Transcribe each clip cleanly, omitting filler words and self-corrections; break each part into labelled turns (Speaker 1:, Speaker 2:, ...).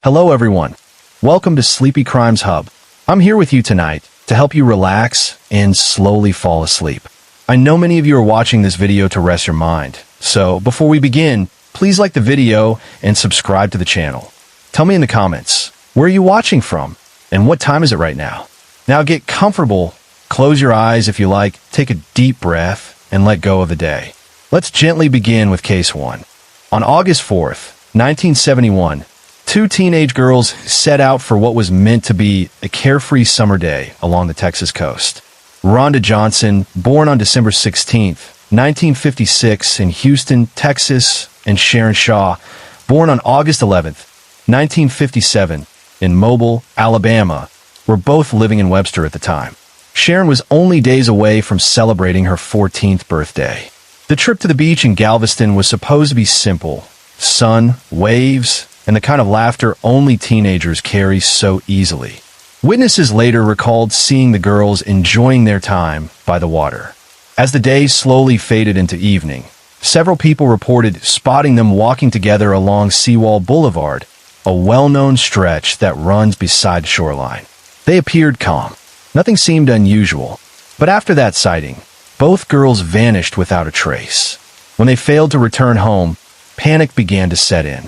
Speaker 1: Hello everyone. Welcome to Sleepy Crimes Hub. I'm here with you tonight to help you relax and slowly fall asleep. I know many of you are watching this video to rest your mind, so before we begin, please like the video and subscribe to the channel. Tell me in the comments, where are you watching from and what time is it right now? Now get comfortable, close your eyes if you like, take a deep breath, and let go of the day. Let's gently begin with case 1. On August 4th, 1971, two teenage girls set out for what was meant to be a carefree summer day along the Texas coast. Rhonda Johnson, born on December 16, 1956 in Houston, Texas, and Sharon Shaw, born on August 11, 1957 in Mobile, Alabama, were both living in Webster at the time. Sharon was only days away from celebrating her 14th birthday. The trip to the beach in Galveston was supposed to be simple: sun, waves, and the kind of laughter only teenagers carry so easily. Witnesses later recalled seeing the girls enjoying their time by the water. As the day slowly faded into evening, several people reported spotting them walking together along Seawall Boulevard, a well-known stretch that runs beside the shoreline. They appeared calm. Nothing seemed unusual. But after that sighting, both girls vanished without a trace. When they failed to return home, panic began to set in.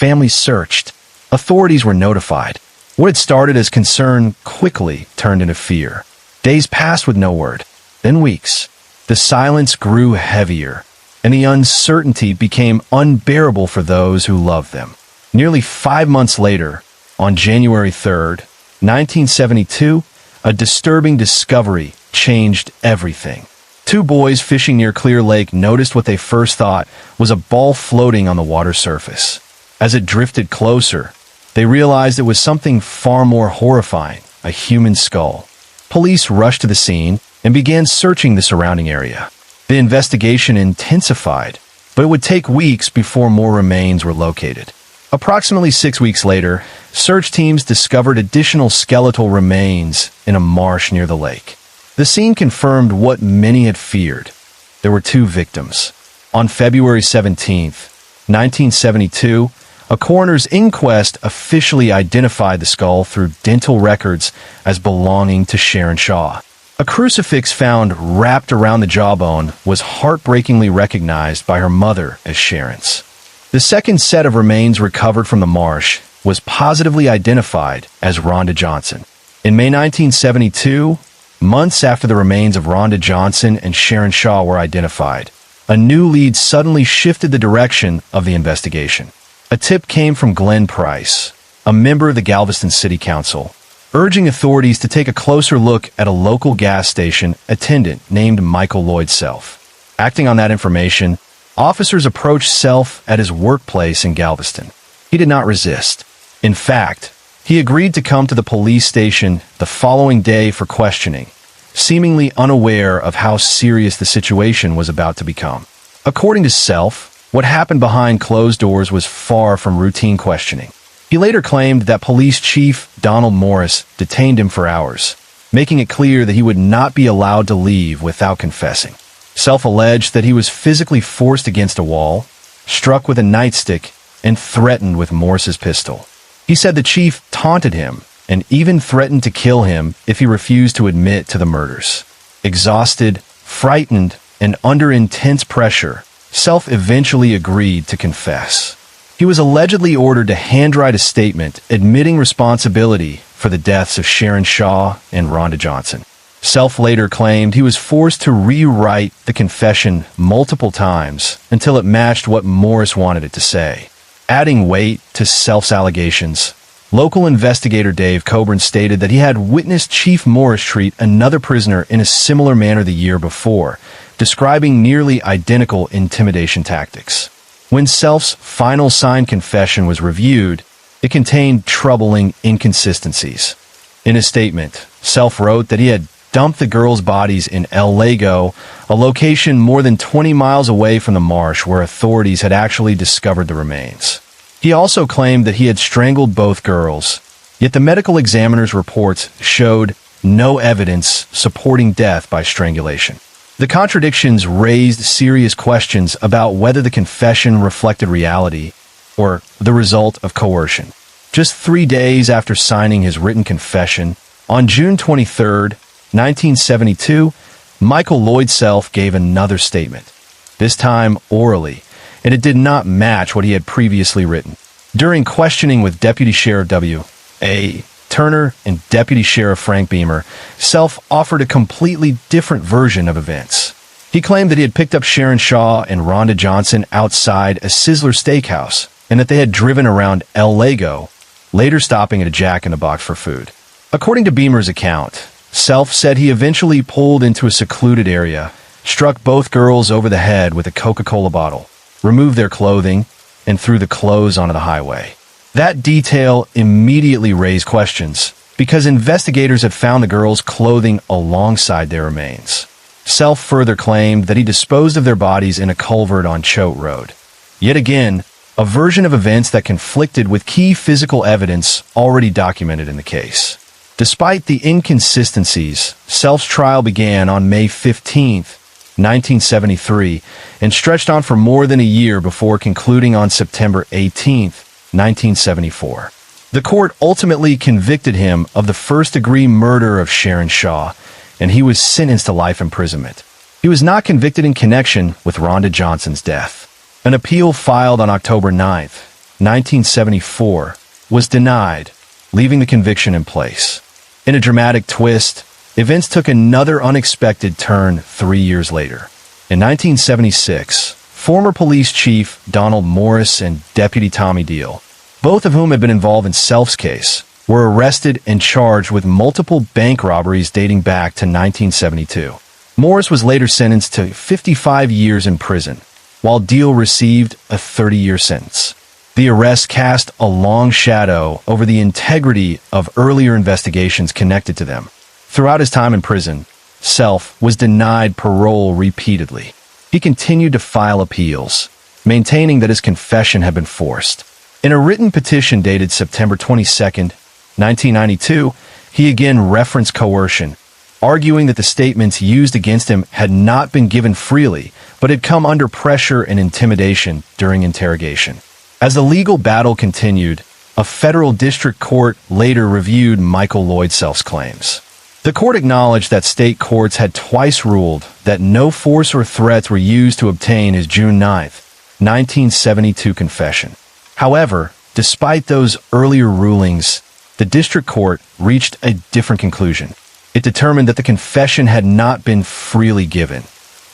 Speaker 1: Families searched. Authorities were notified. What had started as concern quickly turned into fear. Days passed with no word, then weeks. The silence grew heavier, and the uncertainty became unbearable for those who loved them. Nearly 5 months later, on January 3rd, 1972, a disturbing discovery changed everything. Two boys fishing near Clear Lake noticed what they first thought was a ball floating on the water surface. As it drifted closer, they realized it was something far more horrifying: a human skull. Police rushed to the scene and began searching the surrounding area. The investigation intensified, but it would take weeks before more remains were located. Approximately 6 weeks later, search teams discovered additional skeletal remains in a marsh near the lake. The scene confirmed what many had feared. There were two victims. On February 17, 1972, a coroner's inquest officially identified the skull through dental records as belonging to Sharon Shaw. A crucifix found wrapped around the jawbone was heartbreakingly recognized by her mother as Sharon's. The second set of remains recovered from the marsh was positively identified as Rhonda Johnson. In May 1972, months after the remains of Rhonda Johnson and Sharon Shaw were identified, a new lead suddenly shifted the direction of the investigation. A tip came from Glenn Price, a member of the Galveston City Council, urging authorities to take a closer look at a local gas station attendant named Michael Lloyd Self. Acting on that information, officers approached Self at his workplace in Galveston. He did not resist. In fact, he agreed to come to the police station the following day for questioning, seemingly unaware of how serious the situation was about to become. According to Self, what happened behind closed doors was far from routine questioning. He later claimed that Police Chief Donald Morris detained him for hours, making it clear that he would not be allowed to leave without confessing. Self alleged that he was physically forced against a wall, struck with a nightstick, and threatened with Morris's pistol. He said the chief taunted him and even threatened to kill him if he refused to admit to the murders. Exhausted, frightened, and under intense pressure, Self eventually agreed to confess. He was allegedly ordered to handwrite a statement admitting responsibility for the deaths of Sharon Shaw and Rhonda Johnson. Self later claimed he was forced to rewrite the confession multiple times until it matched what Morris wanted it to say. Adding weight to Self's allegations, local investigator Dave Coburn stated that he had witnessed Chief Morris treat another prisoner in a similar manner the year before, describing nearly identical intimidation tactics. When Self's final signed confession was reviewed, it contained troubling inconsistencies. In a statement, Self wrote that he had dumped the girls' bodies in El Lago, a location more than 20 miles away from the marsh where authorities had actually discovered the remains. He also claimed that he had strangled both girls, yet the medical examiner's reports showed no evidence supporting death by strangulation. The contradictions raised serious questions about whether the confession reflected reality or the result of coercion. Just 3 days after signing his written confession, on June 23, 1972, Michael Lloyd Self gave another statement, this time orally, and it did not match what he had previously written. During questioning with Deputy Sheriff W.A. Turner and Deputy Sheriff Frank Beamer, Self offered a completely different version of events. He claimed that he had picked up Sharon Shaw and Rhonda Johnson outside a Sizzler steakhouse and that they had driven around El Lago, later stopping at a Jack in the Box for food. According to Beamer's account, Self said he eventually pulled into a secluded area, struck both girls over the head with a Coca-Cola bottle, removed their clothing, and threw the clothes onto the highway. That detail immediately raised questions because investigators had found the girls' clothing alongside their remains. Self further claimed that he disposed of their bodies in a culvert on Choate Road. Yet again, a version of events that conflicted with key physical evidence already documented in the case. Despite the inconsistencies, Self's trial began on May 15, 1973, and stretched on for more than a year before concluding on September 18, 1974. The court ultimately convicted him of the first-degree murder of Sharon Shaw, and he was sentenced to life imprisonment. He was not convicted in connection with Rhonda Johnson's death. An appeal filed on October 9, 1974, was denied, leaving the conviction in place. In a dramatic twist, events took another unexpected turn 3 years later. In 1976, former police chief Donald Morris and Deputy Tommy Deal, both of whom had been involved in Self's case, were arrested and charged with multiple bank robberies dating back to 1972. Morris was later sentenced to 55 years in prison, while Deal received a 30-year sentence. The arrest cast a long shadow over the integrity of earlier investigations connected to them. Throughout his time in prison, Self was denied parole repeatedly. He continued to file appeals, maintaining that his confession had been forced. In a written petition dated September 22, 1992, he again referenced coercion, arguing that the statements used against him had not been given freely, but had come under pressure and intimidation during interrogation. As the legal battle continued, a federal district court later reviewed Michael Lloyd Self's claims. The court acknowledged that state courts had twice ruled that no force or threats were used to obtain his June 9, 1972 confession. However, despite those earlier rulings, the district court reached a different conclusion. It determined that the confession had not been freely given,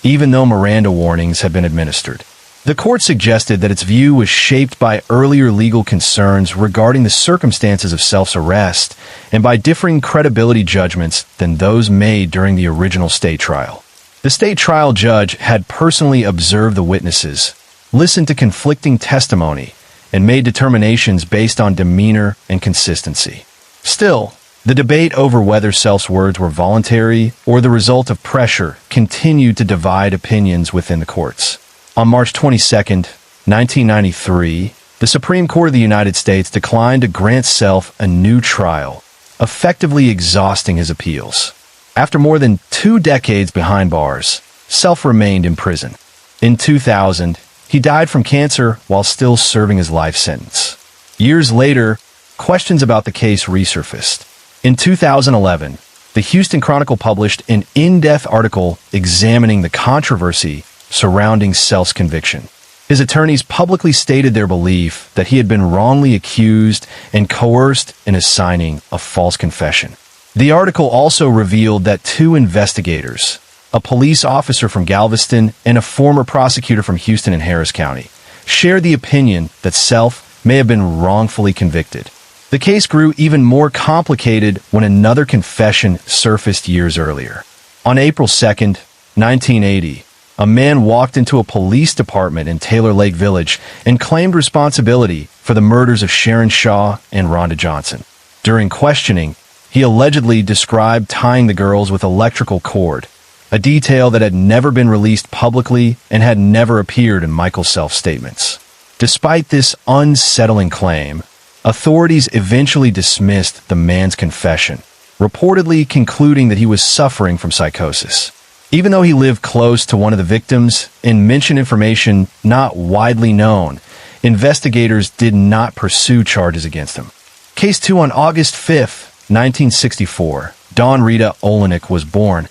Speaker 1: even though Miranda warnings had been administered. The court suggested that its view was shaped by earlier legal concerns regarding the circumstances of Self's arrest and by differing credibility judgments than those made during the original state trial. The state trial judge had personally observed the witnesses, listened to conflicting testimony, and made determinations based on demeanor and consistency. Still, the debate over whether Self's words were voluntary or the result of pressure continued to divide opinions within the courts. On March 22, 1993, the Supreme Court of the United States declined to grant Self a new trial, effectively exhausting his appeals. After more than 2 decades behind bars, Self remained in prison. In 2000, he died from cancer while still serving his life sentence. Years later, questions about the case resurfaced. In 2011, the Houston Chronicle published an in-depth article examining the controversy surrounding Self's conviction. His attorneys publicly stated their belief that he had been wrongly accused and coerced into signing a false confession. The article also revealed that 2 investigators, a police officer from Galveston and a former prosecutor from Houston and Harris County, shared the opinion that Self may have been wrongfully convicted. The case grew even more complicated when another confession surfaced years earlier. On April 2, 1980, a man walked into a police department in Taylor Lake Village and claimed responsibility for the murders of Sharon Shaw and Rhonda Johnson. During questioning, he allegedly described tying the girls with electrical cord, a detail that had never been released publicly and had never appeared in Michael Self's statements. Despite this unsettling claim, authorities eventually dismissed the man's confession, reportedly concluding that he was suffering from psychosis. Even though he lived close to one of the victims and mentioned information not widely known, investigators did not pursue charges against him. Case 2 on August 5th, 1964. Dawn Rita Olenek was born,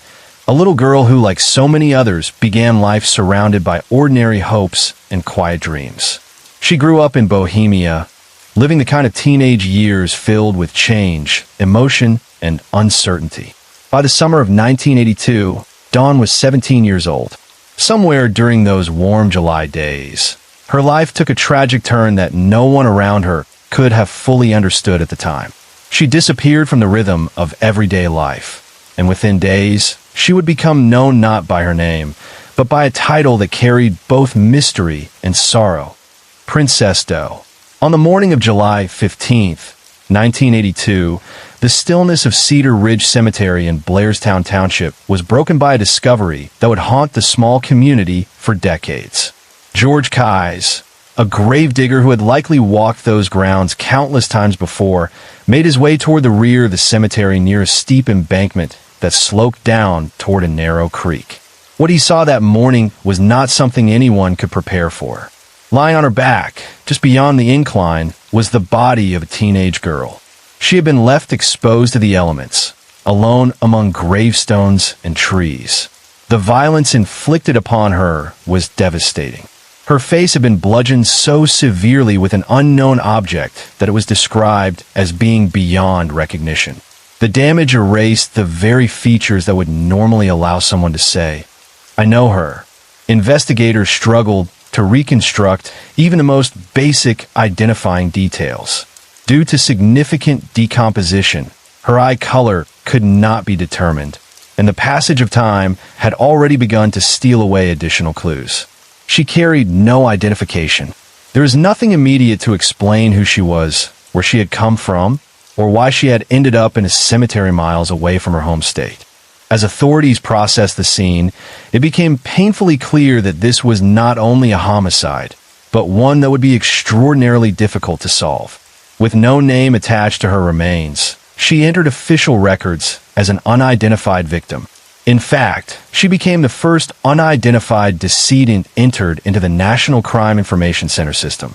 Speaker 1: a little girl who, like so many others, began life surrounded by ordinary hopes and quiet dreams. She grew up in Bohemia, living the kind of teenage years filled with change, emotion, and uncertainty. By the summer of 1982, Dawn was 17 years old. Somewhere during those warm July days, her life took a tragic turn that no one around her could have fully understood at the time. She disappeared from the rhythm of everyday life, and within days, she would become known not by her name, but by a title that carried both mystery and sorrow: Princess Doe. On the morning of July 15th, 1982, the stillness of Cedar Ridge Cemetery in Blairstown Township was broken by a discovery that would haunt the small community for decades. George Keyes, a gravedigger who had likely walked those grounds countless times before, made his way toward the rear of the cemetery near a steep embankment that sloped down toward a narrow creek. What he saw that morning was not something anyone could prepare for. Lying on her back, just beyond the incline, was the body of a teenage girl. She had been left exposed to the elements, alone among gravestones and trees. The violence inflicted upon her was devastating. Her face had been bludgeoned so severely with an unknown object that it was described as being beyond recognition. The damage erased the very features that would normally allow someone to say, "I know her." Investigators struggled to reconstruct even the most basic identifying details. Due to significant decomposition, her eye color could not be determined, and the passage of time had already begun to steal away additional clues. She carried no identification. There was nothing immediate to explain who she was, where she had come from, or why she had ended up in a cemetery miles away from her home state. As authorities processed the scene, it became painfully clear that this was not only a homicide, but one that would be extraordinarily difficult to solve. With no name attached to her remains, she entered official records as an unidentified victim. In fact, she became the first unidentified decedent entered into the National Crime Information Center system,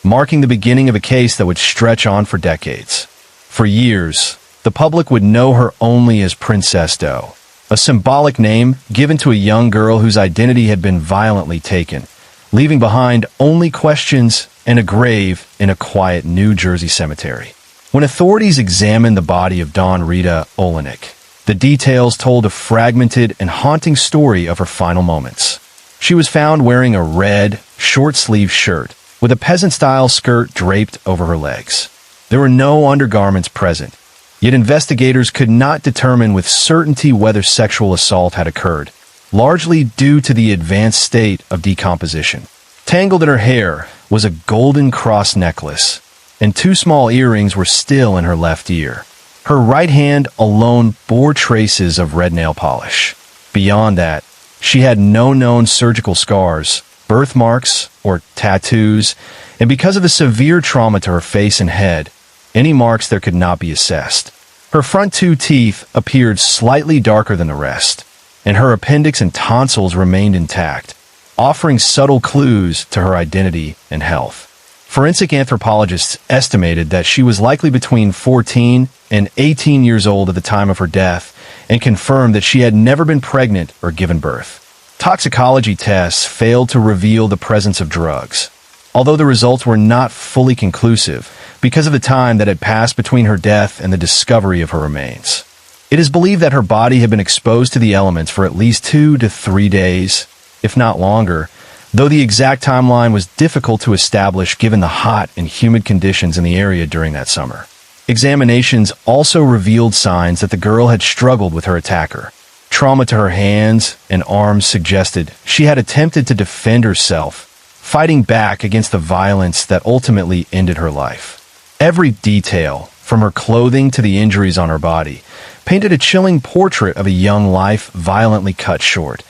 Speaker 1: marking the beginning of a case that would stretch on for decades. For years, the public would know her only as Princess Doe, a symbolic name given to a young girl whose identity had been violently taken, leaving behind only questions and a grave in a quiet New Jersey cemetery. When authorities examined the body of Dawn Rita Olenek, the details told a fragmented and haunting story of her final moments. She was found wearing a red, short-sleeved shirt with a peasant-style skirt draped over her legs. There were no undergarments present, yet investigators could not determine with certainty whether sexual assault had occurred, largely due to the advanced state of decomposition. Tangled in her hair was a golden cross necklace, and 2 small earrings were still in her left ear. Her right hand alone bore traces of red nail polish. Beyond that, she had no known surgical scars, birthmarks, or tattoos, and because of the severe trauma to her face and head, any marks there could not be assessed. Her front 2 teeth appeared slightly darker than the rest, and her appendix and tonsils remained intact, offering subtle clues to her identity and health. Forensic anthropologists estimated that she was likely between 14 and 18 years old at the time of her death and confirmed that she had never been pregnant or given birth. Toxicology tests failed to reveal the presence of drugs, although the results were not fully conclusive because of the time that had passed between her death and the discovery of her remains. It is believed that her body had been exposed to the elements for at least 2 to 3 days, if not longer, though the exact timeline was difficult to establish given the hot and humid conditions in the area during that summer. Examinations also revealed signs that the girl had struggled with her attacker. Trauma to her hands and arms suggested she had attempted to defend herself, fighting back against the violence that ultimately ended her life. Every detail, from her clothing to the injuries on her body, painted a chilling portrait of a young life violently cut short,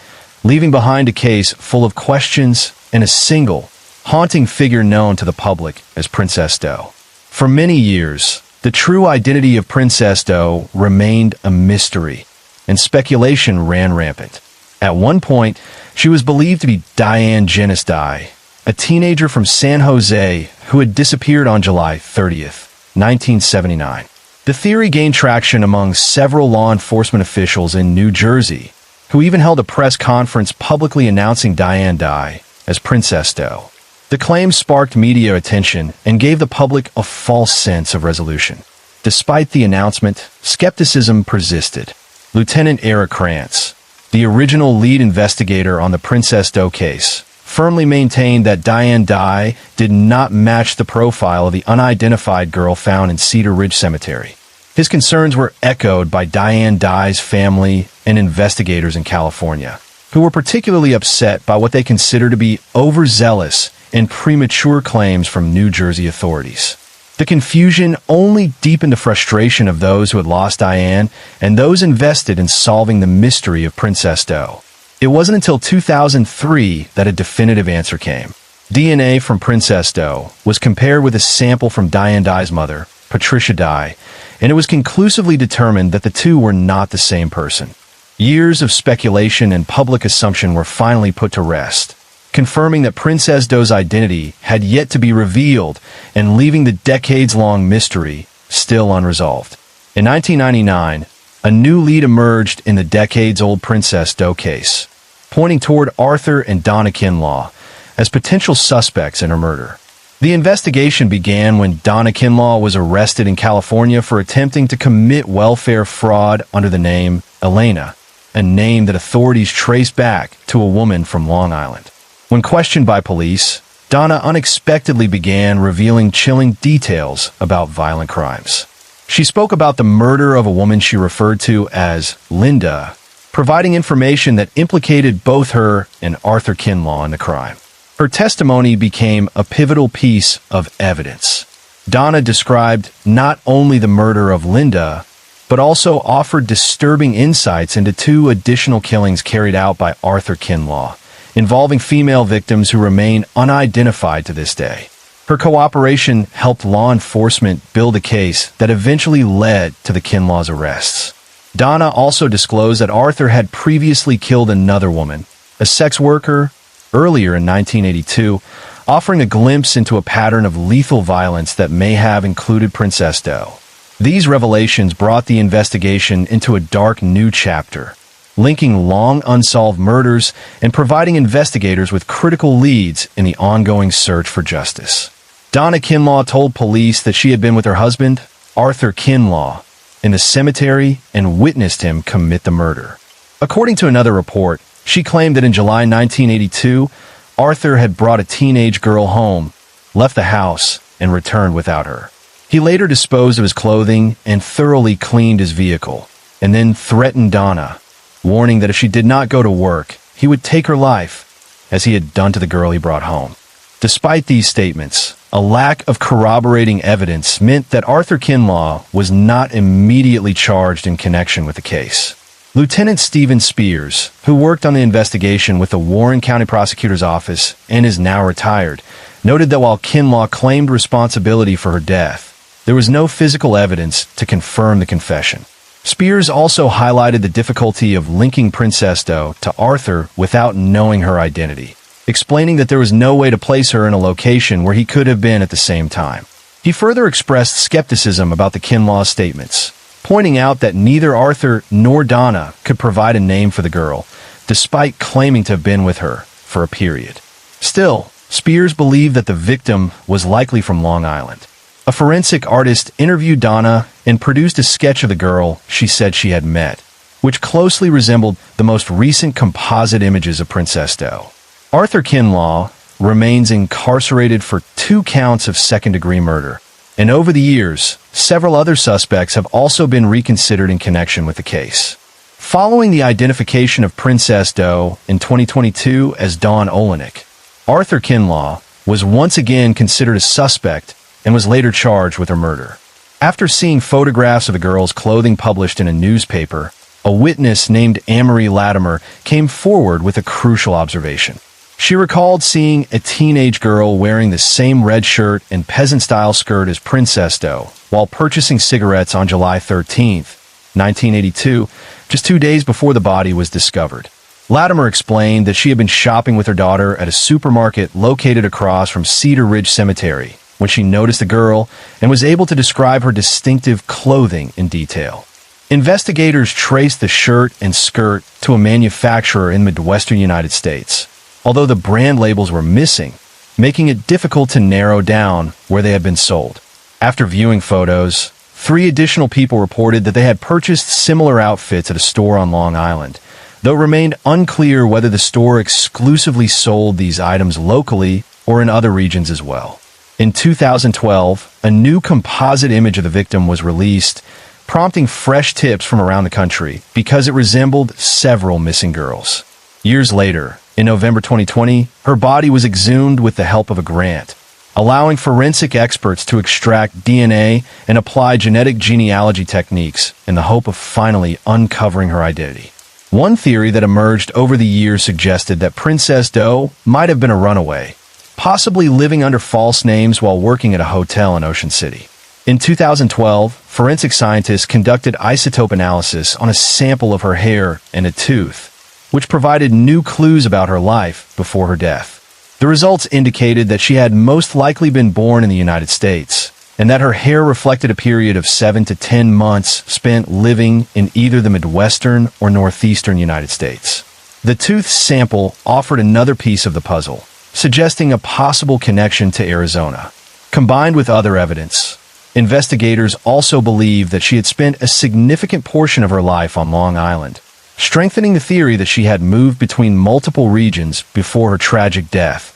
Speaker 1: leaving behind a case full of questions and a single, haunting figure known to the public as Princess Doe. For many years, the true identity of Princess Doe remained a mystery, and speculation ran rampant. At one point, she was believed to be Diane Genesty, a teenager from San Jose who had disappeared on July 30th, 1979. The theory gained traction among several law enforcement officials in New Jersey, who even held a press conference publicly announcing Diane Dye as Princess Doe. The claim sparked media attention and gave the public a false sense of resolution. Despite the announcement, skepticism persisted. Lieutenant Eric Krantz, the original lead investigator on the Princess Doe case, firmly maintained that Diane Dye did not match the profile of the unidentified girl found in Cedar Ridge Cemetery. His concerns were echoed by Diane Dye's family and investigators in California, who were particularly upset by what they consider to be overzealous and premature claims from New Jersey authorities. The confusion only deepened the frustration of those who had lost Diane and those invested in solving the mystery of Princess Doe. It wasn't until 2003 that a definitive answer came. DNA from Princess Doe was compared with a sample from Diane Dye's mother, Patricia Dye, and it was conclusively determined that the two were not the same person. Years of speculation and public assumption were finally put to rest, confirming that Princess Doe's identity had yet to be revealed and leaving the decades-long mystery still unresolved. In 1999, a new lead emerged in the decades-old Princess Doe case, pointing toward Arthur and Donna Kinlaw as potential suspects in her murder. The investigation began when Donna Kinlaw was arrested in California for attempting to commit welfare fraud under the name Elena, a name that authorities traced back to a woman from Long Island. When questioned by police, Donna unexpectedly began revealing chilling details about violent crimes. She spoke about the murder of a woman she referred to as Linda, providing information that implicated both her and Arthur Kinlaw in the crime. Her testimony became a pivotal piece of evidence. Donna described not only the murder of Linda, but also offered disturbing insights into two additional killings carried out by Arthur Kinlaw, involving female victims who remain unidentified to this day. Her cooperation helped law enforcement build a case that eventually led to the Kinlaws' arrests. Donna also disclosed that Arthur had previously killed another woman, a sex worker, earlier in 1982, offering a glimpse into a pattern of lethal violence that may have included Princess Doe. These revelations brought the investigation into a dark new chapter, linking long unsolved murders and providing investigators with critical leads in the ongoing search for justice. Donna Kinlaw told police that she had been with her husband, Arthur Kinlaw, in the cemetery and witnessed him commit the murder. According to another report, she claimed that in July 1982, Arthur had brought a teenage girl home, left the house, and returned without her. He later disposed of his clothing and thoroughly cleaned his vehicle, and then threatened Donna, warning that if she did not go to work, he would take her life, as he had done to the girl he brought home. Despite these statements, a lack of corroborating evidence meant that Arthur Kinlaw was not immediately charged in connection with the case. Lieutenant Stephen Spears, who worked on the investigation with the Warren County Prosecutor's Office and is now retired, noted that while Kinlaw claimed responsibility for her death, there was no physical evidence to confirm the confession. Spears also highlighted the difficulty of linking Princess Doe to Arthur without knowing her identity, explaining that there was no way to place her in a location where he could have been at the same time. He further expressed skepticism about the Kinlaw statements, pointing out that neither Arthur nor Donna could provide a name for the girl, despite claiming to have been with her for a period. Still, Spears believed that the victim was likely from Long Island. A forensic artist interviewed Donna and produced a sketch of the girl she said she had met, which closely resembled the most recent composite images of Princess Doe. Arthur Kinlaw remains incarcerated for 2 counts of second-degree murder, and over the years, several other suspects have also been reconsidered in connection with the case. Following the identification of Princess Doe in 2022 as Dawn Olenek, Arthur Kinlaw was once again considered a suspect and was later charged with her murder. After seeing photographs of the girl's clothing published in a newspaper, a witness named Amory Latimer came forward with a crucial observation. She recalled seeing a teenage girl wearing the same red shirt and peasant-style skirt as Princess Doe while purchasing cigarettes on July 13, 1982, just 2 days before the body was discovered. Latimer explained that she had been shopping with her daughter at a supermarket located across from Cedar Ridge Cemetery when she noticed the girl and was able to describe her distinctive clothing in detail. Investigators traced the shirt and skirt to a manufacturer in the Midwestern United States, although the brand labels were missing, making it difficult to narrow down where they had been sold. After viewing photos, 3 additional people reported that they had purchased similar outfits at a store on Long Island, though it remained unclear whether the store exclusively sold these items locally or in other regions as well. In 2012, a new composite image of the victim was released, prompting fresh tips from around the country because it resembled several missing girls. Years later, in November 2020, her body was exhumed with the help of a grant, allowing forensic experts to extract DNA and apply genetic genealogy techniques in the hope of finally uncovering her identity. One theory that emerged over the years suggested that Princess Doe might have been a runaway, possibly living under false names while working at a hotel in Ocean City. In 2012, forensic scientists conducted isotope analysis on a sample of her hair and a tooth, which provided new clues about her life before her death. The results indicated that she had most likely been born in the United States, and that her hair reflected a period of 7 to 10 months spent living in either the Midwestern or Northeastern United States. The tooth sample offered another piece of the puzzle, suggesting a possible connection to Arizona. Combined with other evidence, investigators also believe that she had spent a significant portion of her life on Long Island, strengthening the theory that she had moved between multiple regions before her tragic death,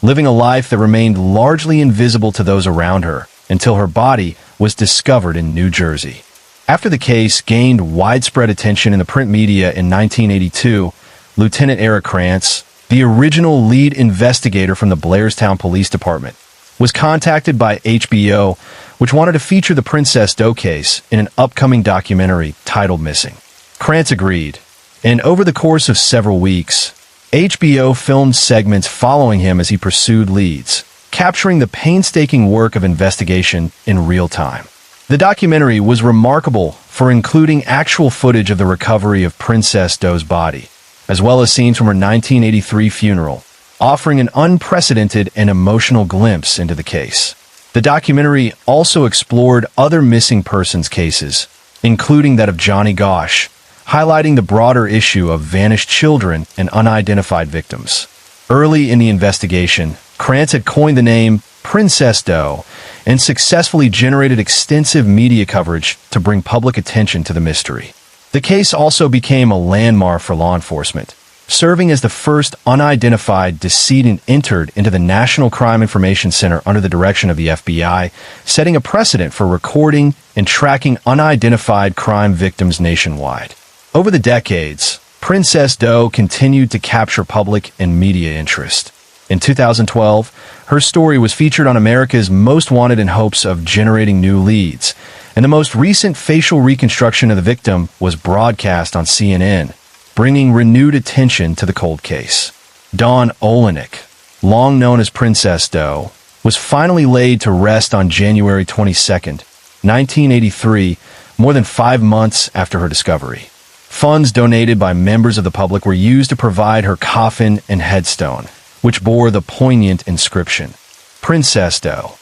Speaker 1: living a life that remained largely invisible to those around her until her body was discovered in New Jersey. After the case gained widespread attention in the print media in 1982, Lieutenant Eric Krantz, the original lead investigator from the Blairstown Police Department, was contacted by HBO, which wanted to feature the Princess Doe case in an upcoming documentary titled Missing. Krantz agreed, and over the course of several weeks, HBO filmed segments following him as he pursued leads, capturing the painstaking work of investigation in real time. The documentary was remarkable for including actual footage of the recovery of Princess Doe's body, as well as scenes from her 1983 funeral, offering an unprecedented and emotional glimpse into the case. The documentary also explored other missing persons cases, including that of Johnny Gosch, highlighting the broader issue of vanished children and unidentified victims. Early in the investigation, Krantz had coined the name Princess Doe and successfully generated extensive media coverage to bring public attention to the mystery. The case also became a landmark for law enforcement, serving as the first unidentified decedent entered into the National Crime Information Center under the direction of the FBI, setting a precedent for recording and tracking unidentified crime victims nationwide. Over the decades, Princess Doe continued to capture public and media interest. In 2012, her story was featured on America's Most Wanted in hopes of generating new leads, and the most recent facial reconstruction of the victim was broadcast on CNN, bringing renewed attention to the cold case. Dawn Olenek, long known as Princess Doe, was finally laid to rest on January 22, 1983, more than 5 months after her discovery. Funds donated by members of the public were used to provide her coffin and headstone, which bore the poignant inscription, Princess Doe,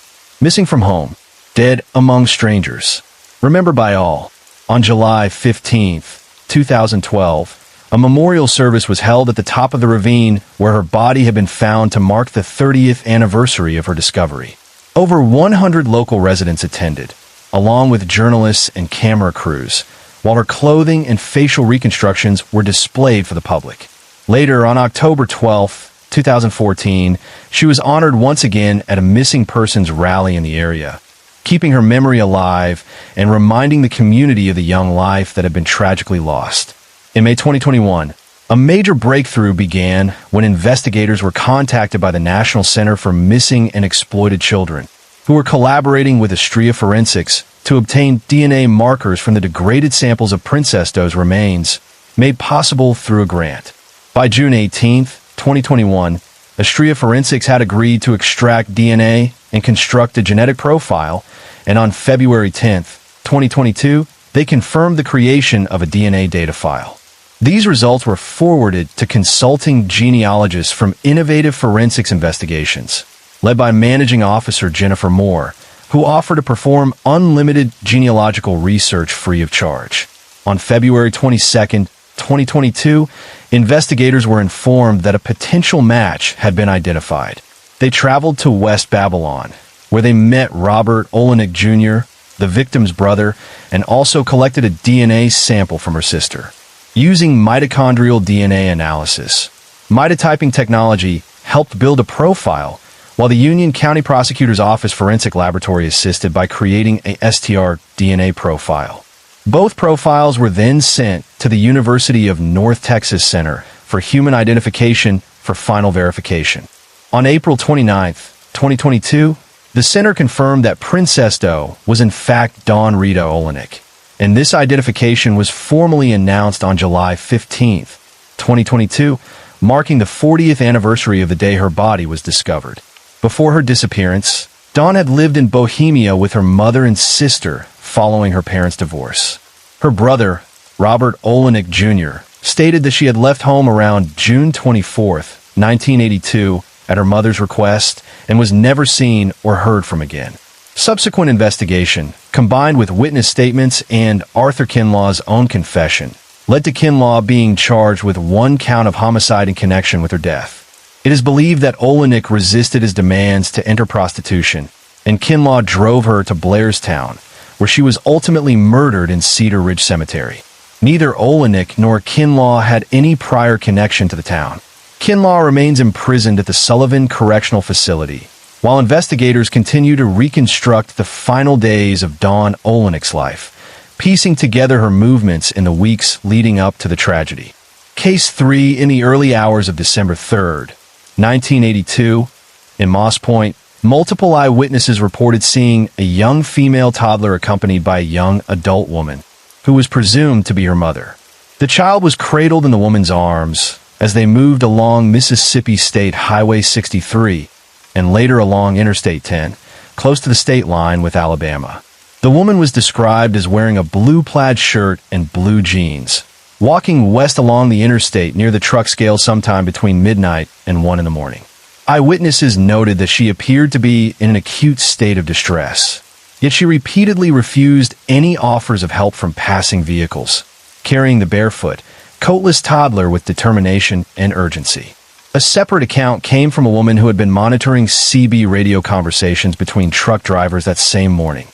Speaker 1: missing from home, dead among strangers, remembered by all. On July 15, 2012, a memorial service was held at the top of the ravine where her body had been found to mark the 30th anniversary of her discovery. Over 100 local residents attended, along with journalists and camera crews, while her clothing and facial reconstructions were displayed for the public. Later, on October 12, 2014, she was honored once again at a missing persons rally in the area, keeping her memory alive and reminding the community of the young life that had been tragically lost. In May 2021, a major breakthrough began when investigators were contacted by the National Center for Missing and Exploited Children, who were collaborating with Astrea Forensics to obtain DNA markers from the degraded samples of Princess Doe's remains, made possible through a grant. By June 18, 2021, Astrea Forensics had agreed to extract DNA and construct a genetic profile, and on February 10, 2022, they confirmed the creation of a DNA data file. These results were forwarded to consulting genealogists from Innovative Forensics Investigations, led by managing officer Jennifer Moore, who offered to perform unlimited genealogical research free of charge. On February 22, 2022, investigators were informed that a potential match had been identified. They traveled to West Babylon, where they met Robert Olenek Jr., the victim's brother, and also collected a DNA sample from her sister. Using mitochondrial DNA analysis, mitotyping technology helped build a profile, while the Union County Prosecutor's Office Forensic Laboratory assisted by creating a STR DNA profile. Both profiles were then sent to the University of North Texas Center for Human Identification for final verification. On April 29, 2022, the center confirmed that Princess Doe was in fact Dawn Rita Olenek, and this identification was formally announced on July 15, 2022, marking the 40th anniversary of the day her body was discovered. Before her disappearance, Dawn had lived in Bohemia with her mother and sister following her parents' divorce. Her brother, Robert Olenek Jr., stated that she had left home around June 24, 1982, at her mother's request and was never seen or heard from again. Subsequent investigation, combined with witness statements and Arthur Kinlaw's own confession, led to Kinlaw being charged with one count of homicide in connection with her death. It is believed that Olenek resisted his demands to enter prostitution, and Kinlaw drove her to Blairstown, where she was ultimately murdered in Cedar Ridge Cemetery. Neither Olenek nor Kinlaw had any prior connection to the town. Kinlaw remains imprisoned at the Sullivan Correctional Facility, while investigators continue to reconstruct the final days of Dawn Olenek's life, piecing together her movements in the weeks leading up to the tragedy. Case 3 in the early hours of December 3, 1982, in Moss Point, multiple eyewitnesses reported seeing a young female toddler accompanied by a young adult woman, who was presumed to be her mother. The child was cradled in the woman's arms as they moved along Mississippi State Highway 63 and later along Interstate 10, close to the state line with Alabama. The woman was described as wearing a blue plaid shirt and blue jeans, walking west along the interstate near the truck scale sometime between midnight and 1 in the morning. Eyewitnesses noted that she appeared to be in an acute state of distress, yet she repeatedly refused any offers of help from passing vehicles, carrying the barefoot, coatless toddler with determination and urgency. A separate account came from a woman who had been monitoring CB radio conversations between truck drivers that same morning.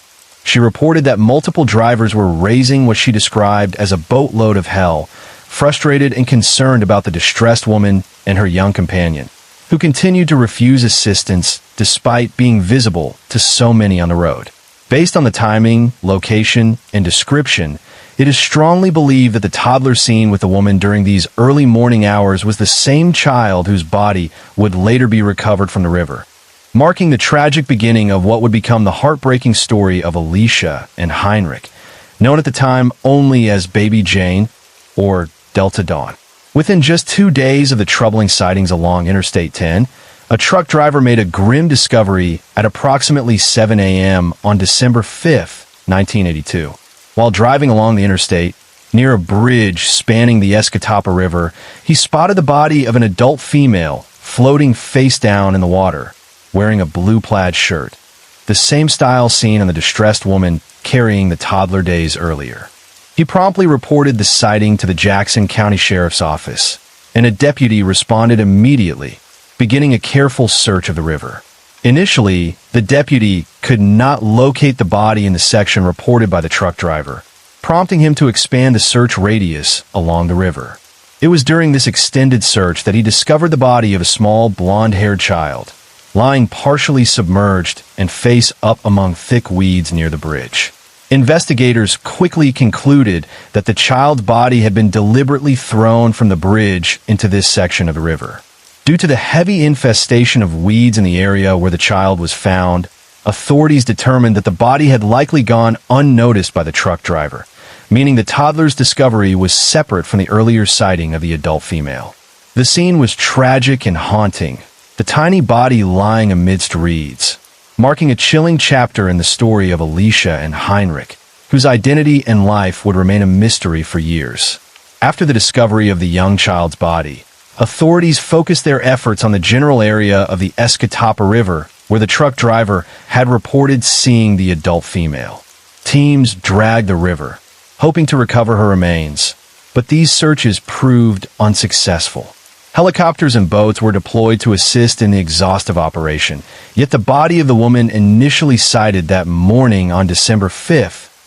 Speaker 1: She reported that multiple drivers were raising what she described as a boatload of hell, frustrated and concerned about the distressed woman and her young companion, who continued to refuse assistance despite being visible to so many on the road. Based on the timing, location, and description, it is strongly believed that the toddler seen with the woman during these early morning hours was the same child whose body would later be recovered from the river, marking the tragic beginning of what would become the heartbreaking story of Alicia and Heinrich, known at the time only as Baby Jane or Delta Dawn. Within just 2 days of the troubling sightings along Interstate 10, a truck driver made a grim discovery at approximately 7 a.m. on December 5, 1982. While driving along the interstate, near a bridge spanning the Escatawpa River, he spotted the body of an adult female floating face down in the water, wearing a blue plaid shirt, the same style seen on the distressed woman carrying the toddler days earlier. He promptly reported the sighting to the Jackson County Sheriff's Office, and a deputy responded immediately, beginning a careful search of the river. Initially, the deputy could not locate the body in the section reported by the truck driver, prompting him to expand the search radius along the river. It was during this extended search that he discovered the body of a small blonde-haired child, lying partially submerged and face up among thick weeds near the bridge. Investigators quickly concluded that the child's body had been deliberately thrown from the bridge into this section of the river. Due to the heavy infestation of weeds in the area where the child was found, authorities determined that the body had likely gone unnoticed by the truck driver, meaning the toddler's discovery was separate from the earlier sighting of the adult female. The scene was tragic and haunting, the tiny body lying amidst reeds, marking a chilling chapter in the story of Alicia and Heinrich, whose identity and life would remain a mystery for years. After the discovery of the young child's body, authorities focused their efforts on the general area of the Escatawpa River where the truck driver had reported seeing the adult female. Teams dragged the river, hoping to recover her remains, but these searches proved unsuccessful. Helicopters and boats were deployed to assist in the exhaustive operation, yet the body of the woman initially sighted that morning on December 5,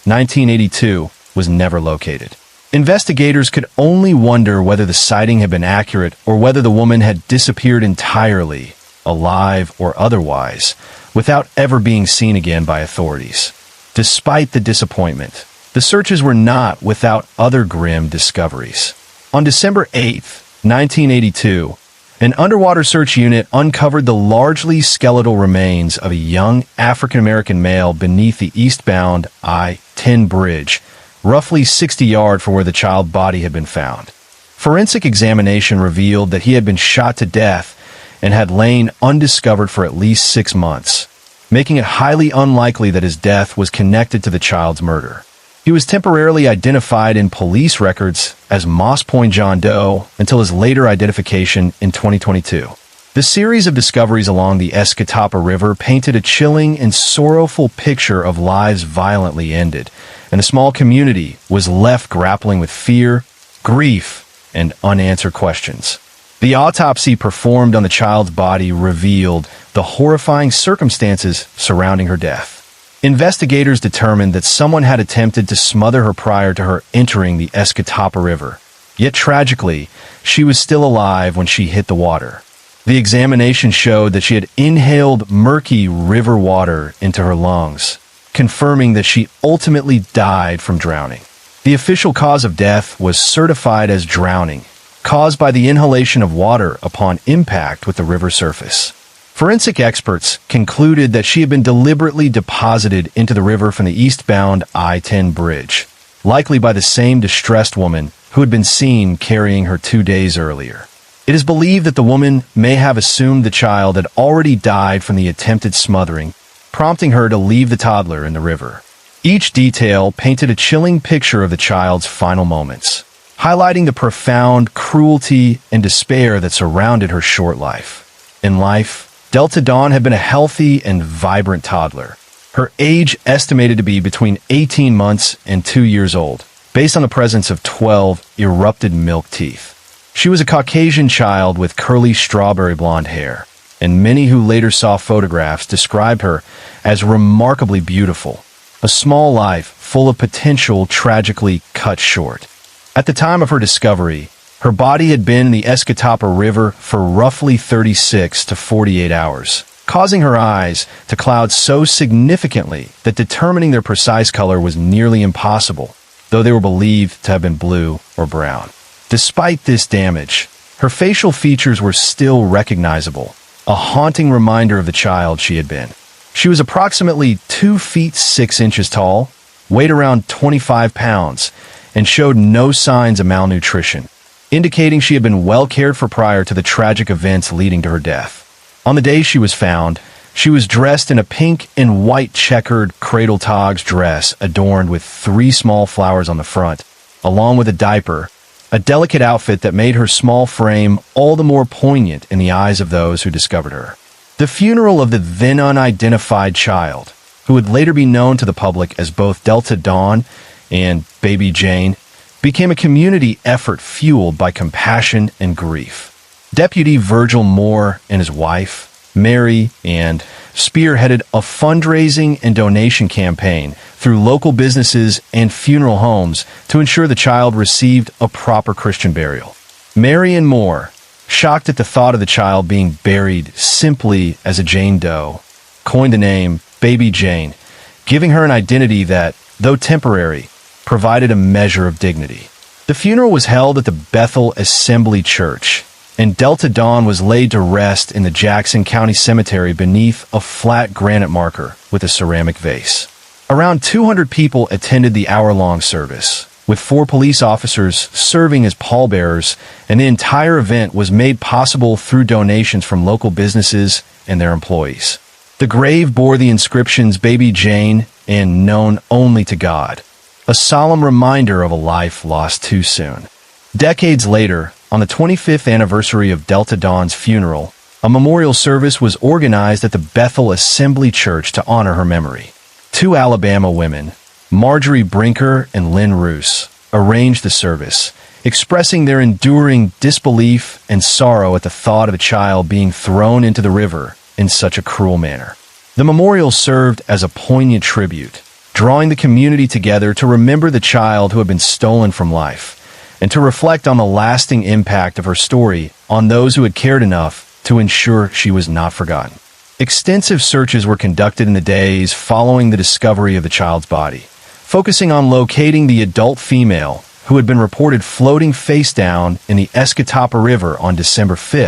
Speaker 1: 1982, was never located. Investigators could only wonder whether the sighting had been accurate or whether the woman had disappeared entirely, alive or otherwise, without ever being seen again by authorities. Despite the disappointment, the searches were not without other grim discoveries. On December 8, 1982, an underwater search unit uncovered the largely skeletal remains of a young African-American male beneath the eastbound I-10 bridge, roughly 60 yards from where the child's body had been found. Forensic examination revealed that he had been shot to death and had lain undiscovered for at least 6 months, making it highly unlikely that his death was connected to the child's murder. He was temporarily identified in police records as Moss Point John Doe until his later identification in 2022. The series of discoveries along the Escatapa River painted a chilling and sorrowful picture of lives violently ended, and a small community was left grappling with fear, grief, and unanswered questions. The autopsy performed on the child's body revealed the horrifying circumstances surrounding her death. Investigators determined that someone had attempted to smother her prior to her entering the Escatapa River. Yet tragically, she was still alive when she hit the water. The examination showed that she had inhaled murky river water into her lungs, confirming that she ultimately died from drowning. The official cause of death was certified as drowning, caused by the inhalation of water upon impact with the river surface. Forensic experts concluded that she had been deliberately deposited into the river from the eastbound I-10 bridge, likely by the same distressed woman who had been seen carrying her 2 days earlier. It is believed that the woman may have assumed the child had already died from the attempted smothering, prompting her to leave the toddler in the river. Each detail painted a chilling picture of the child's final moments, highlighting the profound cruelty and despair that surrounded her short life. In life, Delta Dawn had been a healthy and vibrant toddler, her age estimated to be between 18 months and 2 years old, based on the presence of 12 erupted milk teeth. She was a Caucasian child with curly strawberry blonde hair, and many who later saw photographs described her as remarkably beautiful, a small life full of potential tragically cut short. At the time of her discovery, her body had been in the Escatapa River for roughly 36 to 48 hours, causing her eyes to cloud so significantly that determining their precise color was nearly impossible, though they were believed to have been blue or brown. Despite this damage, her facial features were still recognizable, a haunting reminder of the child she had been. She was approximately 2 feet 6 inches tall, weighed around 25 pounds, and showed no signs of malnutrition, indicating she had been well cared for prior to the tragic events leading to her death. On the day she was found, she was dressed in a pink and white checkered cradle togs dress adorned with 3 small flowers on the front, along with a diaper, a delicate outfit that made her small frame all the more poignant in the eyes of those who discovered her. The funeral of the then unidentified child, who would later be known to the public as both Delta Dawn and Baby Jane, became a community effort fueled by compassion and grief. Deputy Virgil Moore and his wife, Mary Ann, spearheaded a fundraising and donation campaign through local businesses and funeral homes to ensure the child received a proper Christian burial. Mary Ann Moore, shocked at the thought of the child being buried simply as a Jane Doe, coined the name Baby Jane, giving her an identity that, though temporary, provided a measure of dignity. The funeral was held at the Bethel Assembly Church, and Delta Dawn was laid to rest in the Jackson County Cemetery beneath a flat granite marker with a ceramic vase. Around 200 people attended the hour-long service, with 4 police officers serving as pallbearers, and the entire event was made possible through donations from local businesses and their employees. The grave bore the inscriptions Baby Jane and Known Only to God, a solemn reminder of a life lost too soon. Decades later, on the 25th anniversary of Delta Dawn's funeral, A memorial service was organized at the Bethel Assembly Church to honor her memory. Two Alabama women, Marjorie Brinker and Lynn Roos, arranged the service, expressing their enduring disbelief and sorrow at the thought of a child being thrown into the river in such a cruel manner. The memorial served as a poignant tribute, drawing the community together to remember the child who had been stolen from life, and to reflect on the lasting impact of her story on those who had cared enough to ensure she was not forgotten. Extensive searches were conducted in the days following the discovery of the child's body, focusing on locating the adult female who had been reported floating face down in the Escatawpa River on December 5,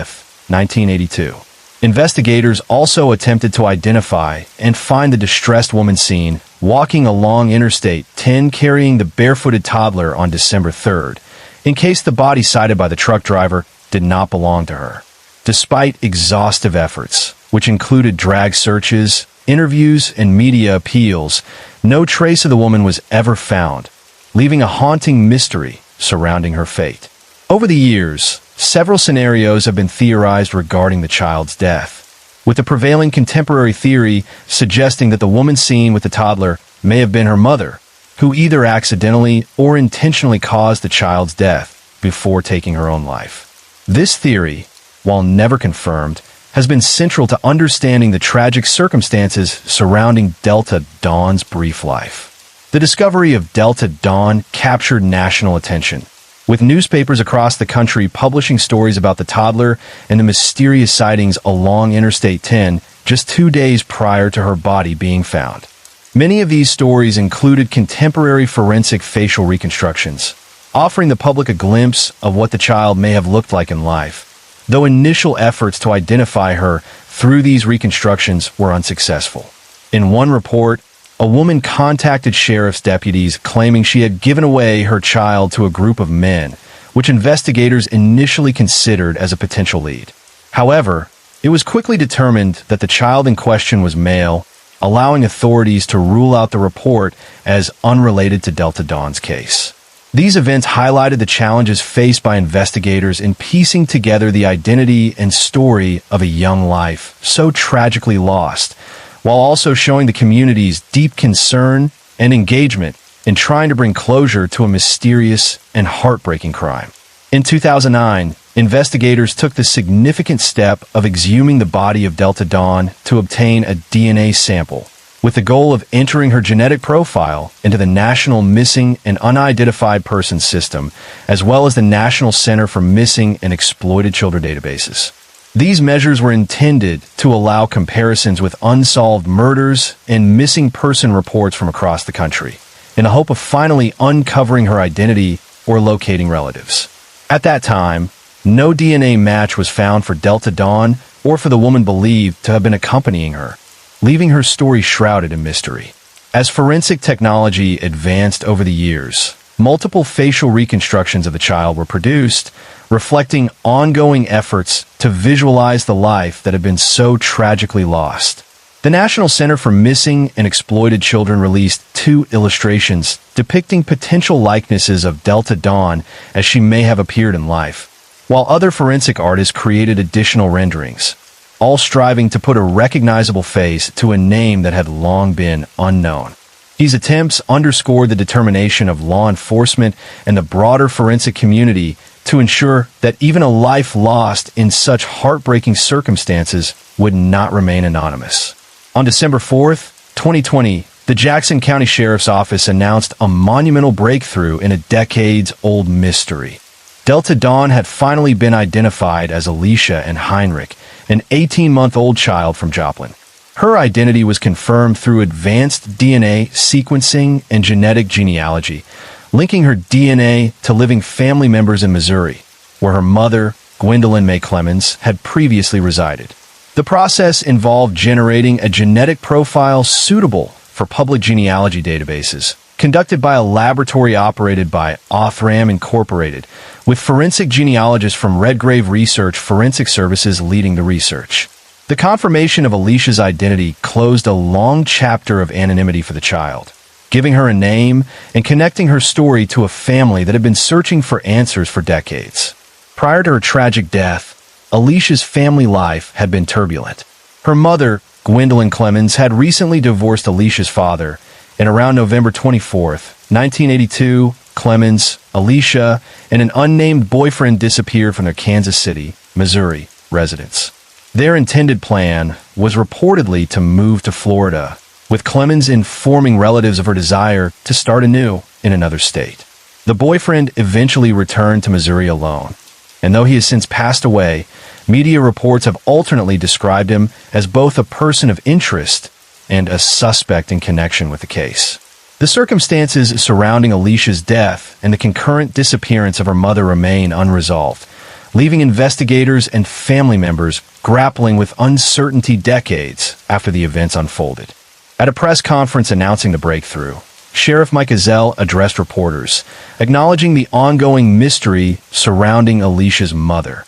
Speaker 1: 1982. Investigators also attempted to identify and find the distressed woman seen walking along Interstate 10 carrying the barefooted toddler on December 3rd, in case the body cited by the truck driver did not belong to her. Despite exhaustive efforts, which included drag searches, interviews, and media appeals, no trace of the woman was ever found, leaving a haunting mystery surrounding her fate. Over the years, several scenarios have been theorized regarding the child's death, with the prevailing contemporary theory suggesting that the woman seen with the toddler may have been her mother, who either accidentally or intentionally caused the child's death before taking her own life. This theory, while never confirmed, has been central to understanding the tragic circumstances surrounding Delta Dawn's brief life. The discovery of Delta Dawn captured national attention, with newspapers across the country publishing stories about the toddler and the mysterious sightings along Interstate 10 just 2 days prior to her body being found. Many of these stories included contemporary forensic facial reconstructions, offering the public a glimpse of what the child may have looked like in life, though initial efforts to identify her through these reconstructions were unsuccessful. In one report, a woman contacted sheriff's deputies claiming she had given away her child to a group of men, which investigators initially considered as a potential lead. However, it was quickly determined that the child in question was male, allowing authorities to rule out the report as unrelated to Delta Dawn's case. These events highlighted the challenges faced by investigators in piecing together the identity and story of a young life so tragically lost, while also showing the community's deep concern and engagement in trying to bring closure to a mysterious and heartbreaking crime. In 2009, investigators took the significant step of exhuming the body of Delta Dawn to obtain a DNA sample, with the goal of entering her genetic profile into the National Missing and Unidentified Persons System, as well as the National Center for Missing and Exploited Children databases. These measures were intended to allow comparisons with unsolved murders and missing person reports from across the country, in the hope of finally uncovering her identity or locating relatives. At that time, no DNA match was found for Delta Dawn or for the woman believed to have been accompanying her, leaving her story shrouded in mystery. As forensic technology advanced over the years, multiple facial reconstructions of the child were produced, reflecting ongoing efforts to visualize the life that had been so tragically lost. The National Center for Missing and Exploited Children released 2 illustrations depicting potential likenesses of Delta Dawn as she may have appeared in life, while other forensic artists created additional renderings, all striving to put a recognizable face to a name that had long been unknown. These attempts underscored the determination of law enforcement and the broader forensic community to ensure that even a life lost in such heartbreaking circumstances would not remain anonymous. On December 4th, 2020, the Jackson County Sheriff's Office announced a monumental breakthrough in a decades-old mystery. Delta Dawn had finally been identified as Alicia and Heinrich, an 18-month-old child from Joplin. Her identity was confirmed through advanced DNA sequencing and genetic genealogy, linking her DNA to living family members in Missouri, where her mother, Gwendolyn May Clemens, had previously resided. The process involved generating a genetic profile suitable for public genealogy databases, conducted by a laboratory operated by Othram Incorporated, with forensic genealogists from Redgrave Research Forensic Services leading the research. The confirmation of Alicia's identity closed a long chapter of anonymity for the child, giving her a name and connecting her story to a family that had been searching for answers for decades. Prior to her tragic death, Alicia's family life had been turbulent. Her mother, Gwendolyn Clemens, had recently divorced Alicia's father, and around November 24th, 1982, Clemens, Alicia, and an unnamed boyfriend disappeared from their Kansas City, Missouri residence. Their intended plan was reportedly to move to Florida, with Clemens informing relatives of her desire to start anew in another state. The boyfriend eventually returned to Missouri alone, and though he has since passed away, media reports have alternately described him as both a person of interest and a suspect in connection with the case. The circumstances surrounding Alicia's death and the concurrent disappearance of her mother remain unresolved, leaving investigators and family members grappling with uncertainty decades after the events unfolded. At a press conference announcing the breakthrough, Sheriff Mike Ezell addressed reporters, acknowledging the ongoing mystery surrounding Alicia's mother.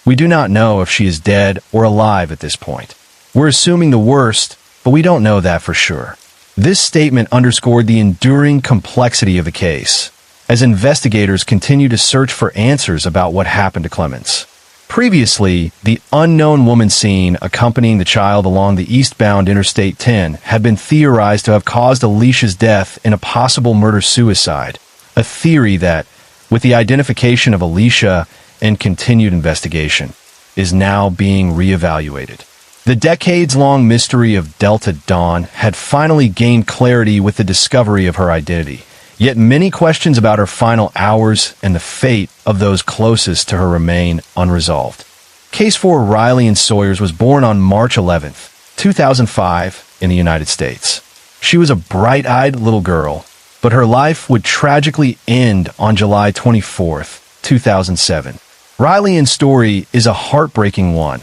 Speaker 1: "We do not know if she is dead or alive at this point. We're assuming the worst, but we don't know that for sure." This statement underscored the enduring complexity of the case, as investigators continue to search for answers about what happened to Clemens. Previously, the unknown woman seen accompanying the child along the eastbound Interstate 10 had been theorized to have caused Alicia's death in a possible murder-suicide, a theory that, with the identification of Alicia and continued investigation, is now being reevaluated. The decades-long mystery of Delta Dawn had finally gained clarity with the discovery of her identity, yet many questions about her final hours and the fate of those closest to her remain unresolved. Case 4 Riley and Sawyers was born on March 11, 2005, in the United States. She was a bright-eyed little girl, but her life would tragically end on July 24, 2007. Riley's story is a heartbreaking one,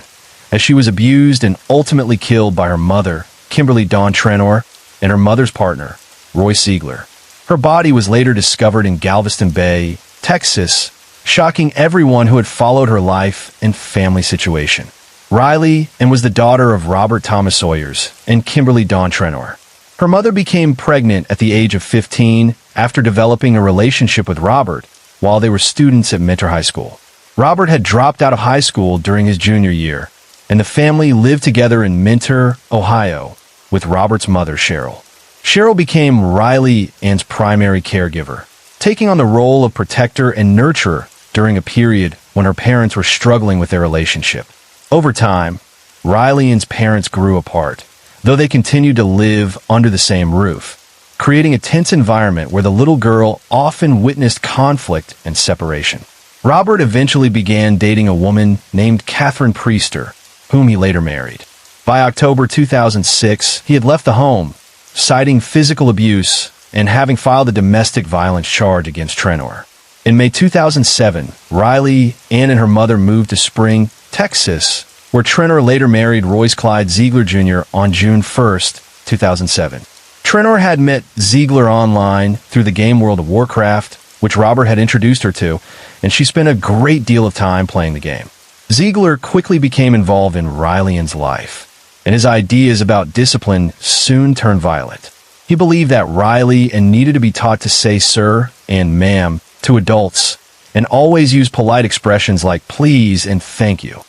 Speaker 1: as she was abused and ultimately killed by her mother, Kimberly Dawn Trenor, and her mother's partner, Roy Ziegler. Her body was later discovered in Galveston Bay, Texas, shocking everyone who had followed her life and family situation. Riley was the daughter of Robert Thomas Sawyers and Kimberly Dawn Trenor. Her mother became pregnant at the age of 15 after developing a relationship with Robert while they were students at Mentor High School. Robert had dropped out of high school during his junior year, and the family lived together in Mentor, Ohio, with Robert's mother, Cheryl. Cheryl became Riley's primary caregiver, taking on the role of protector and nurturer during a period when her parents were struggling with their relationship. Over time, Riley's parents grew apart, though they continued to live under the same roof, creating a tense environment where the little girl often witnessed conflict and separation. Robert eventually began dating a woman named Catherine Priester, whom he later married. By October 2006, he had left the home, citing physical abuse and having filed a domestic violence charge against Trenor. In May 2007, Riley and her mother moved to Spring, Texas, where Trenor later married Royce Clyde Ziegler Jr. on June 1, 2007. Trenor had met Ziegler online through the game World of Warcraft, which Robert had introduced her to, and she spent a great deal of time playing the game. Ziegler quickly became involved in Riley's life, and his ideas about discipline soon turned violent. He believed that Riley needed to be taught to say sir and ma'am to adults, and always use polite expressions like please and thank you.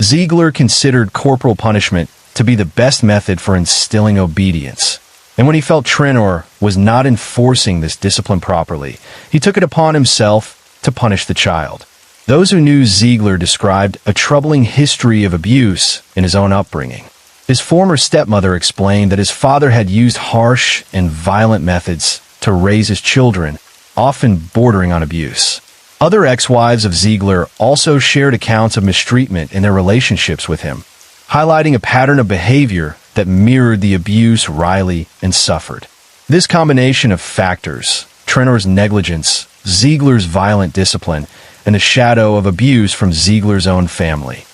Speaker 1: Ziegler considered corporal punishment to be the best method for instilling obedience, and when he felt Trenor was not enforcing this discipline properly, he took it upon himself to punish the child. Those who knew Ziegler described a troubling history of abuse in his own upbringing. His former stepmother explained that his father had used harsh and violent methods to raise his children, often bordering on abuse. Other ex-wives of Ziegler also shared accounts of mistreatment in their relationships with him, highlighting a pattern of behavior that mirrored the abuse Riley suffered. This combination of factors, Trenor's negligence, Ziegler's violent discipline, and the shadow of abuse from Ziegler's own family,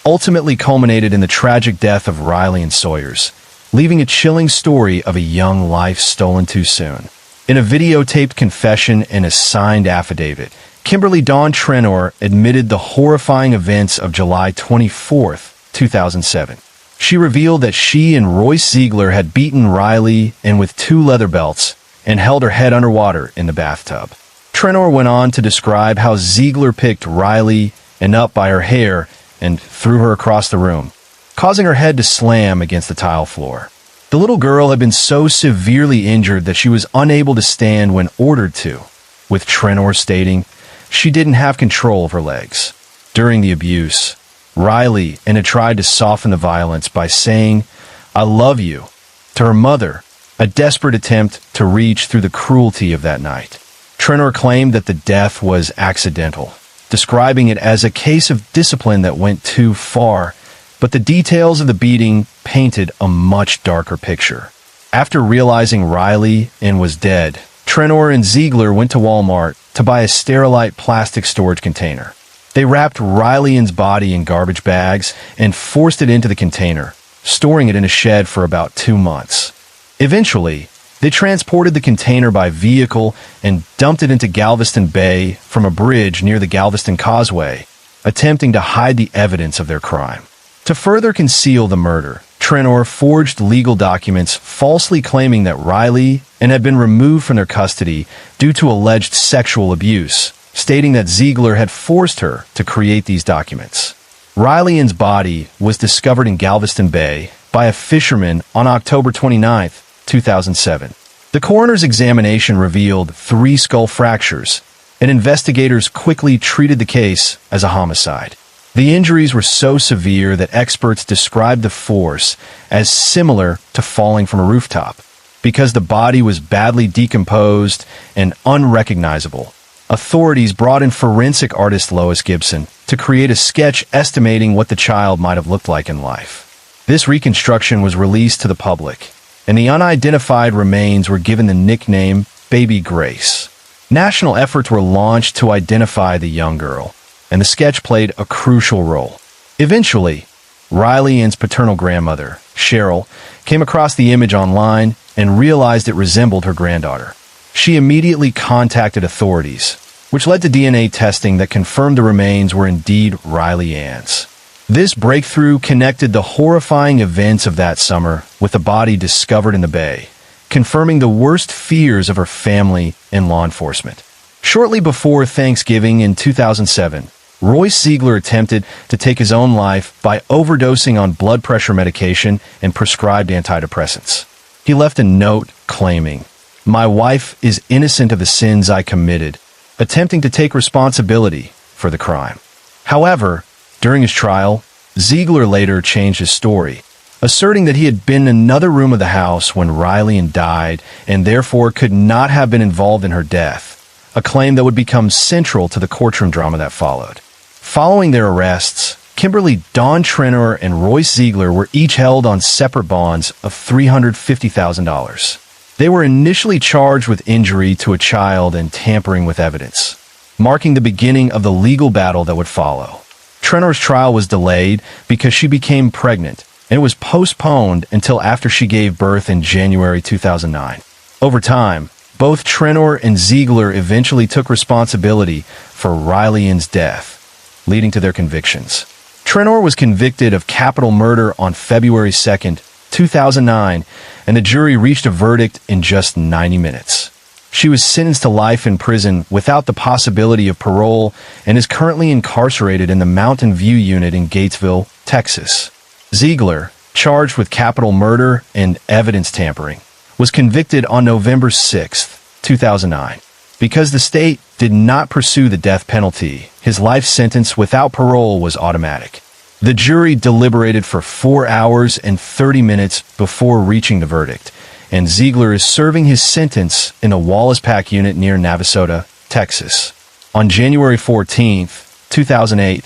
Speaker 1: ultimately culminated in the tragic death of Riley and Sawyers, leaving a chilling story of a young life stolen too soon. In a videotaped confession and a signed affidavit, Kimberly Dawn Trenor admitted the horrifying events of July 24, 2007. She revealed that she and Royce Ziegler had beaten Riley with 2 leather belts and held her head underwater in the bathtub. Trenor went on to describe how Ziegler picked Riley up by her hair and threw her across the room, causing her head to slam against the tile floor. The little girl had been so severely injured that she was unable to stand when ordered to, with Trenor stating she didn't have control of her legs. During the abuse, Riley had tried to soften the violence by saying, "I love you," to her mother, a desperate attempt to reach through the cruelty of that night. Trenor claimed that the death was accidental, describing it as a case of discipline that went too far, but the details of the beating painted a much darker picture. After realizing Riley was dead, Trenor and Ziegler went to Walmart to buy a sterilite plastic storage container. They wrapped Riley's body in garbage bags and forced it into the container, storing it in a shed for about 2 months. Eventually, they transported the container by vehicle and dumped it into Galveston Bay from a bridge near the Galveston Causeway, attempting to hide the evidence of their crime. To further conceal the murder, Trenor forged legal documents falsely claiming that Riley had been removed from their custody due to alleged sexual abuse, stating that Ziegler had forced her to create these documents. Riley's body was discovered in Galveston Bay by a fisherman on October 29, 2007. The coroner's examination revealed 3 skull fractures, and investigators quickly treated the case as a homicide. The injuries were so severe that experts described the force as similar to falling from a rooftop. Because the body was badly decomposed and unrecognizable, authorities brought in forensic artist Lois Gibson to create a sketch estimating what the child might have looked like in life. This reconstruction was released to the public, and the unidentified remains were given the nickname Baby Grace. National efforts were launched to identify the young girl, and the sketch played a crucial role. Eventually, Riley's paternal grandmother, Cheryl, came across the image online and realized it resembled her granddaughter. She immediately contacted authorities, which led to DNA testing that confirmed the remains were indeed Riley's. This breakthrough connected the horrifying events of that summer with the body discovered in the bay, confirming the worst fears of her family and law enforcement. Shortly before Thanksgiving in 2007, Royce Ziegler attempted to take his own life by overdosing on blood pressure medication and prescribed antidepressants. He left a note claiming, "My wife is innocent of the sins I committed," attempting to take responsibility for the crime. However, during his trial, Ziegler later changed his story, asserting that he had been in another room of the house when Riley died and therefore could not have been involved in her death, a claim that would become central to the courtroom drama that followed. Following their arrests, Kimberly Dawn Trenor and Royce Ziegler were each held on separate bonds of $350,000. They were initially charged with injury to a child and tampering with evidence, marking the beginning of the legal battle that would follow. Trenor's trial was delayed because she became pregnant, and it was postponed until after she gave birth in January 2009. Over time, both Trenor and Ziegler eventually took responsibility for Riley's death, leading to their convictions. Trenor was convicted of capital murder on February 2, 2009, and the jury reached a verdict in just 90 minutes. She was sentenced to life in prison without the possibility of parole and is currently incarcerated in the Mountain View Unit in Gatesville, Texas. Ziegler, charged with capital murder and evidence tampering, was convicted on November 6, 2009. Because the state did not pursue the death penalty, his life sentence without parole was automatic. The jury deliberated for 4 hours and 30 minutes before reaching the verdict, and Ziegler is serving his sentence in the Wallace Pack unit near Navasota, Texas. On January 14, 2008,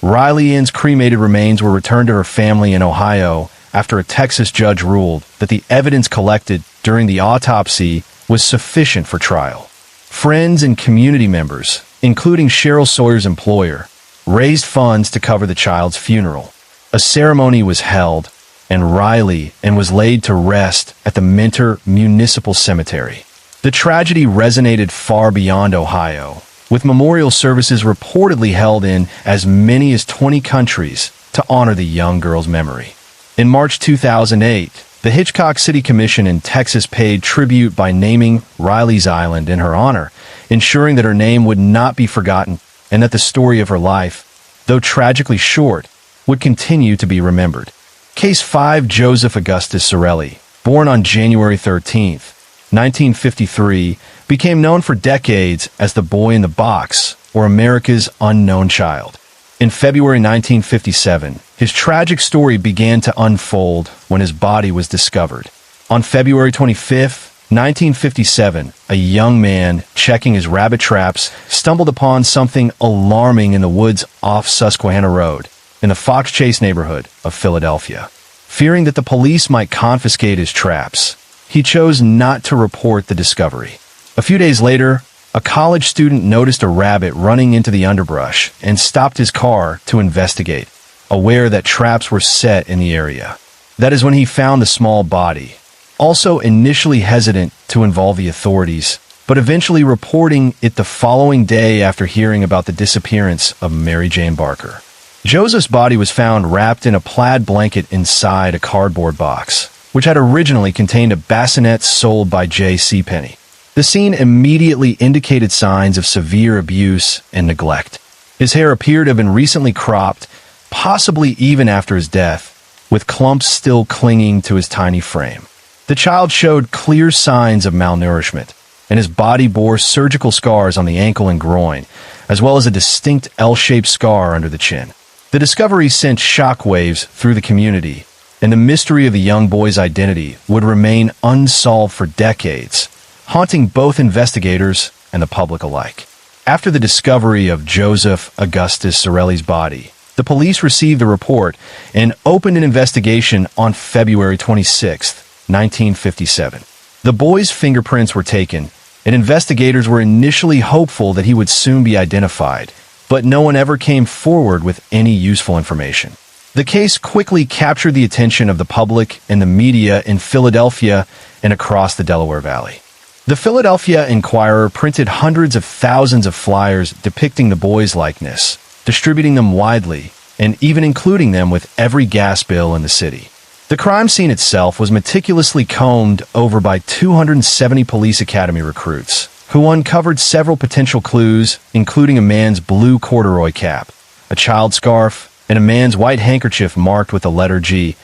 Speaker 1: Riley's cremated remains were returned to her family in Ohio after a Texas judge ruled that the evidence collected during the autopsy was sufficient for trial. Friends and community members, including Cheryl Sawyer's employer, raised funds to cover the child's funeral. A ceremony was held, and Riley was laid to rest at the Mentor Municipal Cemetery. The tragedy resonated far beyond Ohio, with memorial services reportedly held in as many as 20 countries to honor the young girl's memory. In March 2008, the Hitchcock City Commission in Texas paid tribute by naming Riley's Island in her honor, ensuring that her name would not be forgotten and that the story of her life, though tragically short, would continue to be remembered. Case 5. Joseph Augustus Sorelli, born on January 13, 1953, became known for decades as the boy in the box, or America's unknown child. In February 1957, his tragic story began to unfold when his body was discovered. On February 25, 1957, a young man checking his rabbit traps stumbled upon something alarming in the woods off Susquehanna Road, in the Fox Chase neighborhood of Philadelphia. Fearing that the police might confiscate his traps, he chose not to report the discovery. A few days later, a college student noticed a rabbit running into the underbrush and stopped his car to investigate, aware that traps were set in the area. That is when he found the small body, also initially hesitant to involve the authorities, but eventually reporting it the following day after hearing about the disappearance of Mary Jane Barker. Joseph's body was found wrapped in a plaid blanket inside a cardboard box, which had originally contained a bassinet sold by J.C. Penney. The scene immediately indicated signs of severe abuse and neglect. His hair appeared to have been recently cropped, possibly even after his death, with clumps still clinging to his tiny frame. The child showed clear signs of malnourishment, and his body bore surgical scars on the ankle and groin, as well as a distinct L-shaped scar under the chin. The discovery sent shockwaves through the community, and the mystery of the young boy's identity would remain unsolved for decades, haunting both investigators and the public alike. After the discovery of Joseph Augustus Sorelli's body, the police received the report and opened an investigation on February 26, 1957. The boy's fingerprints were taken, and investigators were initially hopeful that he would soon be identified, but no one ever came forward with any useful information. The case quickly captured the attention of the public and the media in Philadelphia and across the Delaware Valley. The Philadelphia Inquirer printed hundreds of thousands of flyers depicting the boy's likeness, distributing them widely, and even including them with every gas bill in the city. The crime scene itself was meticulously combed over by 270 police academy recruits, who uncovered several potential clues, including a man's blue corduroy cap, a child's scarf, and a man's white handkerchief marked with the letter G,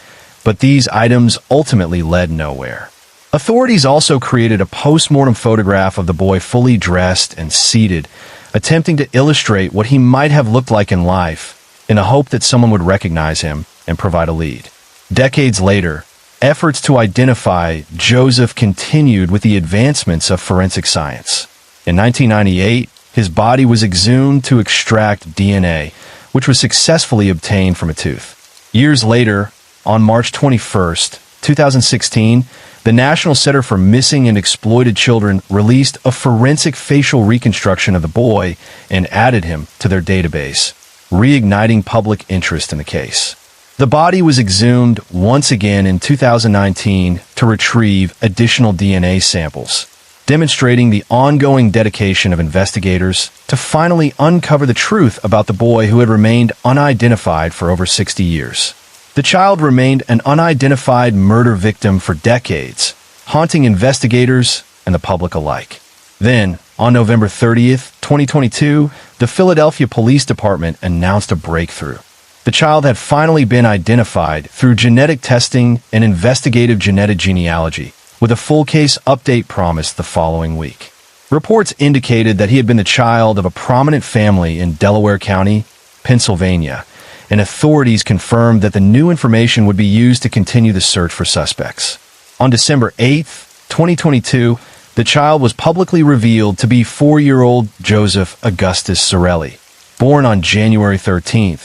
Speaker 1: but these items ultimately led nowhere. Authorities also created a post-mortem photograph of the boy fully dressed and seated, attempting to illustrate what he might have looked like in life, in the hope that someone would recognize him and provide a lead. Decades later, efforts to identify Joseph continued with the advancements of forensic science. In 1998, his body was exhumed to extract DNA, which was successfully obtained from a tooth. Years later, on March 21, 2016, the National Center for Missing and Exploited Children released a forensic facial reconstruction of the boy and added him to their database, reigniting public interest in the case. The body was exhumed once again in 2019 to retrieve additional DNA samples, demonstrating the ongoing dedication of investigators to finally uncover the truth about the boy who had remained unidentified for over 60 years. The child remained an unidentified murder victim for decades, haunting investigators and the public alike. Then, on November 30th, 2022, the Philadelphia Police Department announced a breakthrough. The child had finally been identified through genetic testing and investigative genetic genealogy, with a full case update promised the following week. Reports indicated that he had been the child of a prominent family in Delaware County, Pennsylvania, and authorities confirmed that the new information would be used to continue the search for suspects. On December 8, 2022, the child was publicly revealed to be 4-year-old Joseph Augustus Sorelli, born on January 13,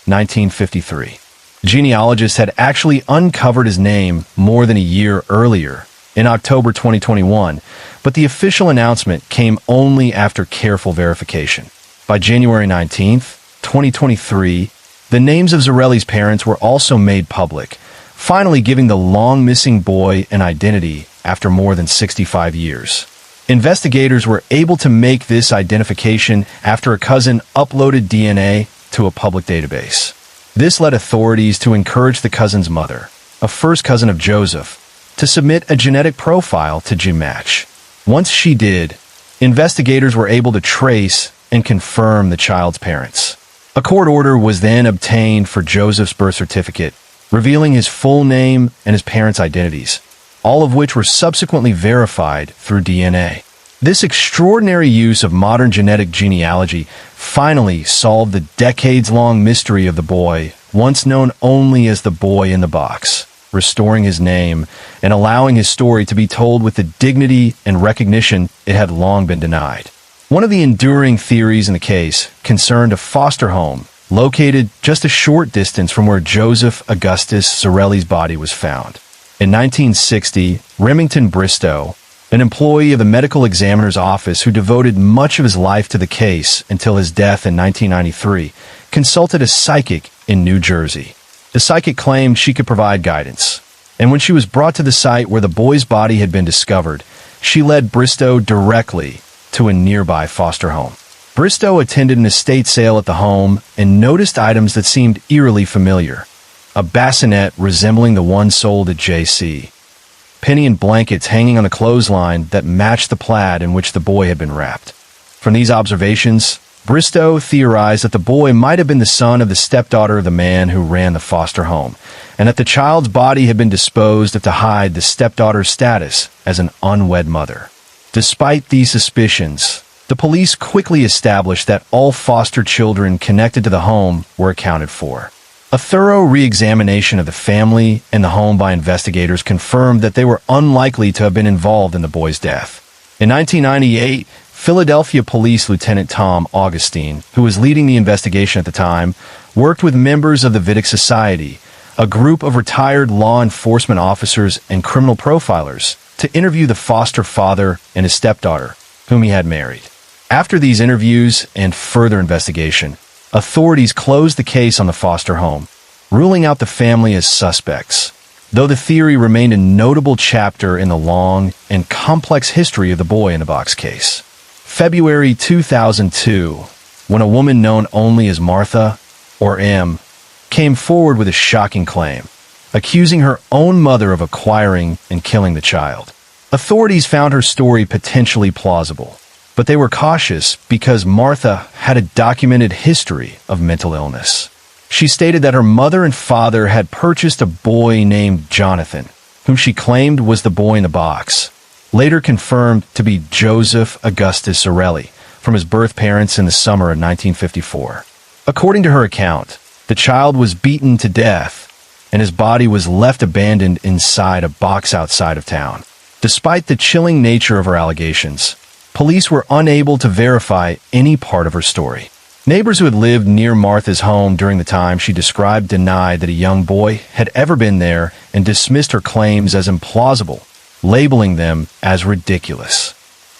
Speaker 1: 1953. Genealogists had actually uncovered his name more than a year earlier, in October 2021, but the official announcement came only after careful verification. By January 19, 2023, the names of Sorelli's parents were also made public, finally giving the long-missing boy an identity after more than 65 years. Investigators were able to make this identification after a cousin uploaded DNA to a public database. This led authorities to encourage the cousin's mother, a first cousin of Joseph, to submit a genetic profile to GMatch. Once she did, investigators were able to trace and confirm the child's parents. A court order was then obtained for Joseph's birth certificate, revealing his full name and his parents' identities, all of which were subsequently verified through DNA. This extraordinary use of modern genetic genealogy finally solved the decades-long mystery of the boy, once known only as the boy in the box, restoring his name and allowing his story to be told with the dignity and recognition it had long been denied. One of the enduring theories in the case concerned a foster home located just a short distance from where Joseph Augustus Zarelli's body was found. In 1960, Remington Bristow, an employee of the medical examiner's office who devoted much of his life to the case until his death in 1993, consulted a psychic in New Jersey. The psychic claimed she could provide guidance, and when she was brought to the site where the boy's body had been discovered, she led Bristow directly to a nearby foster home. Bristow attended an estate sale at the home and noticed items that seemed eerily familiar. A bassinet resembling the one sold at J.C. Penney and blankets hanging on a clothesline that matched the plaid in which the boy had been wrapped. From these observations, Bristow theorized that the boy might have been the son of the stepdaughter of the man who ran the foster home, and that the child's body had been disposed of to hide the stepdaughter's status as an unwed mother. Despite these suspicions, the police quickly established that all foster children connected to the home were accounted for. A thorough re-examination of the family and the home by investigators confirmed that they were unlikely to have been involved in the boy's death. In 1998, Philadelphia Police Lieutenant Tom Augustine, who was leading the investigation at the time, worked with members of the Vidic Society, a group of retired law enforcement officers and criminal profilers, to interview the foster father and his stepdaughter, whom he had married. After these interviews and further investigation, authorities closed the case on the foster home, ruling out the family as suspects, though the theory remained a notable chapter in the long and complex history of the boy in the box case. February 2002, when a woman known only as Martha, or M, came forward with a shocking claim, accusing her own mother of acquiring and killing the child. Authorities found her story potentially plausible, but they were cautious because Martha had a documented history of mental illness. She stated that her mother and father had purchased a boy named Jonathan, whom she claimed was the boy in the box, later confirmed to be Joseph Augustus Zarelli, from his birth parents in the summer of 1954. According to her account, the child was beaten to death, and his body was left abandoned inside a box outside of town. Despite the chilling nature of her allegations, police were unable to verify any part of her story. Neighbors who had lived near Martha's home during the time she described denied that a young boy had ever been there and dismissed her claims as implausible, labeling them as ridiculous.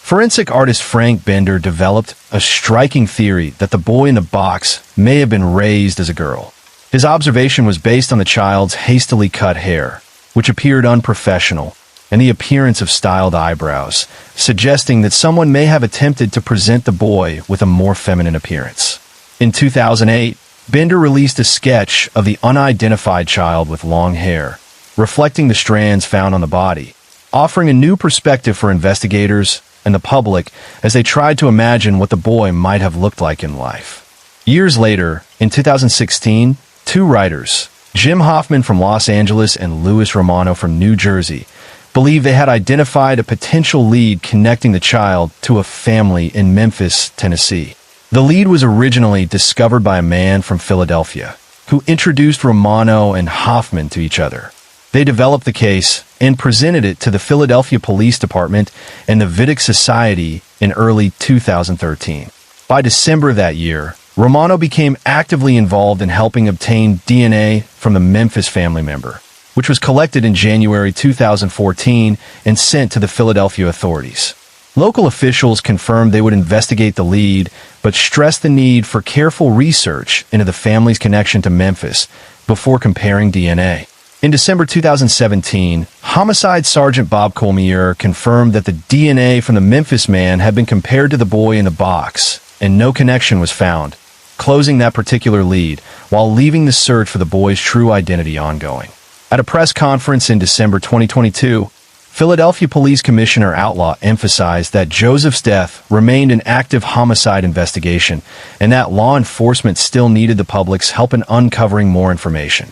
Speaker 1: Forensic artist Frank Bender developed a striking theory that the boy in the box may have been raised as a girl. His observation was based on the child's hastily cut hair, which appeared unprofessional, and the appearance of styled eyebrows, suggesting that someone may have attempted to present the boy with a more feminine appearance. In 2008, Bender released a sketch of the unidentified child with long hair, reflecting the strands found on the body, offering a new perspective for investigators and the public as they tried to imagine what the boy might have looked like in life. Years later, in 2016, two writers, Jim Hoffman from Los Angeles and Louis Romano from New Jersey, believed they had identified a potential lead connecting the child to a family in Memphis, Tennessee. The lead was originally discovered by a man from Philadelphia, who introduced Romano and Hoffman to each other. They developed the case and presented it to the Philadelphia Police Department and the Vidic Society in early 2013. By December of that year, Romano became actively involved in helping obtain DNA from the Memphis family member, which was collected in January 2014 and sent to the Philadelphia authorities. Local officials confirmed they would investigate the lead, but stressed the need for careful research into the family's connection to Memphis before comparing DNA. In December 2017, Homicide Sergeant Bob Colmier confirmed that the DNA from the Memphis man had been compared to the boy in the box, and no connection was found, closing that particular lead while leaving the search for the boy's true identity ongoing. At a press conference in December 2022, Philadelphia Police Commissioner Outlaw emphasized that Joseph's death remained an active homicide investigation and that law enforcement still needed the public's help in uncovering more information.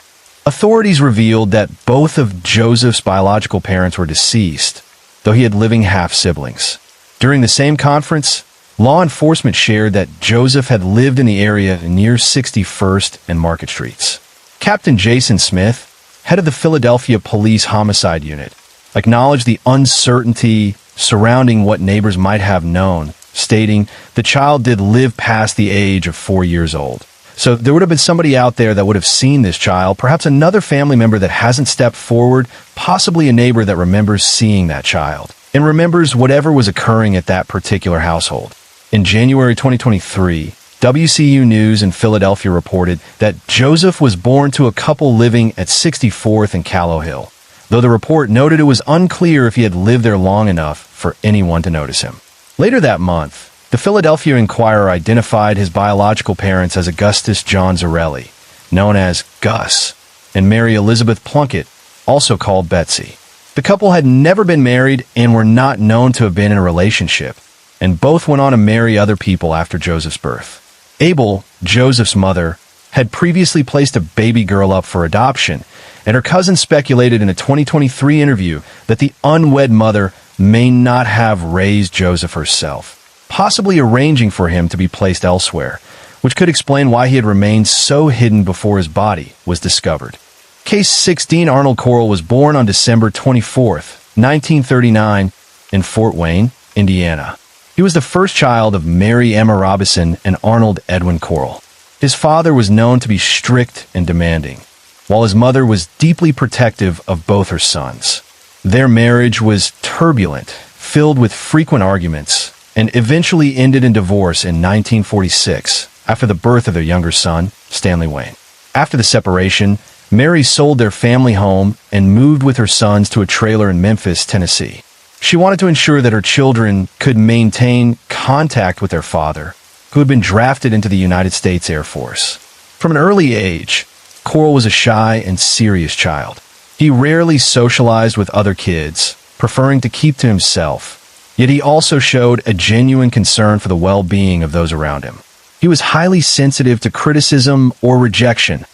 Speaker 1: Authorities revealed that both of Joseph's biological parents were deceased, though he had living half-siblings. During the same conference, law enforcement shared that Joseph had lived in the area near 61st and Market Streets. Captain Jason Smith, head of the Philadelphia Police Homicide Unit, acknowledged the uncertainty surrounding what neighbors might have known, stating the child did live past the age of 4 years old. So there would have been somebody out there that would have seen this child, perhaps another family member that hasn't stepped forward, possibly a neighbor that remembers seeing that child and remembers whatever was occurring at that particular household. In January 2023, WCU News in Philadelphia reported that Joseph was born to a couple living at 64th and Callow Hill, though the report noted it was unclear if he had lived there long enough for anyone to notice him. Later that month, the Philadelphia Inquirer identified his biological parents as Augustus John Zarelli, known as Gus, and Mary Elizabeth Plunkett, also called Betsy. The couple had never been married and were not known to have been in a relationship, and both went on to marry other people after Joseph's birth. Abel, Joseph's mother, had previously placed a baby girl up for adoption, and her cousin speculated in a 2023 interview that the unwed mother may not have raised Joseph herself, possibly arranging for him to be placed elsewhere, which could explain why he had remained so hidden before his body was discovered. Case 16 Arnold Corll was born on December 24, 1939, in Fort Wayne, Indiana. He was the first child of Mary Emma Robison and Arnold Edwin Corll. His father was known to be strict and demanding, while his mother was deeply protective of both her sons. Their marriage was turbulent, filled with frequent arguments, and eventually ended in divorce in 1946 after the birth of their younger son, Stanley Wayne. After the separation, Mary sold their family home and moved with her sons to a trailer in Memphis, Tennessee. She wanted to ensure that her children could maintain contact with their father, who had been drafted into the United States Air Force. From an early age, Corll was a shy and serious child. He rarely socialized with other kids, preferring to keep to himself. Yet he also showed a genuine concern for the well-being of those around him. He was highly sensitive to criticism or rejection,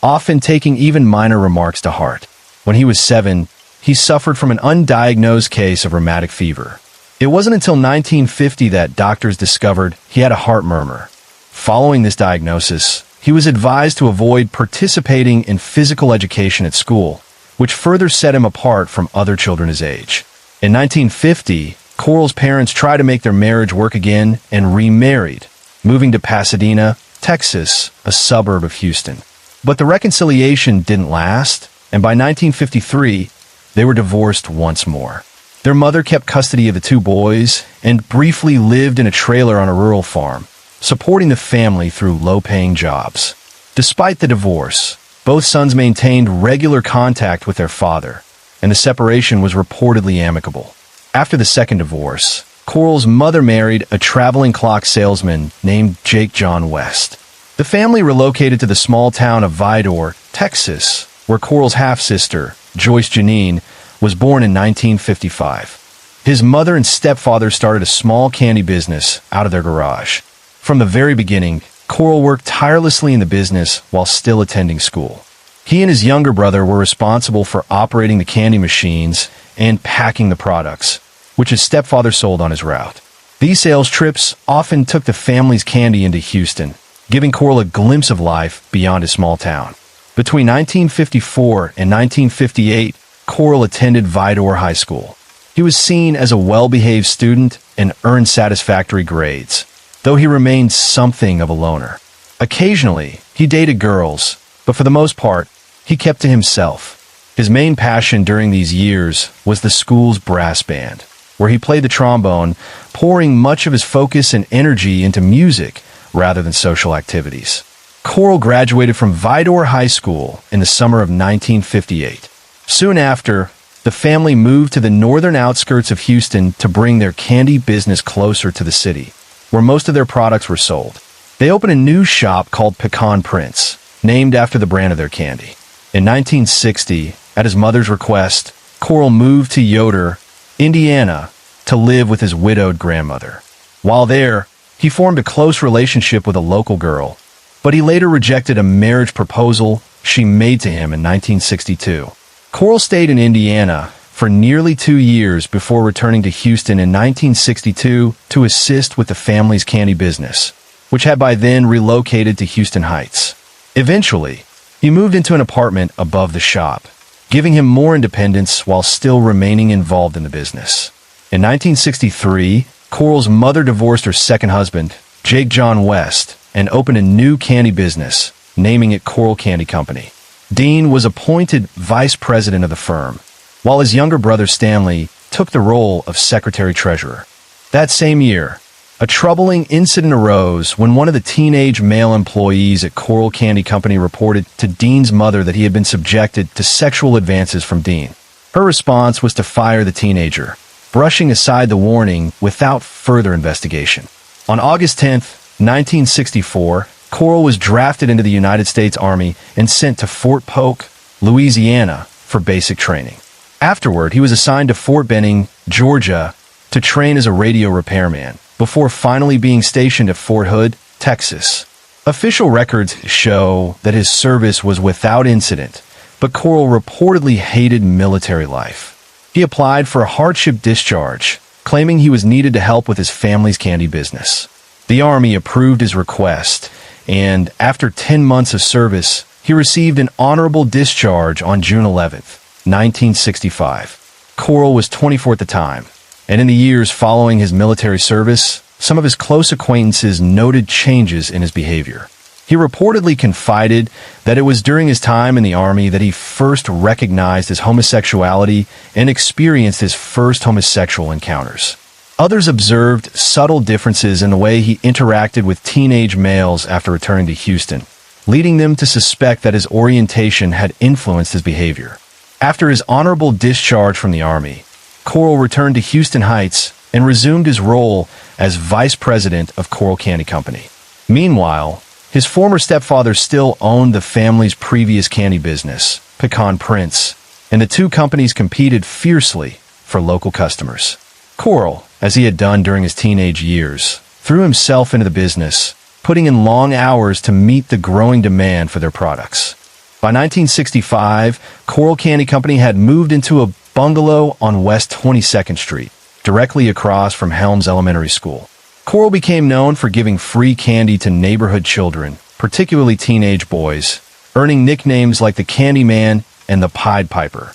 Speaker 1: often taking even minor remarks to heart. When he was 7, he suffered from an undiagnosed case of rheumatic fever. It wasn't until 1950 that doctors discovered he had a heart murmur. Following this diagnosis, he was advised to avoid participating in physical education at school, which further set him apart from other children his age. In 1950, Corll's parents tried to make their marriage work again and remarried, moving to Pasadena, Texas, a suburb of Houston. But the reconciliation didn't last, and by 1953, they were divorced once more. Their mother kept custody of the 2 boys and briefly lived in a trailer on a rural farm, supporting the family through low-paying jobs. Despite the divorce, both sons maintained regular contact with their father, and the separation was reportedly amicable. After the second divorce, Corll's mother married a traveling clock salesman named Jake John West. The family relocated to the small town of Vidor, Texas, where Corll's half-sister, Joyce Janine, was born in 1955. His mother and stepfather started a small candy business out of their garage. From the very beginning, Corll worked tirelessly in the business while still attending school. He and his younger brother were responsible for operating the candy machines and packing the products, which his stepfather sold on his route. These sales trips often took the family's candy into Houston, giving Corll a glimpse of life beyond his small town. Between 1954 and 1958, Corll attended Vidor High School. He was seen as a well-behaved student and earned satisfactory grades, though he remained something of a loner. Occasionally, he dated girls, but for the most part, he kept to himself. His main passion during these years was the school's brass band, where he played the trombone, pouring much of his focus and energy into music rather than social activities. Corll graduated from Vidor High School in the summer of 1958. Soon after, the family moved to the northern outskirts of Houston to bring their candy business closer to the city, where most of their products were sold. They opened a new shop called Pecan Prince, named after the brand of their candy. In 1960, at his mother's request, Corll moved to Yoder Indiana, to live with his widowed grandmother. While there, he formed a close relationship with a local girl, but he later rejected a marriage proposal she made to him in 1962. Coral stayed in Indiana for nearly 2 years before returning to Houston in 1962 to assist with the family's candy business, which had by then relocated to Houston Heights. Eventually, he moved into an apartment above the shop, giving him more independence while still remaining involved in the business. In 1963, Coral's mother divorced her second husband, Jake John West, and opened a new candy business, naming it Coral Candy Company. Dean was appointed vice president of the firm, while his younger brother Stanley took the role of secretary-treasurer. That same year, a troubling incident arose when one of the teenage male employees at Coral Candy Company reported to Dean's mother that he had been subjected to sexual advances from Dean. Her response was to fire the teenager, brushing aside the warning without further investigation. On August 10, 1964, Coral was drafted into the United States Army and sent to Fort Polk, Louisiana, for basic training. Afterward, he was assigned to Fort Benning, Georgia, to train as a radio repairman, before finally being stationed at Fort Hood, Texas. Official records show that his service was without incident, but Coral reportedly hated military life. He applied for a hardship discharge, claiming he was needed to help with his family's candy business. The Army approved his request, and after 10 months of service, he received an honorable discharge on June 11, 1965. Coral was 24 at the time, and in the years following his military service, some of his close acquaintances noted changes in his behavior. He reportedly confided that it was during his time in the Army that he first recognized his homosexuality and experienced his first homosexual encounters. Others observed subtle differences in the way he interacted with teenage males after returning to Houston, leading them to suspect that his orientation had influenced his behavior. After his honorable discharge from the Army, Coral returned to Houston Heights and resumed his role as vice president of Coral Candy Company. Meanwhile, his former stepfather still owned the family's previous candy business, Pecan Prince, and the two companies competed fiercely for local customers. Coral, as he had done during his teenage years, threw himself into the business, putting in long hours to meet the growing demand for their products. By 1965, Coral Candy Company had moved into a bungalow on West 22nd Street, directly across from Helms Elementary School. Coral became known for giving free candy to neighborhood children, particularly teenage boys, earning nicknames like the Candy Man and the Pied Piper.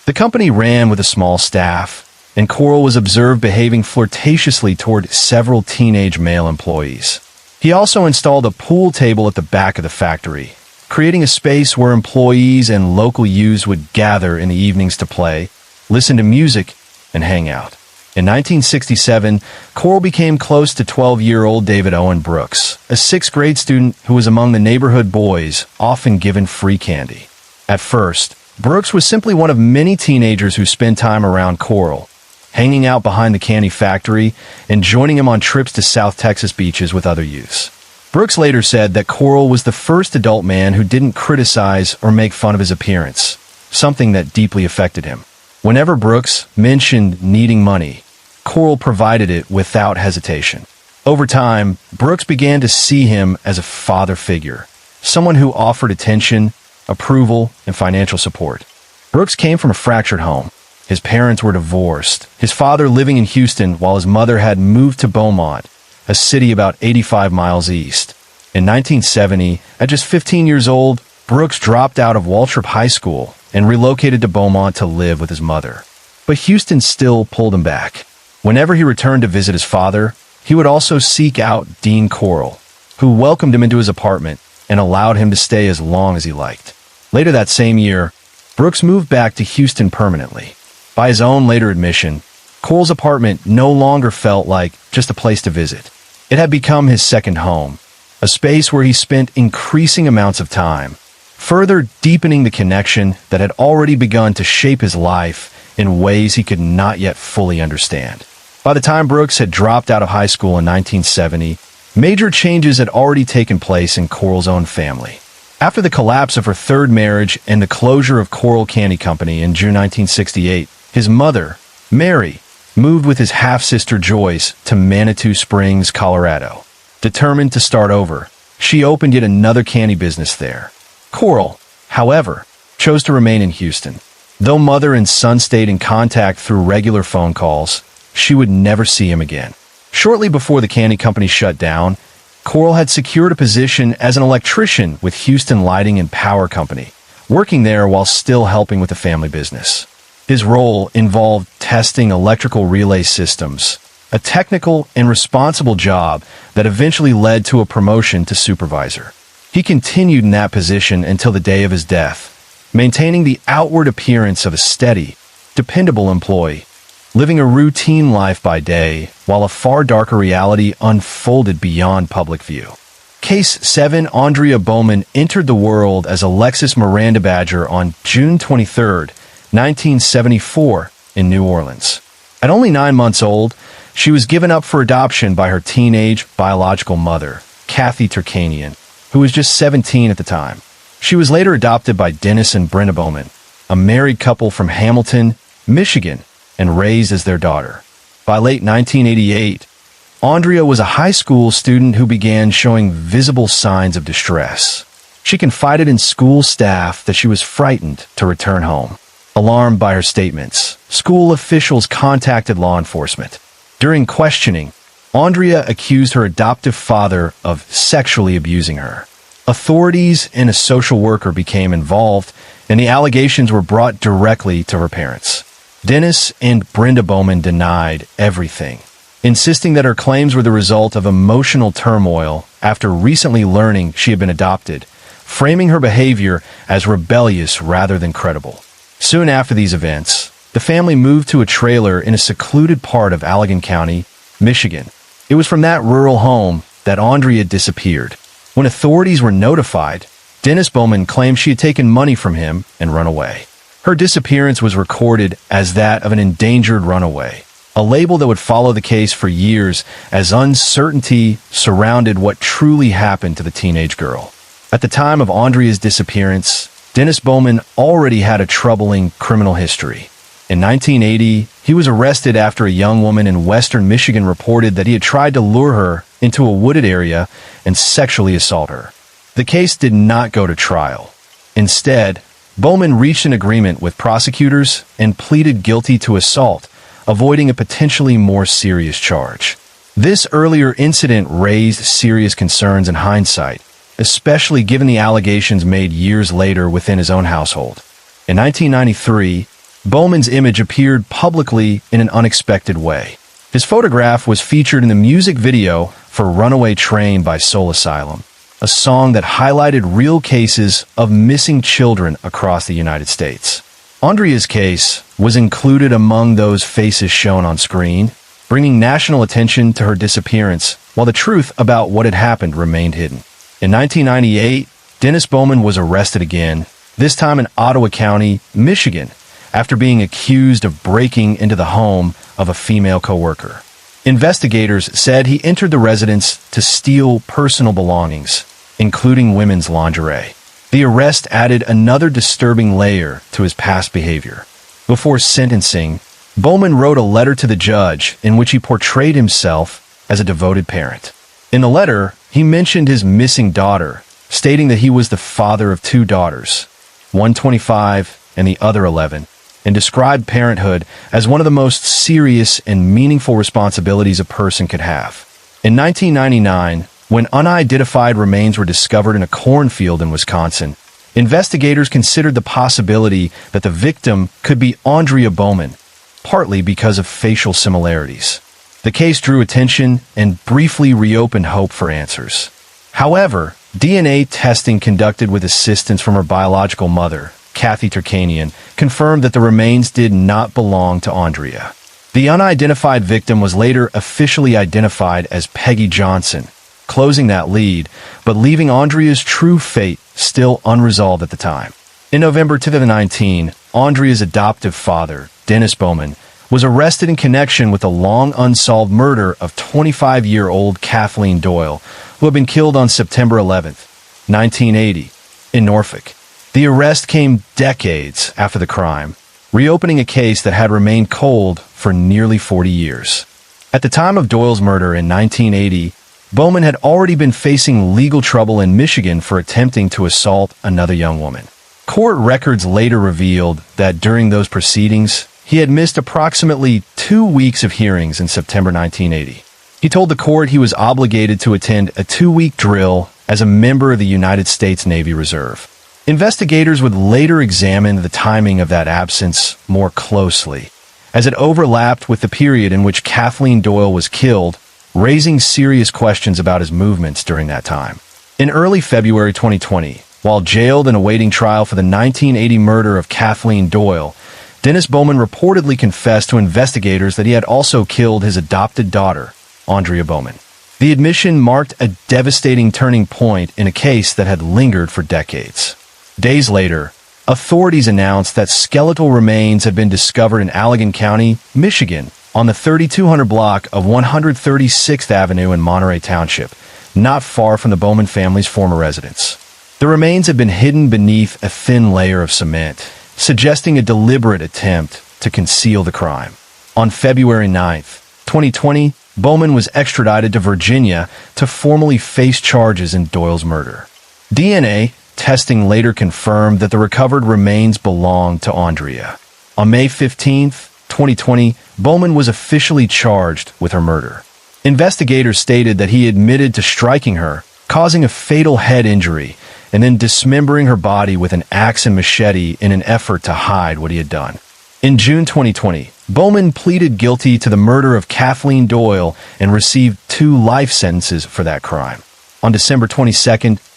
Speaker 1: The company ran with a small staff, and Coral was observed behaving flirtatiously toward several teenage male employees. He also installed a pool table at the back of the factory, creating a space where employees and local youths would gather in the evenings to play, listen to music, and hang out. In 1967, Coral became close to 12-year-old David Owen Brooks, a sixth-grade student who was among the neighborhood boys often given free candy. At first, Brooks was simply one of many teenagers who spent time around Coral, hanging out behind the candy factory and joining him on trips to South Texas beaches with other youths. Brooks later said that Coral was the first adult man who didn't criticize or make fun of his appearance, something that deeply affected him. Whenever Brooks mentioned needing money, Coral provided it without hesitation. Over time, Brooks began to see him as a father figure, someone who offered attention, approval, and financial support. Brooks came from a fractured home. His parents were divorced, his father living in Houston while his mother had moved to Beaumont, a city about 85 miles east. In 1970, at just 15 years old, Brooks dropped out of Waltrip High School and relocated to Beaumont to live with his mother. But Houston still pulled him back. Whenever he returned to visit his father, he would also seek out Dean Coral, who welcomed him into his apartment and allowed him to stay as long as he liked. Later that same year, Brooks moved back to Houston permanently. By his own later admission, Coral's apartment no longer felt like just a place to visit. It had become his second home, a space where he spent increasing amounts of time, further deepening the connection that had already begun to shape his life in ways he could not yet fully understand. By the time Brooks had dropped out of high school in 1970, major changes had already taken place in Coral's own family. After the collapse of her third marriage and the closure of Coral Candy Company in June 1968, his mother, Mary, moved with his half-sister Joyce to Manitou Springs, Colorado. Determined to start over, she opened yet another candy business there. Coral, however, chose to remain in Houston. Though mother and son stayed in contact through regular phone calls, she would never see him again. Shortly before the candy company shut down, Coral had secured a position as an electrician with Houston Lighting and Power Company, working there while still helping with the family business. His role involved testing electrical relay systems, a technical and responsible job that eventually led to a promotion to supervisor. He continued in that position until the day of his death, maintaining the outward appearance of a steady, dependable employee, living a routine life by day while a far darker reality unfolded beyond public view. Case 7, Andrea Bowman entered the world as Alexis Miranda Badger on June 23, 1974, in New Orleans. At only 9 months old, she was given up for adoption by her teenage biological mother, Kathy Turkanian, who was just 17 at the time. She was later adopted by Dennis and Brenda Bowman, a married couple from Hamilton, Michigan, and raised as their daughter. By late 1988, Andrea was a high school student who began showing visible signs of distress. She confided in school staff that she was frightened to return home. Alarmed by her statements, school officials contacted law enforcement. During questioning, Andrea accused her adoptive father of sexually abusing her. Authorities and a social worker became involved, and the allegations were brought directly to her parents. Dennis and Brenda Bowman denied everything, insisting that her claims were the result of emotional turmoil after recently learning she had been adopted, framing her behavior as rebellious rather than credible. Soon after these events, the family moved to a trailer in a secluded part of Allegan County, Michigan. It was from that rural home that Andrea disappeared. When authorities were notified, Dennis Bowman claimed she had taken money from him and run away. Her disappearance was recorded as that of an endangered runaway, a label that would follow the case for years as uncertainty surrounded what truly happened to the teenage girl. At the time of Andrea's disappearance, Dennis Bowman already had a troubling criminal history. In 1980, he was arrested after a young woman in western Michigan reported that he had tried to lure her into a wooded area and sexually assault her. The case did not go to trial. Instead, Bowman reached an agreement with prosecutors and pleaded guilty to assault, avoiding a potentially more serious charge. This earlier incident raised serious concerns in hindsight, especially given the allegations made years later within his own household. In 1993, Bowman's image appeared publicly in an unexpected way. His photograph was featured in the music video for Runaway Train by Soul Asylum, a song that highlighted real cases of missing children across the United States. Andrea's case was included among those faces shown on screen, bringing national attention to her disappearance, while the truth about what had happened remained hidden. In 1998, Dennis Bowman was arrested again, this time in Ottawa County, Michigan, after being accused of breaking into the home of a female coworker. Investigators said he entered the residence to steal personal belongings, including women's lingerie. The arrest added another disturbing layer to his past behavior. Before sentencing, Bowman wrote a letter to the judge in which he portrayed himself as a devoted parent. In the letter, he mentioned his missing daughter, stating that he was the father of 2 daughters, one 25 and the other 11, and described parenthood as one of the most serious and meaningful responsibilities a person could have. In 1999, when unidentified remains were discovered in a cornfield in Wisconsin, investigators considered the possibility that the victim could be Andrea Bowman, partly because of facial similarities. The case drew attention and briefly reopened hope for answers. However, DNA testing conducted with assistance from her biological mother, Kathy Turkanian, confirmed that the remains did not belong to Andrea. The unidentified victim was later officially identified as Peggy Johnson, closing that lead, but leaving Andrea's true fate still unresolved at the time. In November 2019, Andrea's adoptive father, Dennis Bowman, was arrested in connection with the long unsolved murder of 25-year-old Kathleen Doyle, who had been killed on September 11, 1980, in Norfolk. The arrest came decades after the crime, reopening a case that had remained cold for nearly 40 years. At the time of Doyle's murder in 1980, Bowman had already been facing legal trouble in Michigan for attempting to assault another young woman. Court records later revealed that during those proceedings, he had missed approximately 2 weeks of hearings in September 1980. He told the court he was obligated to attend a 2-week drill as a member of the United States Navy Reserve. Investigators would later examine the timing of that absence more closely, as it overlapped with the period in which Kathleen Doyle was killed, raising serious questions about his movements during that time. In early February 2020, while jailed and awaiting trial for the 1980 murder of Kathleen Doyle, Dennis Bowman reportedly confessed to investigators that he had also killed his adopted daughter, Andrea Bowman. The admission marked a devastating turning point in a case that had lingered for decades. Days later, authorities announced that skeletal remains had been discovered in Allegan County, Michigan, on the 3200 block of 136th Avenue in Monterey Township, not far from the Bowman family's former residence. The remains had been hidden beneath a thin layer of cement, suggesting a deliberate attempt to conceal the crime. On February 9, 2020, Bowman was extradited to Virginia to formally face charges in Doyle's murder. DNA testing later confirmed that the recovered remains belonged to Andrea. On May 15, 2020, Bowman was officially charged with her murder. Investigators stated that he admitted to striking her, causing a fatal head injury, and then dismembering her body with an axe and machete in an effort to hide what he had done. In June 2020, Bowman pleaded guilty to the murder of Kathleen Doyle and received 2 life sentences for that crime. On December 22,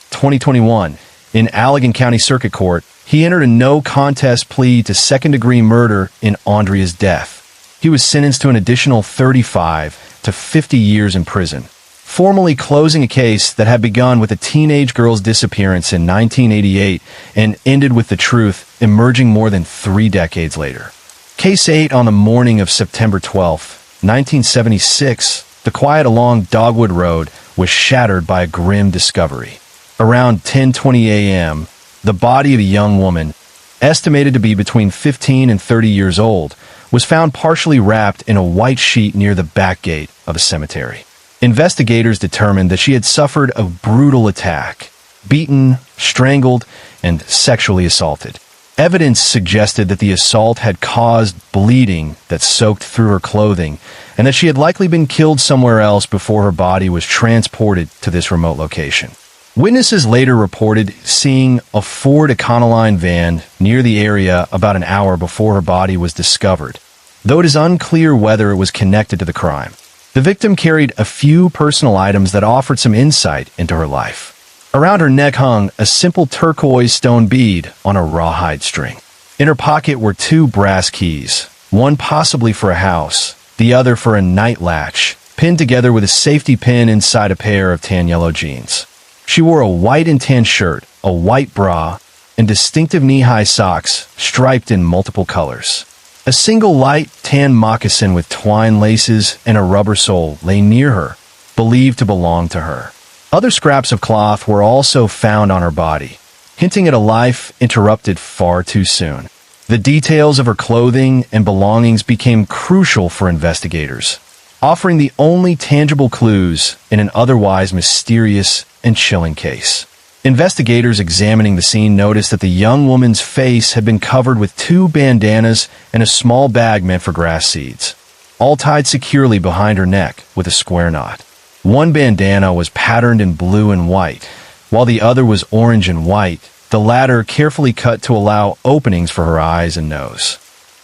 Speaker 1: 2021, in Allegan County Circuit Court, he entered a no-contest plea to second-degree murder in Andrea's death. He was sentenced to an additional 35 to 50 years in prison, formally closing a case that had begun with a teenage girl's disappearance in 1988 and ended with the truth emerging more than 3 decades later. Case 8 on the morning of September 12, 1976, the quiet along Dogwood Road was shattered by a grim discovery. Around 10:20 a.m., the body of a young woman, estimated to be between 15 and 30 years old, was found partially wrapped in a white sheet near the back gate of a cemetery. Investigators determined that she had suffered a brutal attack, beaten, strangled, and sexually assaulted. Evidence suggested that the assault had caused bleeding that soaked through her clothing, and that she had likely been killed somewhere else before her body was transported to this remote location. Witnesses later reported seeing a Ford Econoline van near the area about an hour before her body was discovered, though it is unclear whether it was connected to the crime. The victim carried a few personal items that offered some insight into her life. Around her neck hung a simple turquoise stone bead on a rawhide string. In her pocket were 2 brass keys, one possibly for a house, the other for a night latch, pinned together with a safety pin inside a pair of tan yellow jeans. She wore a white and tan shirt, a white bra, and distinctive knee-high socks striped in multiple colors. A single light tan moccasin with twine laces and a rubber sole lay near her, believed to belong to her. Other scraps of cloth were also found on her body, hinting at a life interrupted far too soon. The details of her clothing and belongings became crucial for investigators, offering the only tangible clues in an otherwise mysterious and chilling case. Investigators examining the scene noticed that the young woman's face had been covered with 2 bandanas and a small bag meant for grass seeds, all tied securely behind her neck with a square knot. One bandana was patterned in blue and white, while the other was orange and white, the latter carefully cut to allow openings for her eyes and nose.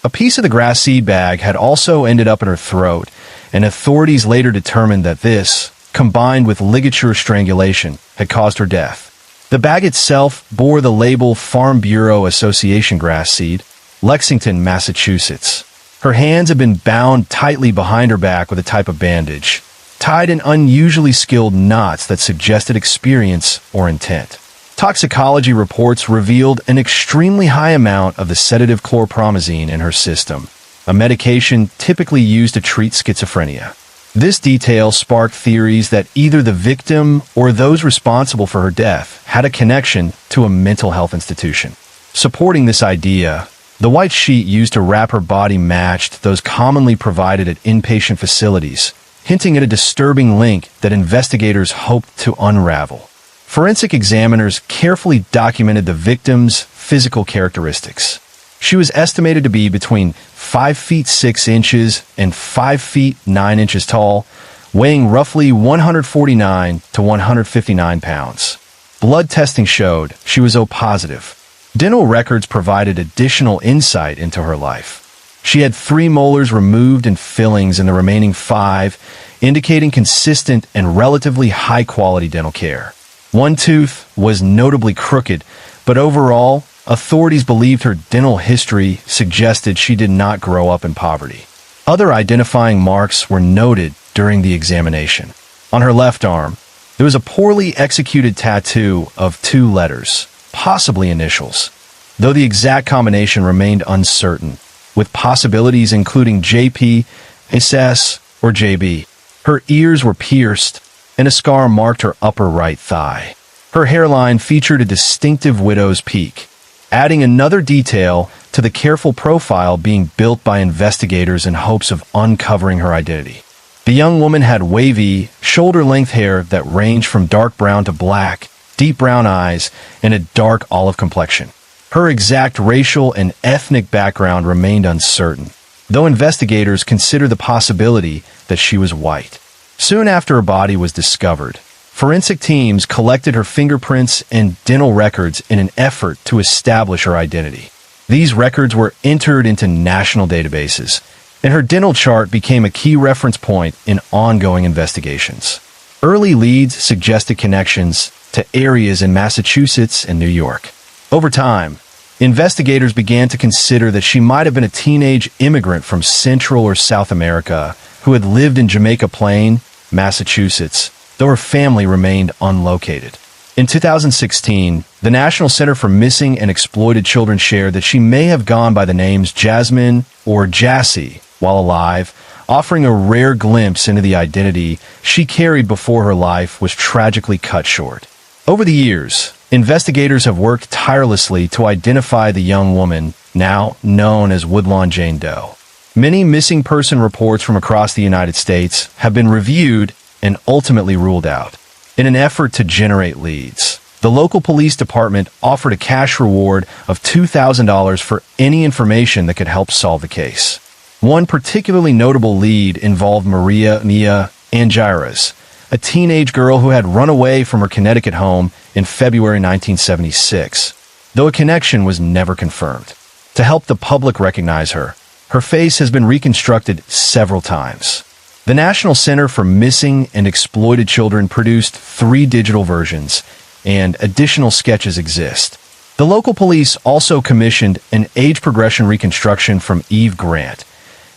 Speaker 1: A piece of the grass seed bag had also ended up in her throat, and authorities later determined that this, combined with ligature strangulation, had caused her death. The bag itself bore the label Farm Bureau Association grass seed, Lexington, Massachusetts. Her hands had been bound tightly behind her back with a type of bandage, tied in unusually skilled knots that suggested experience or intent. Toxicology reports revealed an extremely high amount of the sedative chlorpromazine in her system, a medication typically used to treat schizophrenia. This detail sparked theories that either the victim or those responsible for her death had a connection to a mental health institution. Supporting this idea, The white sheet used to wrap her body matched those commonly provided at inpatient facilities, hinting at a disturbing link that investigators hoped to unravel. Forensic examiners carefully documented the victim's physical characteristics. She was estimated to be between 5 feet 6 inches and 5 feet 9 inches tall, weighing roughly 149 to 159 pounds. Blood testing showed she was O positive. Dental records provided additional insight into her life. She had 3 molars removed and fillings in the remaining 5, indicating consistent and relatively high-quality dental care. One tooth was notably crooked, but overall, authorities believed her dental history suggested she did not grow up in poverty. Other identifying marks were noted during the examination. On her left arm, there was a poorly executed tattoo of 2 letters, possibly initials, though the exact combination remained uncertain, with possibilities including JP, SS, or JB. Her ears were pierced, and a scar marked her upper right thigh. Her hairline featured a distinctive widow's peak, adding another detail to the careful profile being built by investigators in hopes of uncovering her identity. The young woman had wavy, shoulder-length hair that ranged from dark brown to black, deep brown eyes, and a dark olive complexion. Her exact racial and ethnic background remained uncertain, though investigators considered the possibility that she was white. Soon after her body was discovered, forensic teams collected her fingerprints and dental records in an effort to establish her identity. These records were entered into national databases, and her dental chart became a key reference point in ongoing investigations. Early leads suggested connections to areas in Massachusetts and New York. Over time, investigators began to consider that she might have been a teenage immigrant from Central or South America who had lived in Jamaica Plain, Massachusetts, though her family remained unlocated. In 2016, the National Center for Missing and Exploited Children shared that she may have gone by the names Jasmine or Jassy while alive, offering a rare glimpse into the identity she carried before her life was tragically cut short. Over the years, investigators have worked tirelessly to identify the young woman, now known as Woodlawn Jane Doe. Many missing person reports from across the United States have been reviewed and ultimately ruled out. In an effort to generate leads, the local police department offered a cash reward of $2,000 for any information that could help solve the case. One particularly notable lead involved Maria Mia Angiras, a teenage girl who had run away from her Connecticut home in February 1976, though a connection was never confirmed. To help the public recognize her, her face has been reconstructed several times. The National Center for Missing and Exploited Children produced 3 digital versions, and additional sketches exist. The local police also commissioned an age progression reconstruction from Eve Grant,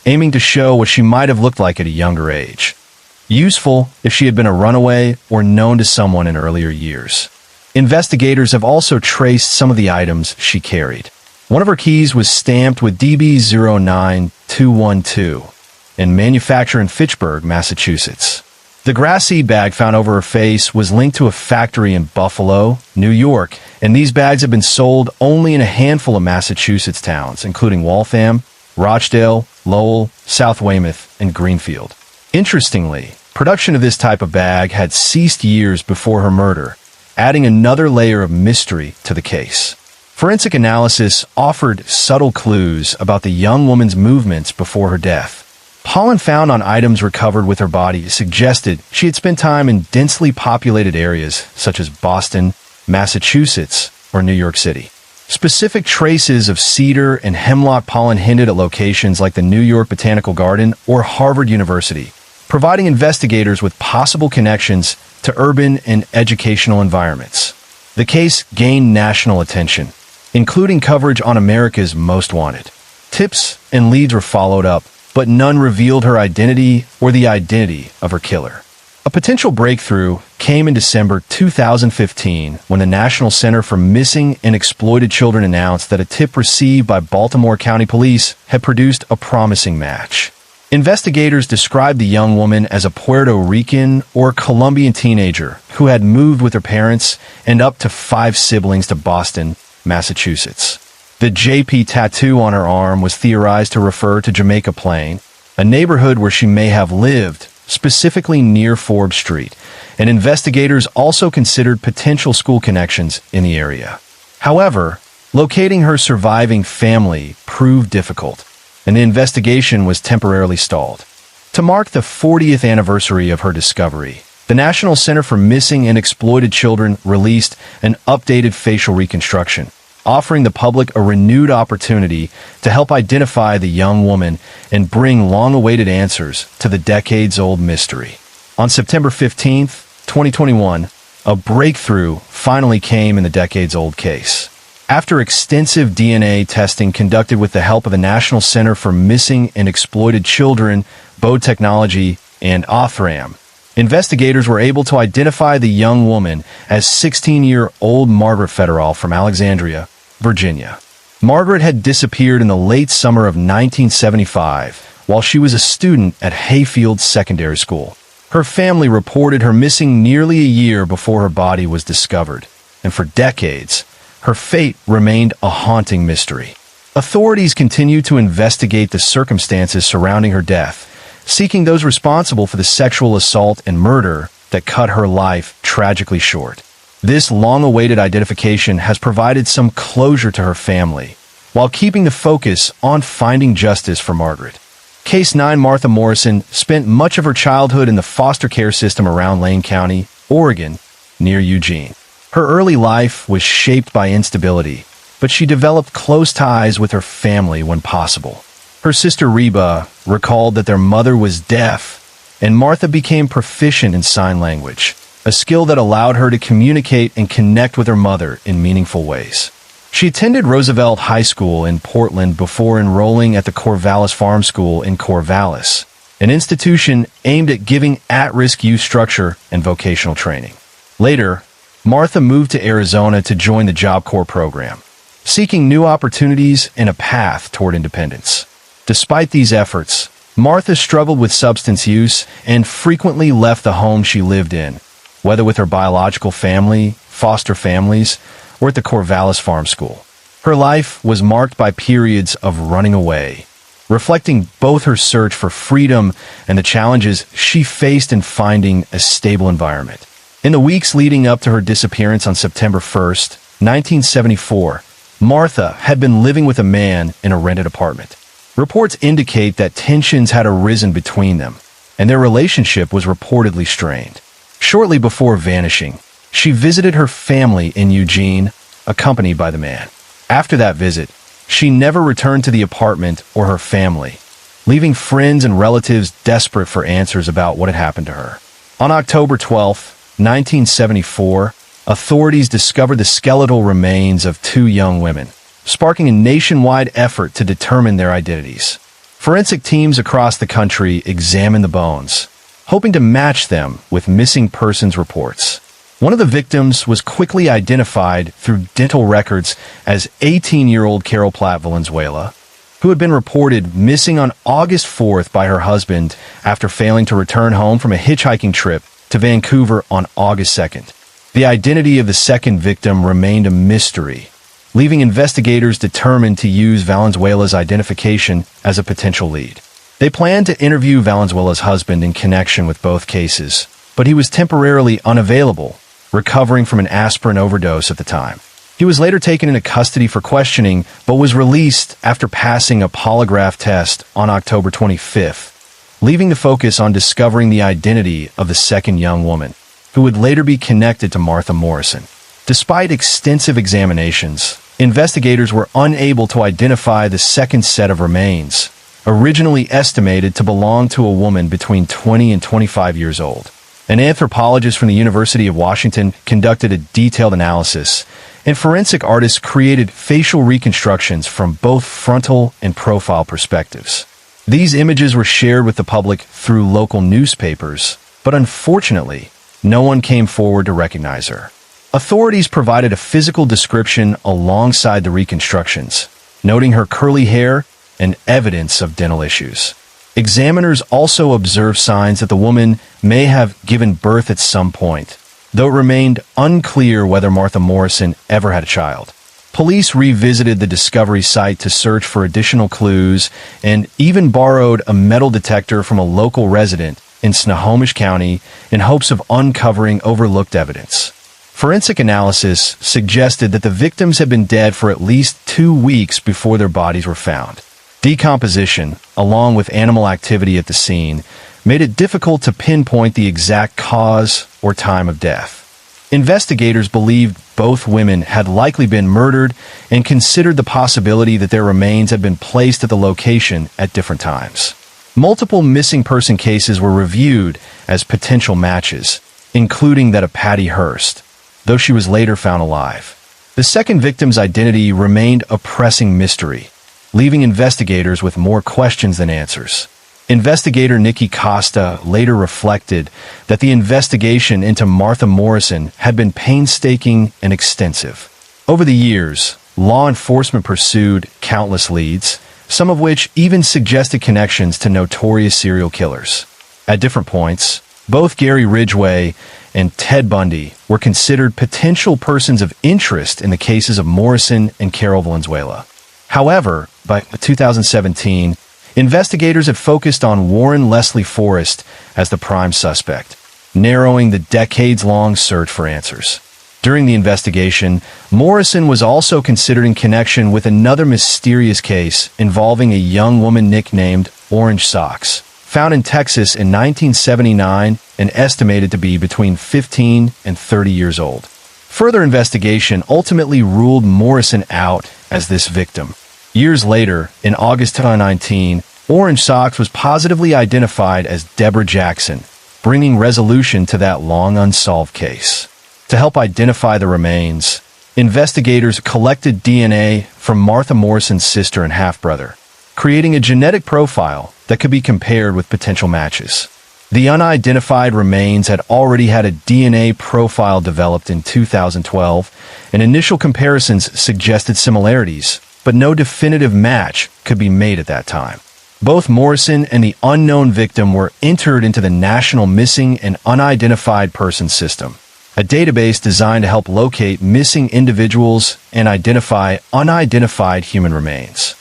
Speaker 1: aiming to show what she might have looked like at a younger age. Useful if she had been a runaway or known to someone in earlier years. Investigators have also traced some of the items she carried. One of her keys was stamped with DB09212 and manufactured in Fitchburg, Massachusetts. The grass seed bag found over her face was linked to a factory in Buffalo, New York, and these bags have been sold only in a handful of Massachusetts towns, including Waltham, Rochdale, Lowell, South Weymouth, and Greenfield. Interestingly, production of this type of bag had ceased years before her murder, adding another layer of mystery to the case. Forensic analysis offered subtle clues about the young woman's movements before her death. Pollen found on items recovered with her body suggested she had spent time in densely populated areas such as Boston, Massachusetts, or New York City. Specific traces of cedar and hemlock pollen hinted at locations like the New York Botanical Garden or Harvard University, providing investigators with possible connections to urban and educational environments. The case gained national attention, including coverage on America's Most Wanted. Tips and leads were followed up, but none revealed her identity or the identity of her killer. A potential breakthrough came in December 2015 when the National Center for Missing and Exploited Children announced that a tip received by Baltimore County Police had produced a promising match. Investigators described the young woman as a Puerto Rican or Colombian teenager who had moved with her parents and up to 5 siblings to Boston, Massachusetts. The JP tattoo on her arm was theorized to refer to Jamaica Plain, a neighborhood where she may have lived, specifically near Forbes Street, and investigators also considered potential school connections in the area. However, locating her surviving family proved difficult, and the investigation was temporarily stalled. To mark the 40th anniversary of her discovery, the National Center for Missing and Exploited Children released an updated facial reconstruction, offering the public a renewed opportunity to help identify the young woman and bring long-awaited answers to the decades-old mystery. On September 15, 2021, a breakthrough finally came in the decades-old case. After extensive DNA testing conducted with the help of the National Center for Missing and Exploited Children, Bode Technology, and Othram, investigators were able to identify the young woman as 16-year-old Margaret Federall from Alexandria, Virginia. Margaret had disappeared in the late summer of 1975 while she was a student at Hayfield Secondary School. Her family reported her missing nearly a year before her body was discovered, and for decades, her fate remained a haunting mystery. Authorities continue to investigate the circumstances surrounding her death, seeking those responsible for the sexual assault and murder that cut her life tragically short. This long-awaited identification has provided some closure to her family, while keeping the focus on finding justice for Margaret. Case 9 Martha Morrison spent much of her childhood in the foster care system around Lane County, Oregon, near Eugene. Her early life was shaped by instability, but she developed close ties with her family when possible. Her sister Reba recalled that their mother was deaf, and Martha became proficient in sign language, a skill that allowed her to communicate and connect with her mother in meaningful ways. She attended Roosevelt High School in Portland before enrolling at the Corvallis Farm School in Corvallis, an institution aimed at giving at-risk youth structure and vocational training. Later, Martha moved to Arizona to join the Job Corps program, seeking new opportunities and a path toward independence. Despite these efforts, Martha struggled with substance use and frequently left the home she lived in, whether with her biological family, foster families, or at the Corvallis Farm School. Her life was marked by periods of running away, reflecting both her search for freedom and the challenges she faced in finding a stable environment. In the weeks leading up to her disappearance on September 1st, 1974, Martha had been living with a man in a rented apartment. Reports indicate that tensions had arisen between them, and their relationship was reportedly strained. Shortly before vanishing, she visited her family in Eugene, accompanied by the man. After that visit, she never returned to the apartment or her family, leaving friends and relatives desperate for answers about what had happened to her. On October 12, 1974, authorities discovered the skeletal remains of two young women, sparking a nationwide effort to determine their identities. Forensic teams across the country examined the bones, hoping to match them with missing persons reports. One of the victims was quickly identified through dental records as 18-year-old Carol Platt Valenzuela, who had been reported missing on August 4th by her husband after failing to return home from a hitchhiking trip to Vancouver on August 2nd. The identity of the second victim remained a mystery, leaving investigators determined to use Valenzuela's identification as a potential lead. They planned to interview Valenzuela's husband in connection with both cases, but he was temporarily unavailable, recovering from an aspirin overdose at the time. He was later taken into custody for questioning, but was released after passing a polygraph test on October 25th, leaving the focus on discovering the identity of the second young woman, who would later be connected to Martha Morrison. Despite extensive examinations, investigators were unable to identify the second set of remains, originally estimated to belong to a woman between 20 and 25 years old. An anthropologist from the University of Washington conducted a detailed analysis, and forensic artists created facial reconstructions from both frontal and profile perspectives. These images were shared with the public through local newspapers, but unfortunately, no one came forward to recognize her. Authorities provided a physical description alongside the reconstructions, noting her curly hair and evidence of dental issues. Examiners also observed signs that the woman may have given birth at some point, though it remained unclear whether Martha Morrison ever had a child. Police revisited the discovery site to search for additional clues and even borrowed a metal detector from a local resident in Snohomish County in hopes of uncovering overlooked evidence. Forensic analysis suggested that the victims had been dead for at least 2 weeks before their bodies were found. Decomposition, along with animal activity at the scene, made it difficult to pinpoint the exact cause or time of death. Investigators believed both women had likely been murdered and considered the possibility that their remains had been placed at the location at different times. Multiple missing person cases were reviewed as potential matches, including that of Patty Hearst, though she was later found alive. The second victim's identity remained a pressing mystery, leaving investigators with more questions than answers. Investigator Nikki Costa later reflected that the investigation into Martha Morrison had been painstaking and extensive. Over the years, law enforcement pursued countless leads, some of which even suggested connections to notorious serial killers. At different points, both Gary Ridgway and Ted Bundy were considered potential persons of interest in the cases of Morrison and Carol Valenzuela. However, by 2017, investigators had focused on Warren Leslie Forrest as the prime suspect, narrowing the decades-long search for answers. During the investigation, Morrison was also considered in connection with another mysterious case involving a young woman nicknamed Orange Socks, found in Texas in 1979 and estimated to be between 15 and 30 years old. Further investigation ultimately ruled Morrison out as this victim. Years later, in August 2019, Orange Socks was positively identified as Deborah Jackson, bringing resolution to that long unsolved case. To help identify the remains, investigators collected DNA from Martha Morrison's sister and half-brother, creating a genetic profile that could be compared with potential matches. The unidentified remains had already had a DNA profile developed in 2012, and initial comparisons suggested similarities, but no definitive match could be made at that time. Both Morrison and the unknown victim were entered into the National Missing and Unidentified Persons System, a database designed to help locate missing individuals and identify unidentified human remains.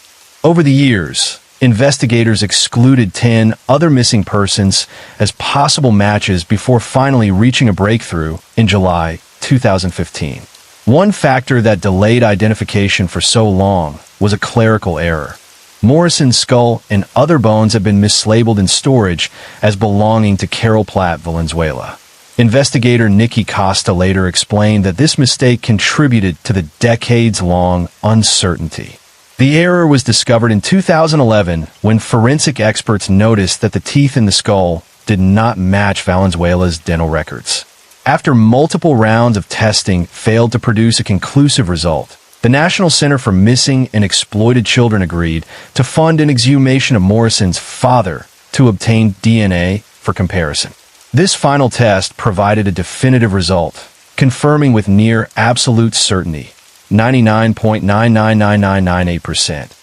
Speaker 1: Over the years, investigators excluded 10 other missing persons as possible matches before finally reaching a breakthrough in July 2015. One factor that delayed identification for so long was a clerical error. Morrison's skull and other bones had been mislabeled in storage as belonging to Carol Platt Valenzuela. Investigator Nikki Costa later explained that this mistake contributed to the decades-long uncertainty. The error was discovered in 2011 when forensic experts noticed that the teeth in the skull did not match Valenzuela's dental records. After multiple rounds of testing failed to produce a conclusive result, the National Center for Missing and Exploited Children agreed to fund an exhumation of Morrison's father to obtain DNA for comparison. This final test provided a definitive result, confirming with near absolute certainty, 99.999998%,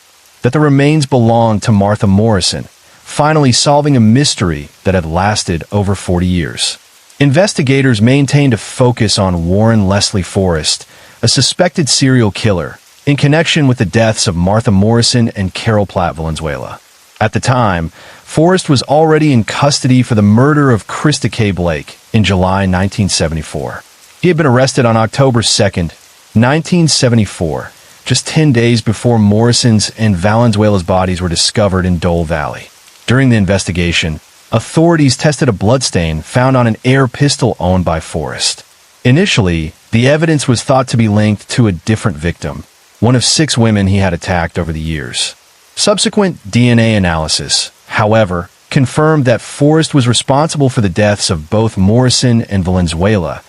Speaker 1: that the remains belonged to Martha Morrison, finally solving a mystery that had lasted over 40 years. Investigators maintained a focus on Warren Leslie Forrest, a suspected serial killer, in connection with the deaths of Martha Morrison and Carol Platt Valenzuela. At the time, Forrest was already in custody for the murder of Krista K. Blake in July 1974. He had been arrested on October 2, 1974, just 10 days before Morrison's and Valenzuela's bodies were discovered in Dole Valley. During the investigation, authorities tested a bloodstain found on an air pistol owned by Forrest. Initially, the evidence was thought to be linked to a different victim, one of 6 women he had attacked over the years. Subsequent DNA analysis, however, confirmed that Forrest was responsible for the deaths of both Morrison and Valenzuela,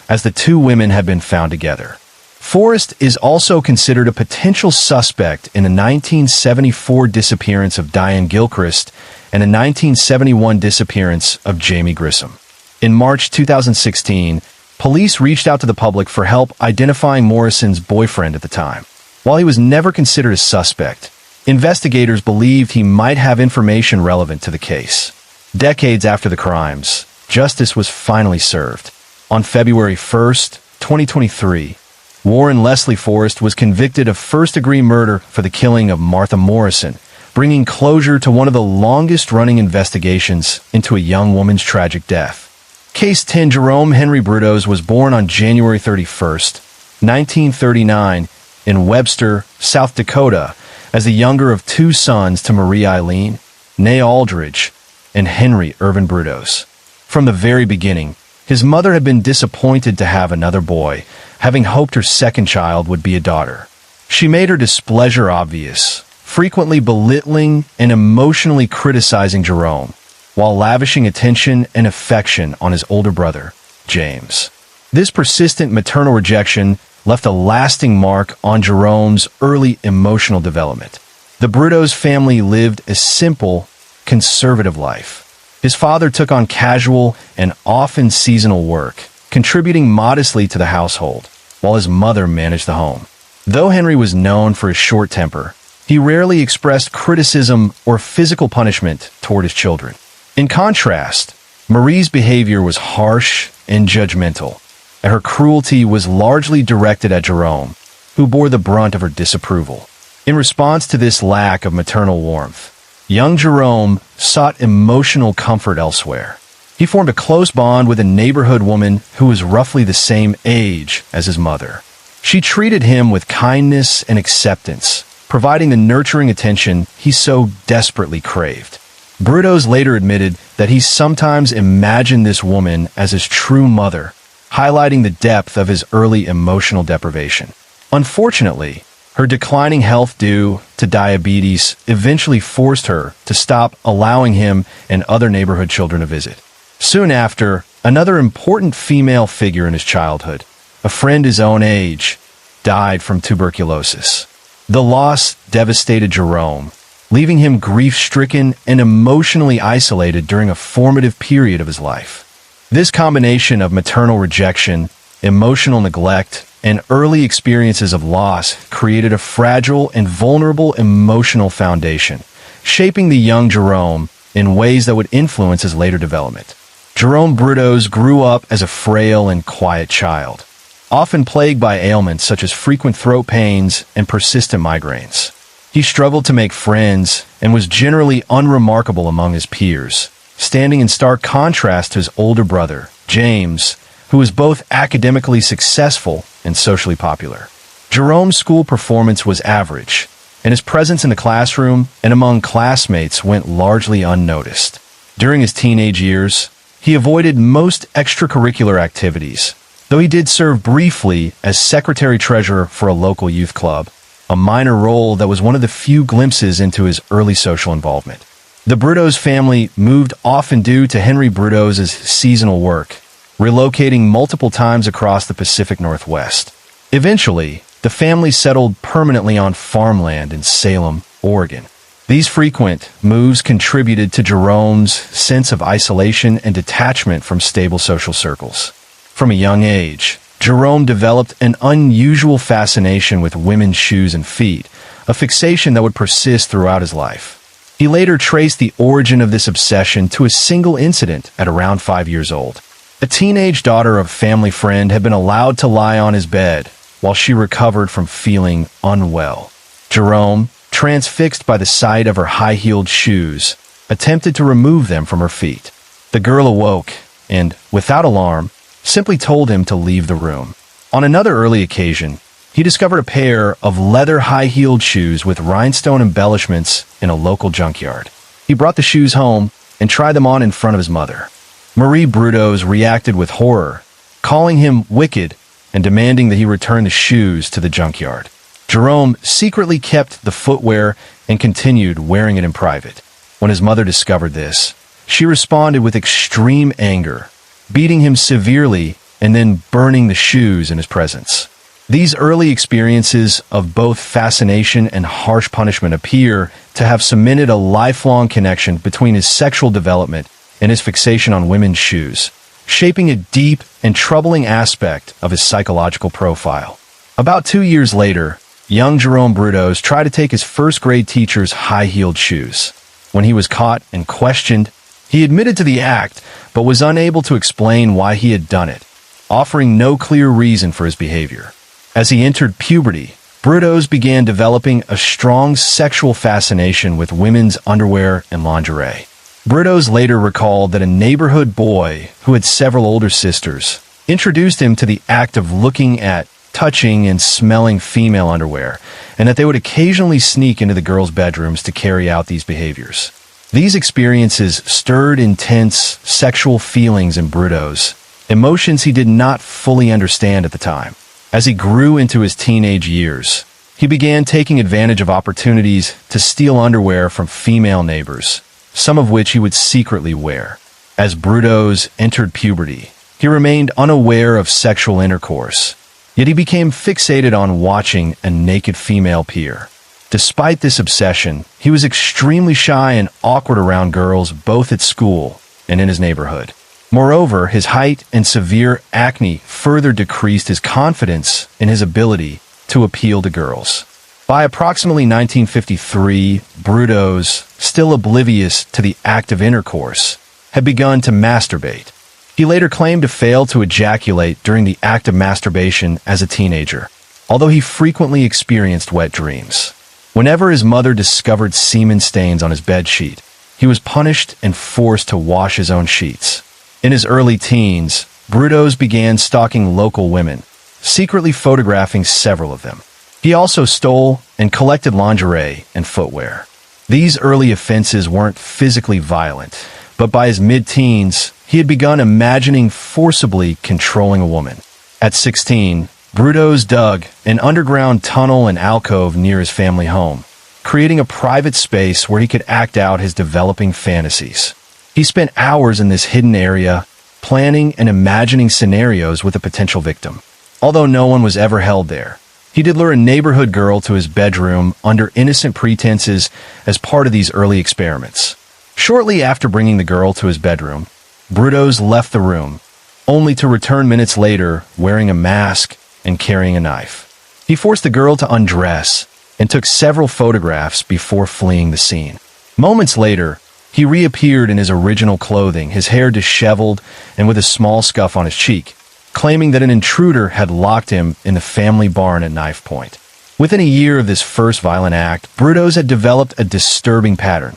Speaker 1: as the 2 women had been found together. Forrest is also considered a potential suspect in the 1974 disappearance of Diane Gilchrist and the 1971 disappearance of Jamie Grissom. In March 2016, police reached out to the public for help identifying Morrison's boyfriend at the time. While he was never considered a suspect, investigators believed he might have information relevant to the case. Decades after the crimes, justice was finally served. On February 1, 2023, Warren Leslie Forrest was convicted of first-degree murder for the killing of Martha Morrison, bringing closure to one of the longest-running investigations into a young woman's tragic death. Case 10. Jerome Henry Brudos was born on January 31st, 1939, in Webster, South Dakota, as the younger of two sons to Marie Eileen, née Aldridge, and Henry Irvin Brudos. From the very beginning, his mother had been disappointed to have another boy, having hoped her second child would be a daughter. She made her displeasure obvious, frequently belittling and emotionally criticizing Jerome, while lavishing attention and affection on his older brother, James. This persistent maternal rejection left a lasting mark on Jerome's early emotional development. The Brudos family lived a simple, conservative life. His father took on casual and often seasonal work, contributing modestly to the household, while his mother managed the home. Though Henry was known for his short temper, he rarely expressed criticism or physical punishment toward his children. In contrast, Marie's behavior was harsh and judgmental, and her cruelty was largely directed at Jerome, who bore the brunt of her disapproval. In response to this lack of maternal warmth, young Jerome sought emotional comfort elsewhere. He formed a close bond with a neighborhood woman who was roughly the same age as his mother. She treated him with kindness and acceptance, providing the nurturing attention he so desperately craved. Brudos later admitted that he sometimes imagined this woman as his true mother, highlighting the depth of his early emotional deprivation. Unfortunately, her declining health due to diabetes eventually forced her to stop allowing him and other neighborhood children to visit. Soon after, another important female figure in his childhood, a friend his own age, died from tuberculosis. The loss devastated Jerome, leaving him grief-stricken and emotionally isolated during a formative period of his life. This combination of maternal rejection, emotional neglect, and early experiences of loss created a fragile and vulnerable emotional foundation, shaping the young Jerome in ways that would influence his later development. Jerome Brudos grew up as a frail and quiet child, often plagued by ailments such as frequent throat pains and persistent migraines. He struggled to make friends and was generally unremarkable among his peers, standing in stark contrast to his older brother, James, who was both academically successful and socially popular. Jerome's school performance was average, and his presence in the classroom and among classmates went largely unnoticed. During his teenage years, he avoided most extracurricular activities, though he did serve briefly as secretary-treasurer for a local youth club, a minor role that was one of the few glimpses into his early social involvement. The Brudos family moved often due to Henry Brudos' seasonal work, relocating multiple times across the Pacific Northwest. Eventually, the family settled permanently on farmland in Salem, Oregon. These frequent moves contributed to Jerome's sense of isolation and detachment from stable social circles. From a young age, Jerome developed an unusual fascination with women's shoes and feet, a fixation that would persist throughout his life. He later traced the origin of this obsession to a single incident at around 5 years old. A teenage daughter of a family friend had been allowed to lie on his bed while she recovered from feeling unwell. Jerome, transfixed by the sight of her high-heeled shoes, attempted to remove them from her feet. The girl awoke and, without alarm, simply told him to leave the room. On another early occasion, he discovered a pair of leather high-heeled shoes with rhinestone embellishments in a local junkyard. He brought the shoes home and tried them on in front of his mother. Marie Brudos reacted with horror, calling him wicked and demanding that he return the shoes to the junkyard. Jerome secretly kept the footwear and continued wearing it in private. When his mother discovered this, she responded with extreme anger, beating him severely and then burning the shoes in his presence. These early experiences of both fascination and harsh punishment appear to have cemented a lifelong connection between his sexual development and his fixation on women's shoes, shaping a deep and troubling aspect of his psychological profile. About 2 years later, young Jerome Brudos tried to take his first-grade teacher's high-heeled shoes. When he was caught and questioned, he admitted to the act but was unable to explain why he had done it, offering no clear reason for his behavior. As he entered puberty, Brudos began developing a strong sexual fascination with women's underwear and lingerie. Brudos later recalled that a neighborhood boy who had several older sisters introduced him to the act of looking at, touching, and smelling female underwear, and that they would occasionally sneak into the girls' bedrooms to carry out these behaviors. These experiences stirred intense sexual feelings in Brudos, emotions he did not fully understand at the time. As he grew into his teenage years, he began taking advantage of opportunities to steal underwear from female neighbors, some of which he would secretly wear. As Brudos entered puberty, he remained unaware of sexual intercourse, yet he became fixated on watching a naked female peer. Despite this obsession, he was extremely shy and awkward around girls both at school and in his neighborhood. Moreover, his height and severe acne further decreased his confidence in his ability to appeal to girls. By approximately 1953, Brudos, still oblivious to the act of intercourse, had begun to masturbate. He later claimed to fail to ejaculate during the act of masturbation as a teenager, although he frequently experienced wet dreams. Whenever his mother discovered semen stains on his bedsheet, he was punished and forced to wash his own sheets. In his early teens, Brudos began stalking local women, secretly photographing several of them. He also stole and collected lingerie and footwear. These early offenses weren't physically violent, but by his mid-teens, he had begun imagining forcibly controlling a woman. At 16, Brudos dug an underground tunnel and alcove near his family home, creating a private space where he could act out his developing fantasies. He spent hours in this hidden area, planning and imagining scenarios with a potential victim. Although no one was ever held there, he did lure a neighborhood girl to his bedroom under innocent pretenses as part of these early experiments. Shortly after bringing the girl to his bedroom, Brudos left the room, only to return minutes later wearing a mask and carrying a knife. He forced the girl to undress and took several photographs before fleeing the scene. Moments later, he reappeared in his original clothing, his hair disheveled and with a small scuff on his cheek, claiming that an intruder had locked him in the family barn at knife point. Within a year of this first violent act, Brudos had developed a disturbing pattern.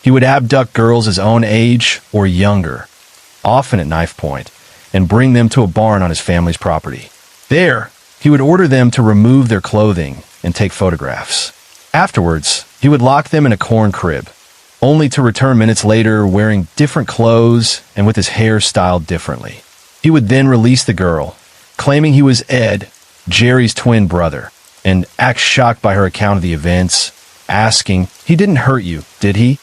Speaker 1: He would abduct girls his own age or younger, often at knife point, and bring them to a barn on his family's property. There, he would order them to remove their clothing and take photographs. Afterwards, he would lock them in a corn crib, only to return minutes later wearing different clothes and with his hair styled differently. He would then release the girl, claiming he was Ed, Jerry's twin brother, and act shocked by her account of the events, asking, "He didn't hurt you, did he?"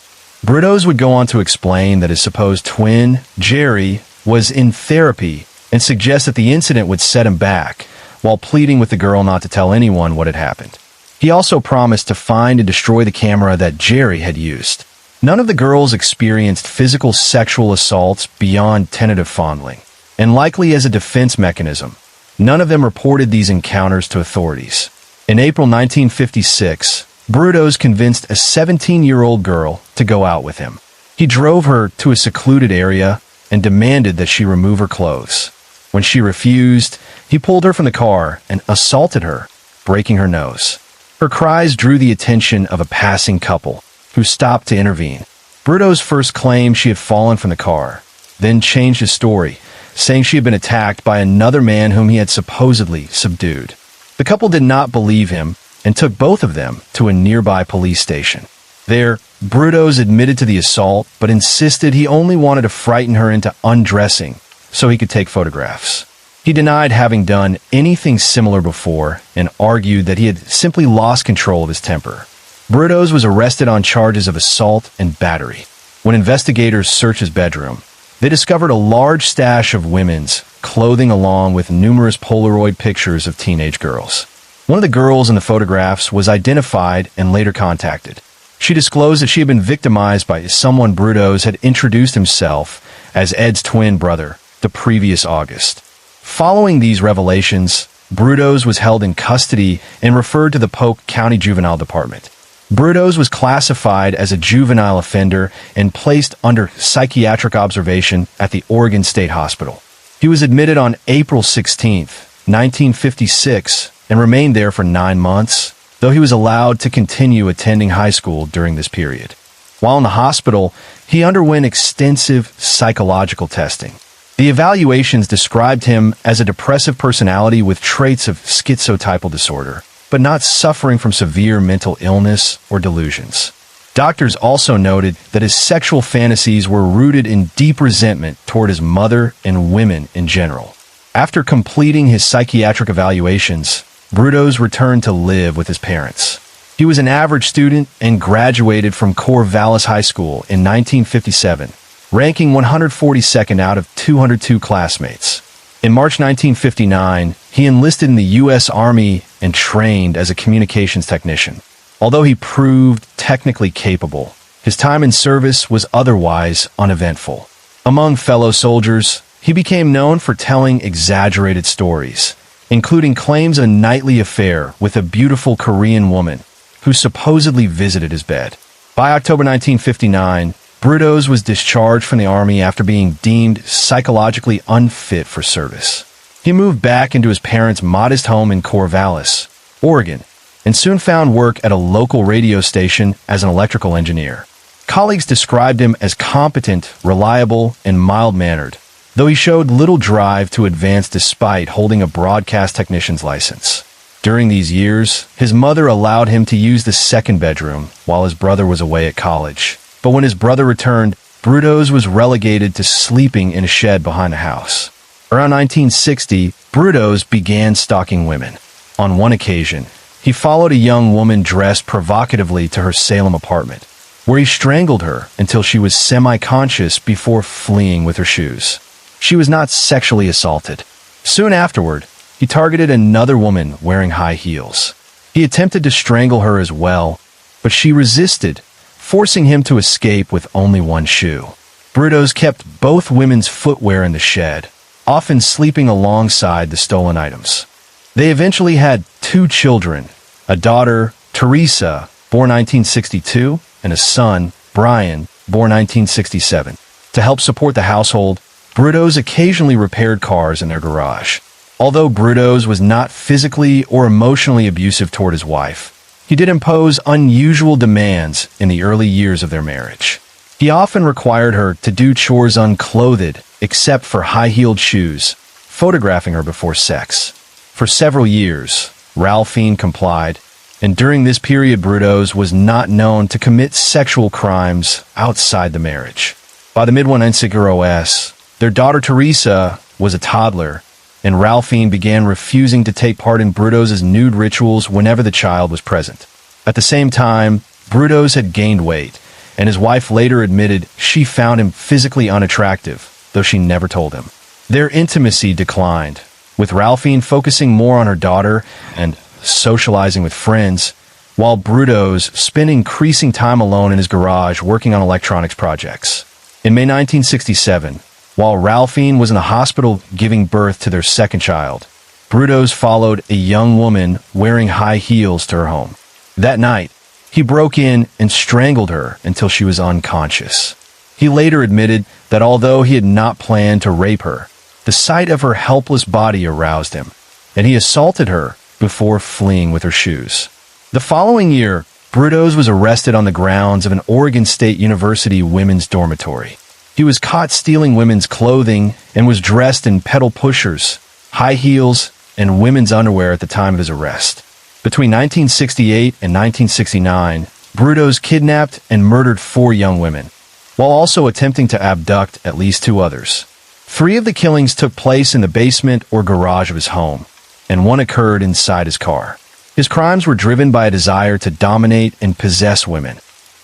Speaker 1: Brudos would go on to explain that his supposed twin, Jerry, was in therapy and suggest that the incident would set him back, while pleading with the girl not to tell anyone what had happened. He also promised to find and destroy the camera that Jerry had used. None of the girls experienced physical sexual assaults beyond tentative fondling, and likely as a defense mechanism, none of them reported these encounters to authorities. In April 1956, Brudos convinced a 17-year-old girl to go out with him. He drove her to a secluded area and demanded that she remove her clothes. When she refused, he pulled her from the car and assaulted her, breaking her nose. Her cries drew the attention of a passing couple, who stopped to intervene. Brudos first claimed she had fallen from the car, then changed his story, saying she had been attacked by another man whom he had supposedly subdued. The couple did not believe him and took both of them to a nearby police station. There, Brudos admitted to the assault, but insisted he only wanted to frighten her into undressing so he could take photographs. He denied having done anything similar before and argued that he had simply lost control of his temper. Brudos was arrested on charges of assault and battery. When investigators searched his bedroom, they discovered a large stash of women's clothing along with numerous Polaroid pictures of teenage girls. One of the girls in the photographs was identified and later contacted. She disclosed that she had been victimized by someone Brudos had introduced himself as Ed's twin brother the previous August. Following these revelations, Brudos was held in custody and referred to the Polk County Juvenile Department. Brudos was classified as a juvenile offender and placed under psychiatric observation at the Oregon State Hospital. He was admitted on April 16, 1956, and remained there for 9 months, though he was allowed to continue attending high school during this period. While in the hospital, he underwent extensive psychological testing. The evaluations described him as a depressive personality with traits of schizotypal disorder, but not suffering from severe mental illness or delusions. Doctors also noted that his sexual fantasies were rooted in deep resentment toward his mother and women in general. After completing his psychiatric evaluations, Brudos returned to live with his parents. He was an average student and graduated from Corvallis High School in 1957, ranking 142nd out of 202 classmates. In March 1959, he enlisted in the U.S. Army and trained as a communications technician. Although he proved technically capable, his time in service was otherwise uneventful. Among fellow soldiers, he became known for telling exaggerated stories, including claims of a nightly affair with a beautiful Korean woman who supposedly visited his bed. By October 1959, Brudos was discharged from the Army after being deemed psychologically unfit for service. He moved back into his parents' modest home in Corvallis, Oregon, and soon found work at a local radio station as an electrical engineer. Colleagues described him as competent, reliable, and mild-mannered, though he showed little drive to advance despite holding a broadcast technician's license. During these years, his mother allowed him to use the second bedroom while his brother was away at college. But when his brother returned, Brudos was relegated to sleeping in a shed behind the house. Around 1960, Brudos began stalking women. On one occasion, he followed a young woman dressed provocatively to her Salem apartment, where he strangled her until she was semi-conscious before fleeing with her shoes. She was not sexually assaulted. Soon afterward, he targeted another woman wearing high heels. He attempted to strangle her as well, but she resisted, forcing him to escape with only one shoe. Brudos kept both women's footwear in the shed, often sleeping alongside the stolen items. They eventually had 2 children, a daughter, Teresa, born 1962, and a son, Brian, born 1967. To help support the household, Brudos occasionally repaired cars in their garage. Although Brudos was not physically or emotionally abusive toward his wife, he did impose unusual demands in the early years of their marriage. He often required her to do chores unclothed, except for high-heeled shoes, photographing her before sex. For several years, Ralphine complied, and during this period Brudos was not known to commit sexual crimes outside the marriage. By the mid-1960s, their daughter Teresa was a toddler, and Ralphine began refusing to take part in Brudos' nude rituals whenever the child was present. At the same time, Brudos had gained weight, and his wife later admitted she found him physically unattractive, though she never told him. Their intimacy declined, with Ralphine focusing more on her daughter and socializing with friends, while Brudos spent increasing time alone in his garage working on electronics projects. In May 1967, while Ralphine was in the hospital giving birth to their second child, Brudos followed a young woman wearing high heels to her home. That night, he broke in and strangled her until she was unconscious. He later admitted that although he had not planned to rape her, the sight of her helpless body aroused him, and he assaulted her before fleeing with her shoes. The following year, Brudos was arrested on the grounds of an Oregon State University women's dormitory. He was caught stealing women's clothing and was dressed in pedal pushers, high heels, and women's underwear at the time of his arrest. Between 1968 and 1969, Brudos kidnapped and murdered 4 young women, while also attempting to abduct at least 2 others. 3 of the killings took place in the basement or garage of his home, and 1 occurred inside his car. His crimes were driven by a desire to dominate and possess women,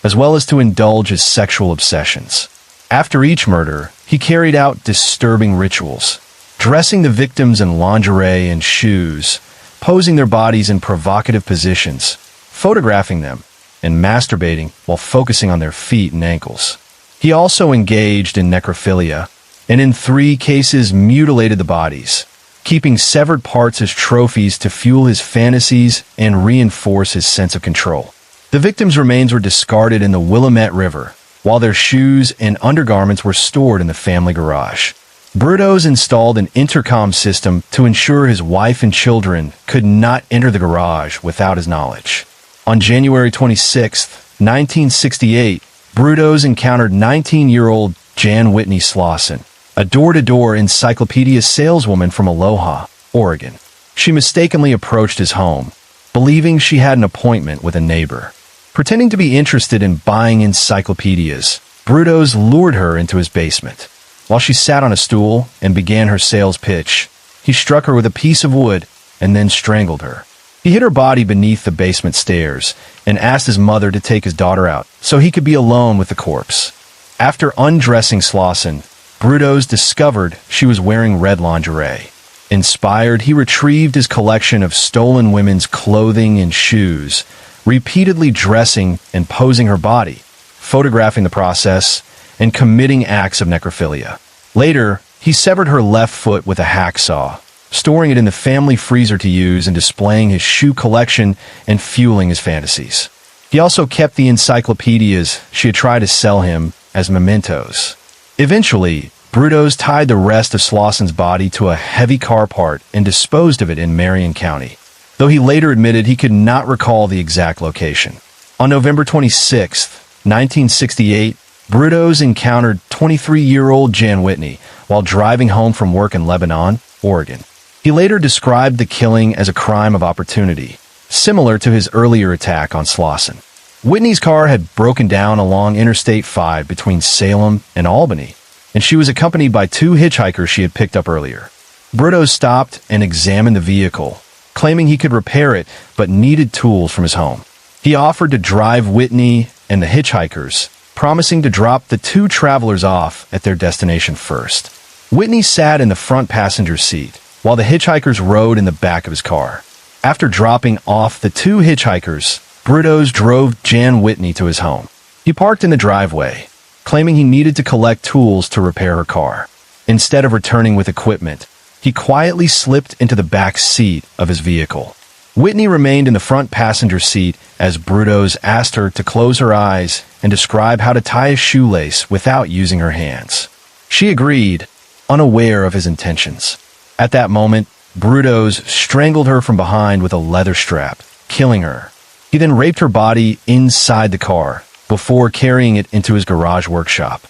Speaker 1: as well as to indulge his sexual obsessions. After each murder, he carried out disturbing rituals, dressing the victims in lingerie and shoes, posing their bodies in provocative positions, photographing them, and masturbating while focusing on their feet and ankles. He also engaged in necrophilia, and in 3 cases mutilated the bodies, keeping severed parts as trophies to fuel his fantasies and reinforce his sense of control. The victims' remains were discarded in the Willamette River, while their shoes and undergarments were stored in the family garage. Brudos installed an intercom system to ensure his wife and children could not enter the garage without his knowledge. On January 26, 1968, Brudos encountered 19-year-old Jan Whitney Slauson, a door-to-door encyclopedia saleswoman from Aloha, Oregon. She mistakenly approached his home, believing she had an appointment with a neighbor. Pretending to be interested in buying encyclopedias, Brudos lured her into his basement. While she sat on a stool and began her sales pitch, he struck her with a piece of wood and then strangled her. He hid her body beneath the basement stairs and asked his mother to take his daughter out so he could be alone with the corpse. After undressing Slauson, Brudos discovered she was wearing red lingerie. Inspired, he retrieved his collection of stolen women's clothing and shoes, repeatedly dressing and posing her body, photographing the process, and committing acts of necrophilia. Later, he severed her left foot with a hacksaw, storing it in the family freezer to use and displaying his shoe collection and fueling his fantasies. He also kept the encyclopedias she had tried to sell him as mementos. Eventually, Brudos tied the rest of Slauson's body to a heavy car part and disposed of it in Marion County, though he later admitted he could not recall the exact location. On November 26, 1968, Brudos encountered 23-year-old Jan Whitney while driving home from work in Lebanon, Oregon. He later described the killing as a crime of opportunity, similar to his earlier attack on Slauson. Whitney's car had broken down along Interstate 5 between Salem and Albany, and she was accompanied by two hitchhikers she had picked up earlier. Brudos stopped and examined the vehicle, claiming he could repair it but needed tools from his home. He offered to drive Whitney and the hitchhikers, promising to drop the two travelers off at their destination first. Whitney sat in the front passenger seat, while the hitchhikers rode in the back of his car. After dropping off the two hitchhikers, Brudos drove Jan Whitney to his home. He parked in the driveway, claiming he needed to collect tools to repair her car. Instead of returning with equipment, he quietly slipped into the back seat of his vehicle. Whitney remained in the front passenger seat as Brudos asked her to close her eyes and describe how to tie a shoelace without using her hands. She agreed, unaware of his intentions. At that moment, Brudos strangled her from behind with a leather strap, killing her. He then raped her body inside the car before carrying it into his garage workshop.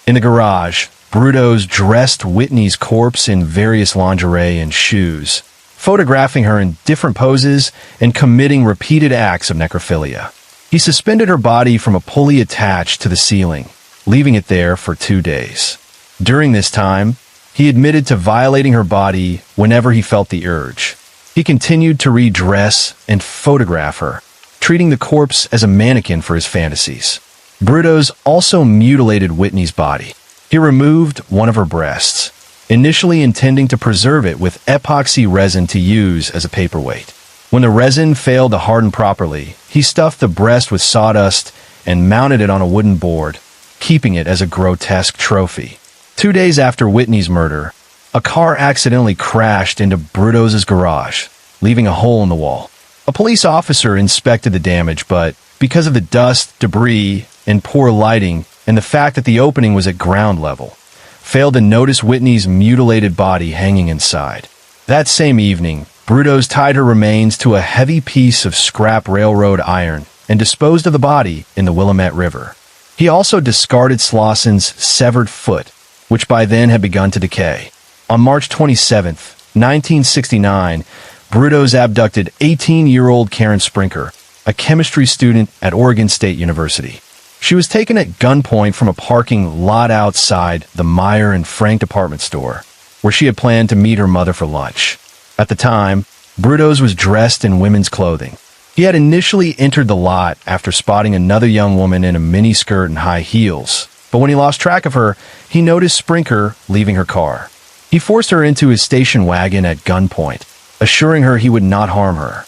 Speaker 1: In the garage, Brudos dressed Whitney's corpse in various lingerie and shoes, photographing her in different poses and committing repeated acts of necrophilia. He suspended her body from a pulley attached to the ceiling, leaving it there for 2 days. During this time, he admitted to violating her body whenever he felt the urge. He continued to redress and photograph her, treating the corpse as a mannequin for his fantasies. Brudos also mutilated Whitney's body. He removed one of her breasts, initially intending to preserve it with epoxy resin to use as a paperweight. When the resin failed to harden properly, he stuffed the breast with sawdust and mounted it on a wooden board, keeping it as a grotesque trophy. 2 days after Whitney's murder, a car accidentally crashed into Brudos' garage, leaving a hole in the wall. A police officer inspected the damage, but because of the dust, debris, and poor lighting, and the fact that the opening was at ground level, failed to notice Whitney's mutilated body hanging inside. That same evening, Brudos tied her remains to a heavy piece of scrap railroad iron and disposed of the body in the Willamette River. He also discarded Slauson's severed foot, which by then had begun to decay. On March 27, 1969, Brudos abducted 18-year-old Karen Sprinker, a chemistry student at Oregon State University. She was taken at gunpoint from a parking lot outside the Meyer and Frank department store, where she had planned to meet her mother for lunch. At the time, Brudos was dressed in women's clothing. He had initially entered the lot after spotting another young woman in a miniskirt and high heels, but when he lost track of her, he noticed Sprinker leaving her car. He forced her into his station wagon at gunpoint, assuring her he would not harm her.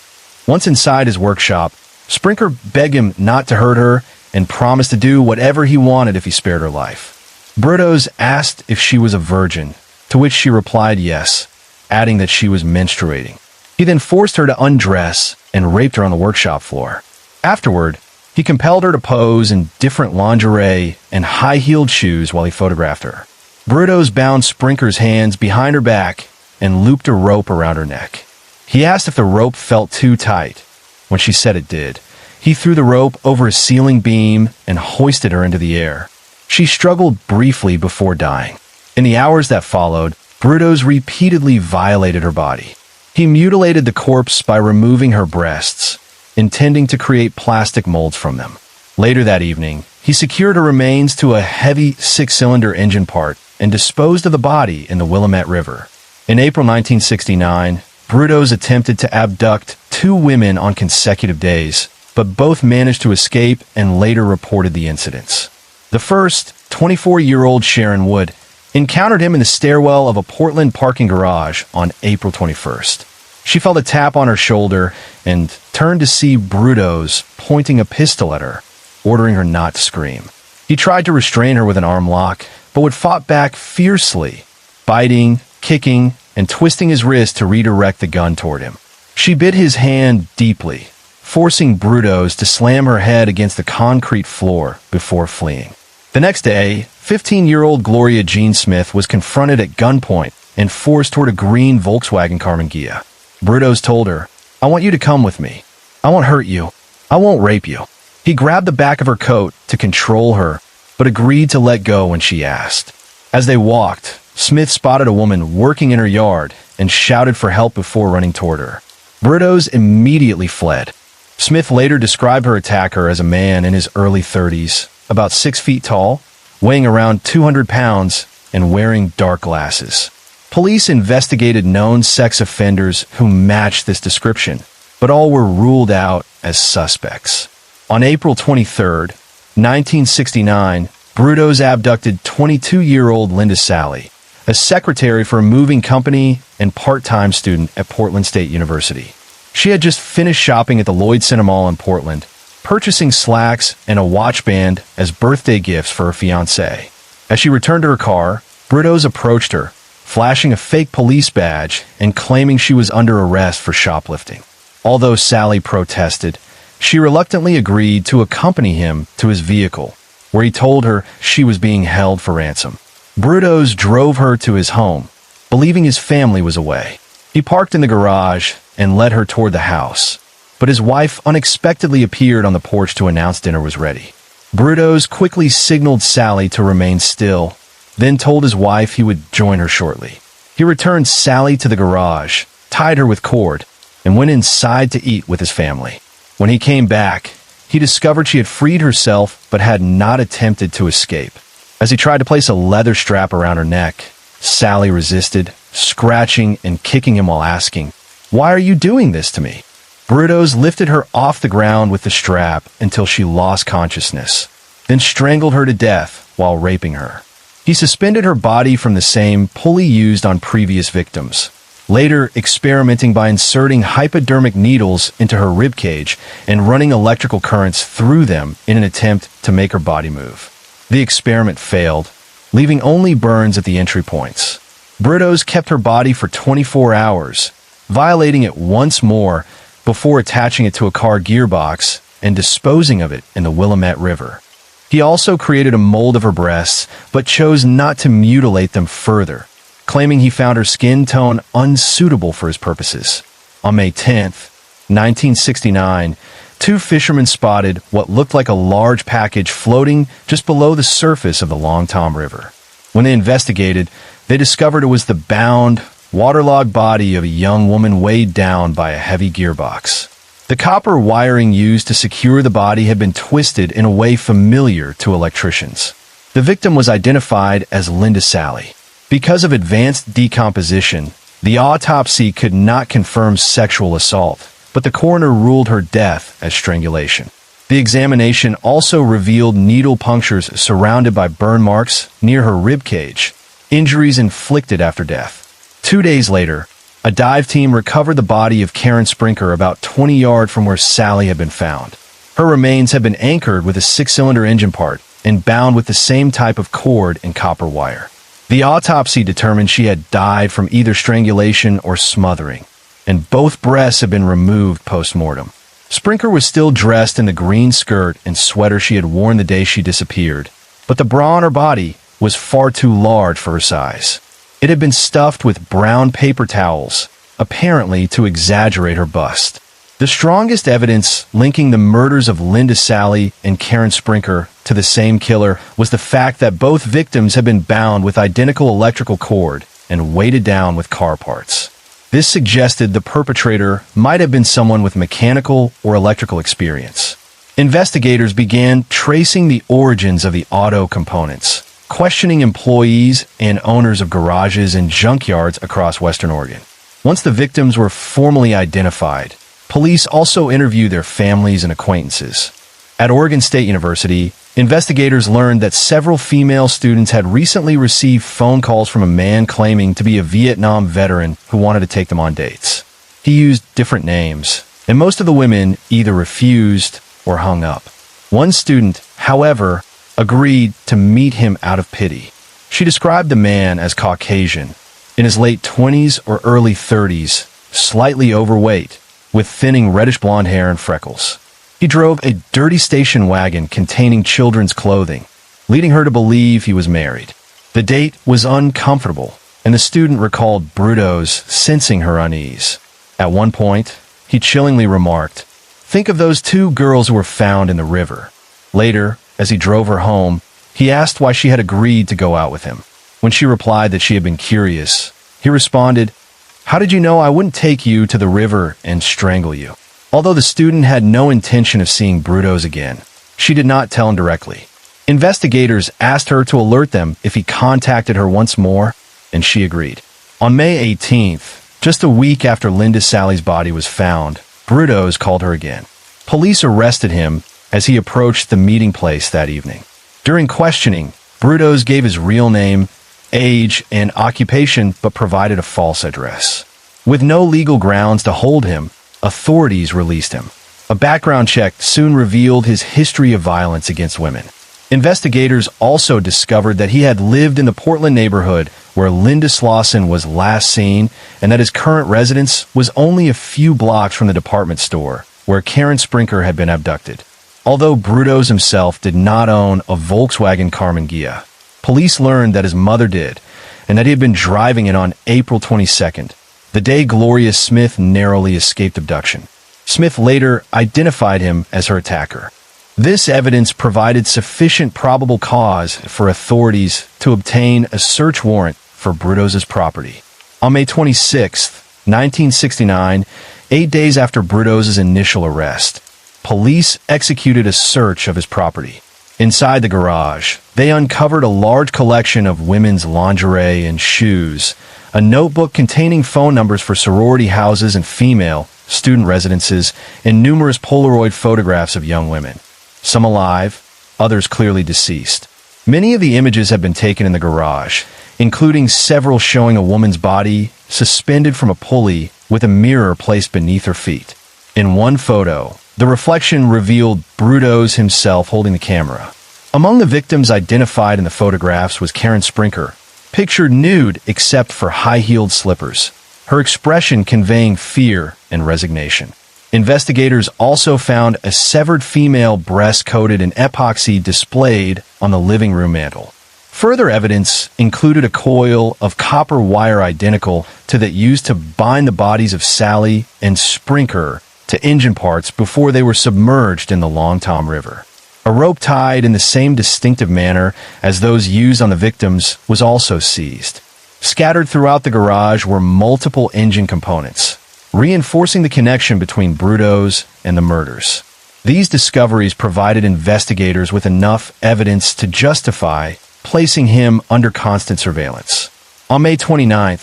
Speaker 1: Once inside his workshop, Sprinker begged him not to hurt her and promised to do whatever he wanted if he spared her life. Brudos asked if she was a virgin, to which she replied yes, adding that she was menstruating. He then forced her to undress and raped her on the workshop floor. Afterward, he compelled her to pose in different lingerie and high-heeled shoes while he photographed her. Brutos bound Sprinker's hands behind her back and looped a rope around her neck. He asked if the rope felt too tight. When she said it did, he threw the rope over a ceiling beam and hoisted her into the air. She struggled briefly before dying. In the hours that followed, Brutos repeatedly violated her body. He mutilated the corpse by removing her breasts, intending to create plastic molds from them. Later that evening, he secured her remains to a heavy six-cylinder engine part and disposed of the body in the Willamette River. In April 1969, Brutos attempted to abduct 2 women on consecutive days, but both managed to escape and later reported the incidents. The first, 24-year-old Sharon Wood, encountered him in the stairwell of a Portland parking garage on April 21st. She felt a tap on her shoulder and turned to see Brutos pointing a pistol at her, ordering her not to scream. He tried to restrain her with an arm lock, but Wood fought back fiercely, biting, kicking, and twisting his wrist to redirect the gun toward him. She bit his hand deeply, forcing Brutos to slam her head against the concrete floor before fleeing. The next day, 15-year-old Gloria Jean Smith was confronted at gunpoint and forced toward a green Volkswagen Carmen Ghia. Brutos told her, "I want you to come with me. I won't hurt you. I won't rape you." He grabbed the back of her coat to control her, but agreed to let go when she asked. As they walked, Smith spotted a woman working in her yard and shouted for help before running toward her. Brutos immediately fled. Smith later described her attacker as a man in his early 30s, about 6 feet tall, weighing around 200 pounds, and wearing dark glasses. Police investigated known sex offenders who matched this description, but all were ruled out as suspects. On April 23, 1969, Brutos abducted 22-year-old Linda Sally, a secretary for a moving company and part-time student at Portland State University. She had just finished shopping at the Lloyd Center Mall in Portland, purchasing slacks and a watch band as birthday gifts for her fiancé. As she returned to her car, Brutos approached her, flashing a fake police badge and claiming she was under arrest for shoplifting. Although Sally protested, she reluctantly agreed to accompany him to his vehicle, where he told her she was being held for ransom. Brutos drove her to his home, believing his family was away. He parked in the garage and led her toward the house, but his wife unexpectedly appeared on the porch to announce dinner was ready. Brutos quickly signaled Sally to remain still, then told his wife he would join her shortly. He returned Sally to the garage, tied her with cord, and went inside to eat with his family. When he came back, he discovered she had freed herself but had not attempted to escape. As he tried to place a leather strap around her neck, Sally resisted, scratching and kicking him while asking, "Why are you doing this to me?" Brutos lifted her off the ground with the strap until she lost consciousness, then strangled her to death while raping her. He suspended her body from the same pulley used on previous victims, later experimenting by inserting hypodermic needles into her ribcage and running electrical currents through them in an attempt to make her body move. The experiment failed, leaving only burns at the entry points. Brutos kept her body for 24 hours, violating it once more before attaching it to a car gearbox and disposing of it in the Willamette River. He also created a mold of her breasts, but chose not to mutilate them further, claiming he found her skin tone unsuitable for his purposes. On May 10th, 1969, 2 fishermen spotted what looked like a large package floating just below the surface of the Long Tom River. When they investigated, they discovered it was the bound, waterlogged body of a young woman weighed down by a heavy gearbox. The copper wiring used to secure the body had been twisted in a way familiar to electricians. The victim was identified as Linda Sally. Because of advanced decomposition, the autopsy could not confirm sexual assault, but the coroner ruled her death as strangulation. The examination also revealed needle punctures surrounded by burn marks near her ribcage, injuries inflicted after death. 2 days later, a dive team recovered the body of Karen Sprinker about 20 yards from where Sally had been found. Her remains had been anchored with a 6-cylinder engine part and bound with the same type of cord and copper wire. The autopsy determined she had died from either strangulation or smothering, and both breasts had been removed post-mortem. Sprinker was still dressed in the green skirt and sweater she had worn the day she disappeared, but the bra on her body was far too large for her size. It had been stuffed with brown paper towels, apparently to exaggerate her bust. The strongest evidence linking the murders of Linda Sally and Karen Sprinker to the same killer was the fact that both victims had been bound with identical electrical cord and weighted down with car parts. This suggested the perpetrator might have been someone with mechanical or electrical experience. Investigators began tracing the origins of the auto components, questioning employees and owners of garages and junkyards across Western Oregon. Once the victims were formally identified, police also interviewed their families and acquaintances. At Oregon State University, investigators learned that several female students had recently received phone calls from a man claiming to be a Vietnam veteran who wanted to take them on dates. He used different names, and most of the women either refused or hung up. One student, however, agreed to meet him out of pity. She described the man as Caucasian, in his late 20s or early 30s, slightly overweight, with thinning reddish blonde hair and freckles. He drove a dirty station wagon containing children's clothing, leading her to believe he was married. The date was uncomfortable, and the student recalled Bruto's sensing her unease. At one point, he chillingly remarked, "Think of those two girls who were found in the river." Later, as he drove her home, he asked why she had agreed to go out with him. When she replied that she had been curious, he responded, "How did you know I wouldn't take you to the river and strangle you?" Although the student had no intention of seeing Bruto's again, she did not tell him directly. Investigators asked her to alert them if he contacted her once more, and she agreed. On May 18th, just a week after Linda Sally's body was found, Bruto's called her again. Police arrested him as he approached the meeting place that evening. During questioning, Bruto's gave his real name, age, and occupation, but provided a false address. With no legal grounds to hold him, authorities released him. A background check soon revealed his history of violence against women. Investigators also discovered that he had lived in the Portland neighborhood where Linda Slauson was last seen, and that his current residence was only a few blocks from the department store where Karen Sprinker had been abducted. Although Bruto's himself did not own a Volkswagen Karmann Ghia, police learned that his mother did, and that he had been driving it on April 22nd, the day Gloria Smith narrowly escaped abduction. Smith later identified him as her attacker. This evidence provided sufficient probable cause for authorities to obtain a search warrant for Bruto's property. On May 26, 1969, 8 days after Bruto's initial arrest, police executed a search of his property. Inside the garage, they uncovered a large collection of women's lingerie and shoes, a notebook containing phone numbers for sorority houses and female student residences, and numerous Polaroid photographs of young women, some alive, others clearly deceased. Many of the images have been taken in the garage, including several showing a woman's body suspended from a pulley with a mirror placed beneath her feet. In one photo, the reflection revealed Bruto's himself holding the camera. Among the victims identified in the photographs was Karen Sprinker, pictured nude except for high-heeled slippers, her expression conveying fear and resignation. Investigators also found a severed female breast coated in epoxy displayed on the living room mantel. Further evidence included a coil of copper wire identical to that used to bind the bodies of Sally and Sprinker to engine parts before they were submerged in the Long Tom River. A rope tied in the same distinctive manner as those used on the victims was also seized. Scattered throughout the garage were multiple engine components, reinforcing the connection between Bruto's and the murders. These discoveries provided investigators with enough evidence to justify placing him under constant surveillance. On May 29,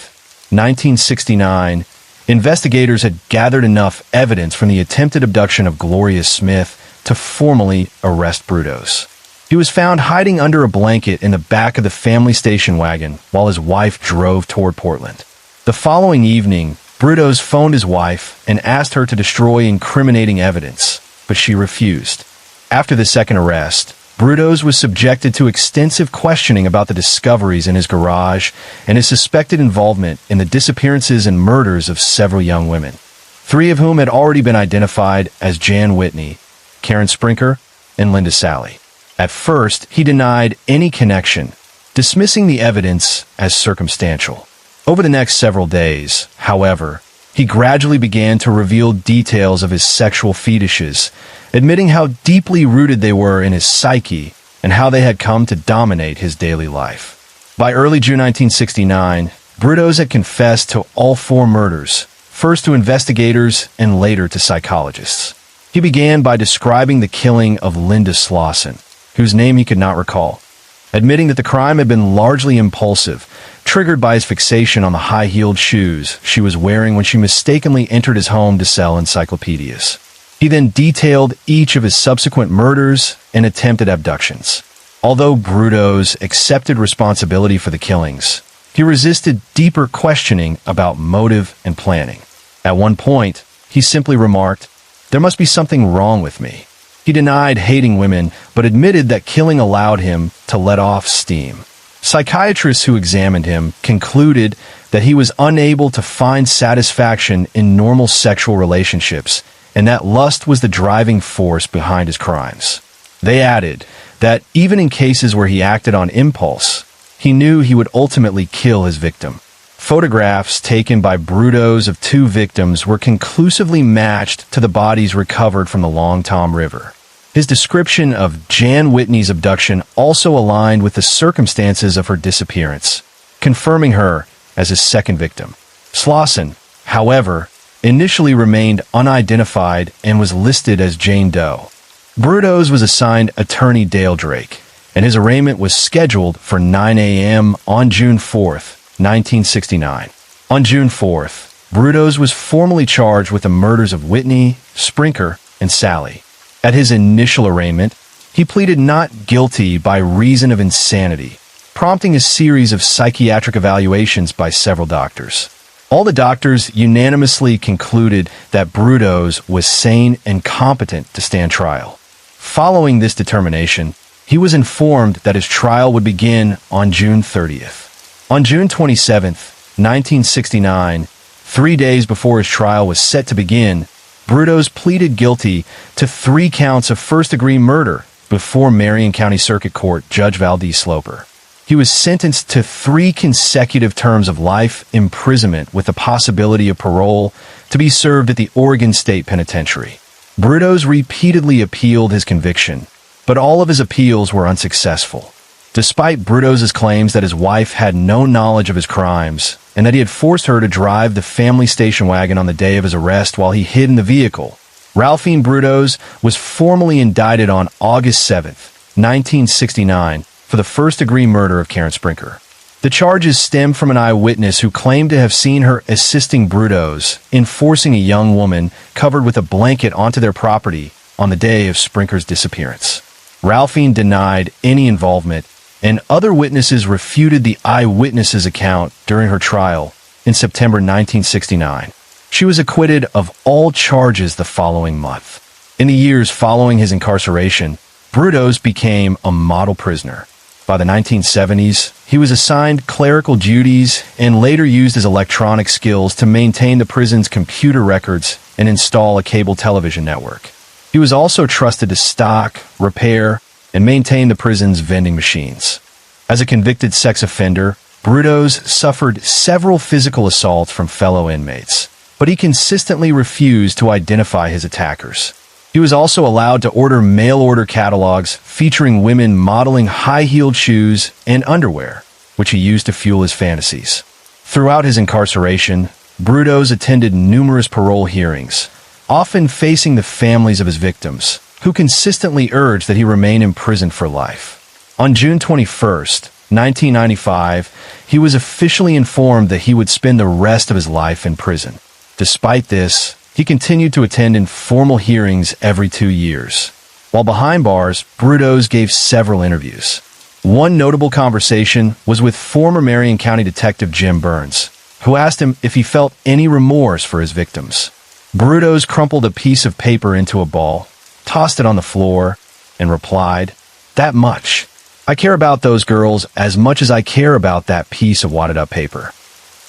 Speaker 1: 1969, investigators had gathered enough evidence from the attempted abduction of Gloria Smith to formally arrest Bruto's. He was found hiding under a blanket in the back of the family station wagon while his wife drove toward Portland. The following evening, Bruto's phoned his wife and asked her to destroy incriminating evidence, but she refused. After the second arrest, Bruto's was subjected to extensive questioning about the discoveries in his garage and his suspected involvement in the disappearances and murders of several young women, 3 of whom had already been identified as Jan Whitney, Karen Sprinker, and Linda Sally. At first, he denied any connection, dismissing the evidence as circumstantial. Over the next several days, however, he gradually began to reveal details of his sexual fetishes, admitting how deeply rooted they were in his psyche and how they had come to dominate his daily life. By early June 1969, Brudos had confessed to all 4 murders, first to investigators and later to psychologists. He began by describing the killing of Linda Slauson, whose name he could not recall, admitting that the crime had been largely impulsive, triggered by his fixation on the high-heeled shoes she was wearing when she mistakenly entered his home to sell encyclopedias. He then detailed each of his subsequent murders and attempted abductions. Although Brudos accepted responsibility for the killings, he resisted deeper questioning about motive and planning. At one point, he simply remarked, "There must be something wrong with me." He denied hating women, but admitted that killing allowed him to let off steam. Psychiatrists who examined him concluded that he was unable to find satisfaction in normal sexual relationships, and that lust was the driving force behind his crimes. They added that even in cases where he acted on impulse, he knew he would ultimately kill his victim. Photographs taken by Brudos of 2 victims were conclusively matched to the bodies recovered from the Long Tom River. His description of Jan Whitney's abduction also aligned with the circumstances of her disappearance, confirming her as his second victim. Slauson, however, initially remained unidentified and was listed as Jane Doe. Brudos was assigned attorney Dale Drake, and his arraignment was scheduled for 9 a.m. on June 4th, 1969. On June 4th, Brudos was formally charged with the murders of Whitney, Sprinker, and Sally. At his initial arraignment, he pleaded not guilty by reason of insanity, prompting a series of psychiatric evaluations by several doctors. All the doctors unanimously concluded that Brudos was sane and competent to stand trial. Following this determination, he was informed that his trial would begin on June 30th. On June 27th, 1969, 3 days before his trial was set to begin, Brudos pleaded guilty to 3 counts of first-degree murder before Marion County Circuit Court Judge Valdez Sloper. He was sentenced to 3 consecutive terms of life imprisonment with the possibility of parole to be served at the Oregon State Penitentiary. Brudos repeatedly appealed his conviction, but all of his appeals were unsuccessful. Despite Brudos' claims that his wife had no knowledge of his crimes and that he had forced her to drive the family station wagon on the day of his arrest while he hid in the vehicle, Ralphine Brudos was formally indicted on August 7th, 1969, for the first-degree murder of Karen Sprinker. The charges stemmed from an eyewitness who claimed to have seen her assisting Brudos in forcing a young woman covered with a blanket onto their property on the day of Sprinker's disappearance. Ralphine denied any involvement, and other witnesses refuted the eyewitness's account during her trial in September 1969. She was acquitted of all charges the following month. In the years following his incarceration, Brudos became a model prisoner. By the 1970s, he was assigned clerical duties and later used his electronic skills to maintain the prison's computer records and install a cable television network. He was also trusted to stock, repair, and maintain the prison's vending machines. As a convicted sex offender, Brudos suffered several physical assaults from fellow inmates, but he consistently refused to identify his attackers. He was also allowed to order mail-order catalogs featuring women modeling high-heeled shoes and underwear, which he used to fuel his fantasies. Throughout his incarceration, Brudos attended numerous parole hearings, often facing the families of his victims, who consistently urged that he remain in prison for life. On June 21st, 1995, he was officially informed that he would spend the rest of his life in prison. Despite this, he continued to attend informal hearings every 2 years. While behind bars, Brudos gave several interviews. One notable conversation was with former Marion County Detective Jim Burns, who asked him if he felt any remorse for his victims. Brudos crumpled a piece of paper into a ball, tossed it on the floor, and replied, "That much. I care about those girls as much as I care about that piece of wadded-up paper."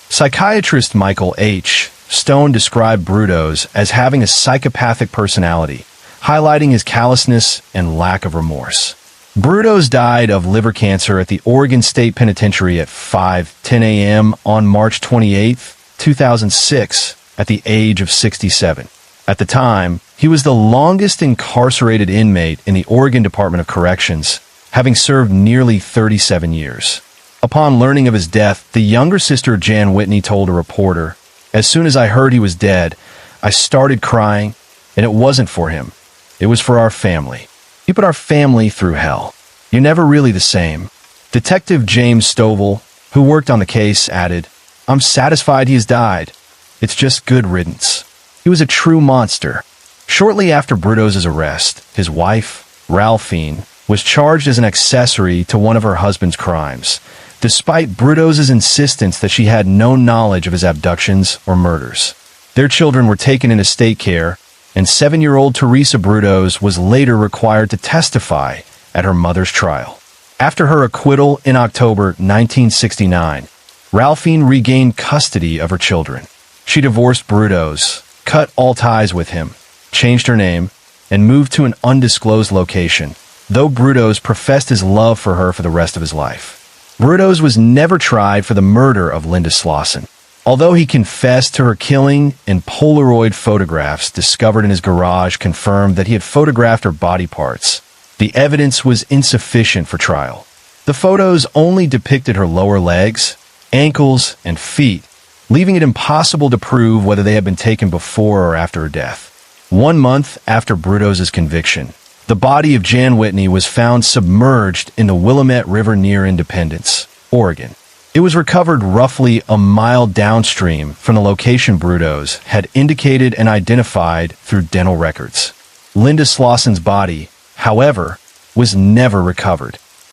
Speaker 1: Psychiatrist Michael H. Stone described Brudos as having a psychopathic personality, highlighting his callousness and lack of remorse. Brudos died of liver cancer at the Oregon State Penitentiary at 5:10 a.m. on March 28, 2006, at the age of 67. At the time, he was the longest incarcerated inmate in the Oregon Department of Corrections, having served nearly 37 years. Upon learning of his death, the younger sister Jan Whitney told a reporter, "As soon as I heard he was dead, I started crying, and it wasn't for him. It was for our family. He put our family through hell. You're never really the same." Detective James Stovall, who worked on the case, added, "I'm satisfied he has died. It's just good riddance. He was a true monster." Shortly after Brudos' arrest, his wife, Ralphine, was charged as an accessory to one of her husband's crimes, despite Brudos' insistence that she had no knowledge of his abductions or murders. Their children were taken into state care, and 7-year-old Teresa Brudos was later required to testify at her mother's trial. After her acquittal in October 1969, Ralphine regained custody of her children. She divorced Brudos, cut all ties with him, changed her name, and moved to an undisclosed location, though Brudos professed his love for her for the rest of his life. Brudos was never tried for the murder of Linda Slauson. Although he confessed to her killing, and Polaroid photographs discovered in his garage confirmed that he had photographed her body parts, the evidence was insufficient for trial. The photos only depicted her lower legs, ankles, and feet, leaving it impossible to prove whether they had been taken before or after her death. 1 month after Brudos' conviction, the body of Jan Whitney was found submerged in the Willamette River near Independence, Oregon. It was recovered roughly a mile downstream from the location Brudos had indicated and identified through dental records. Linda Slauson's body, however, was never recovered.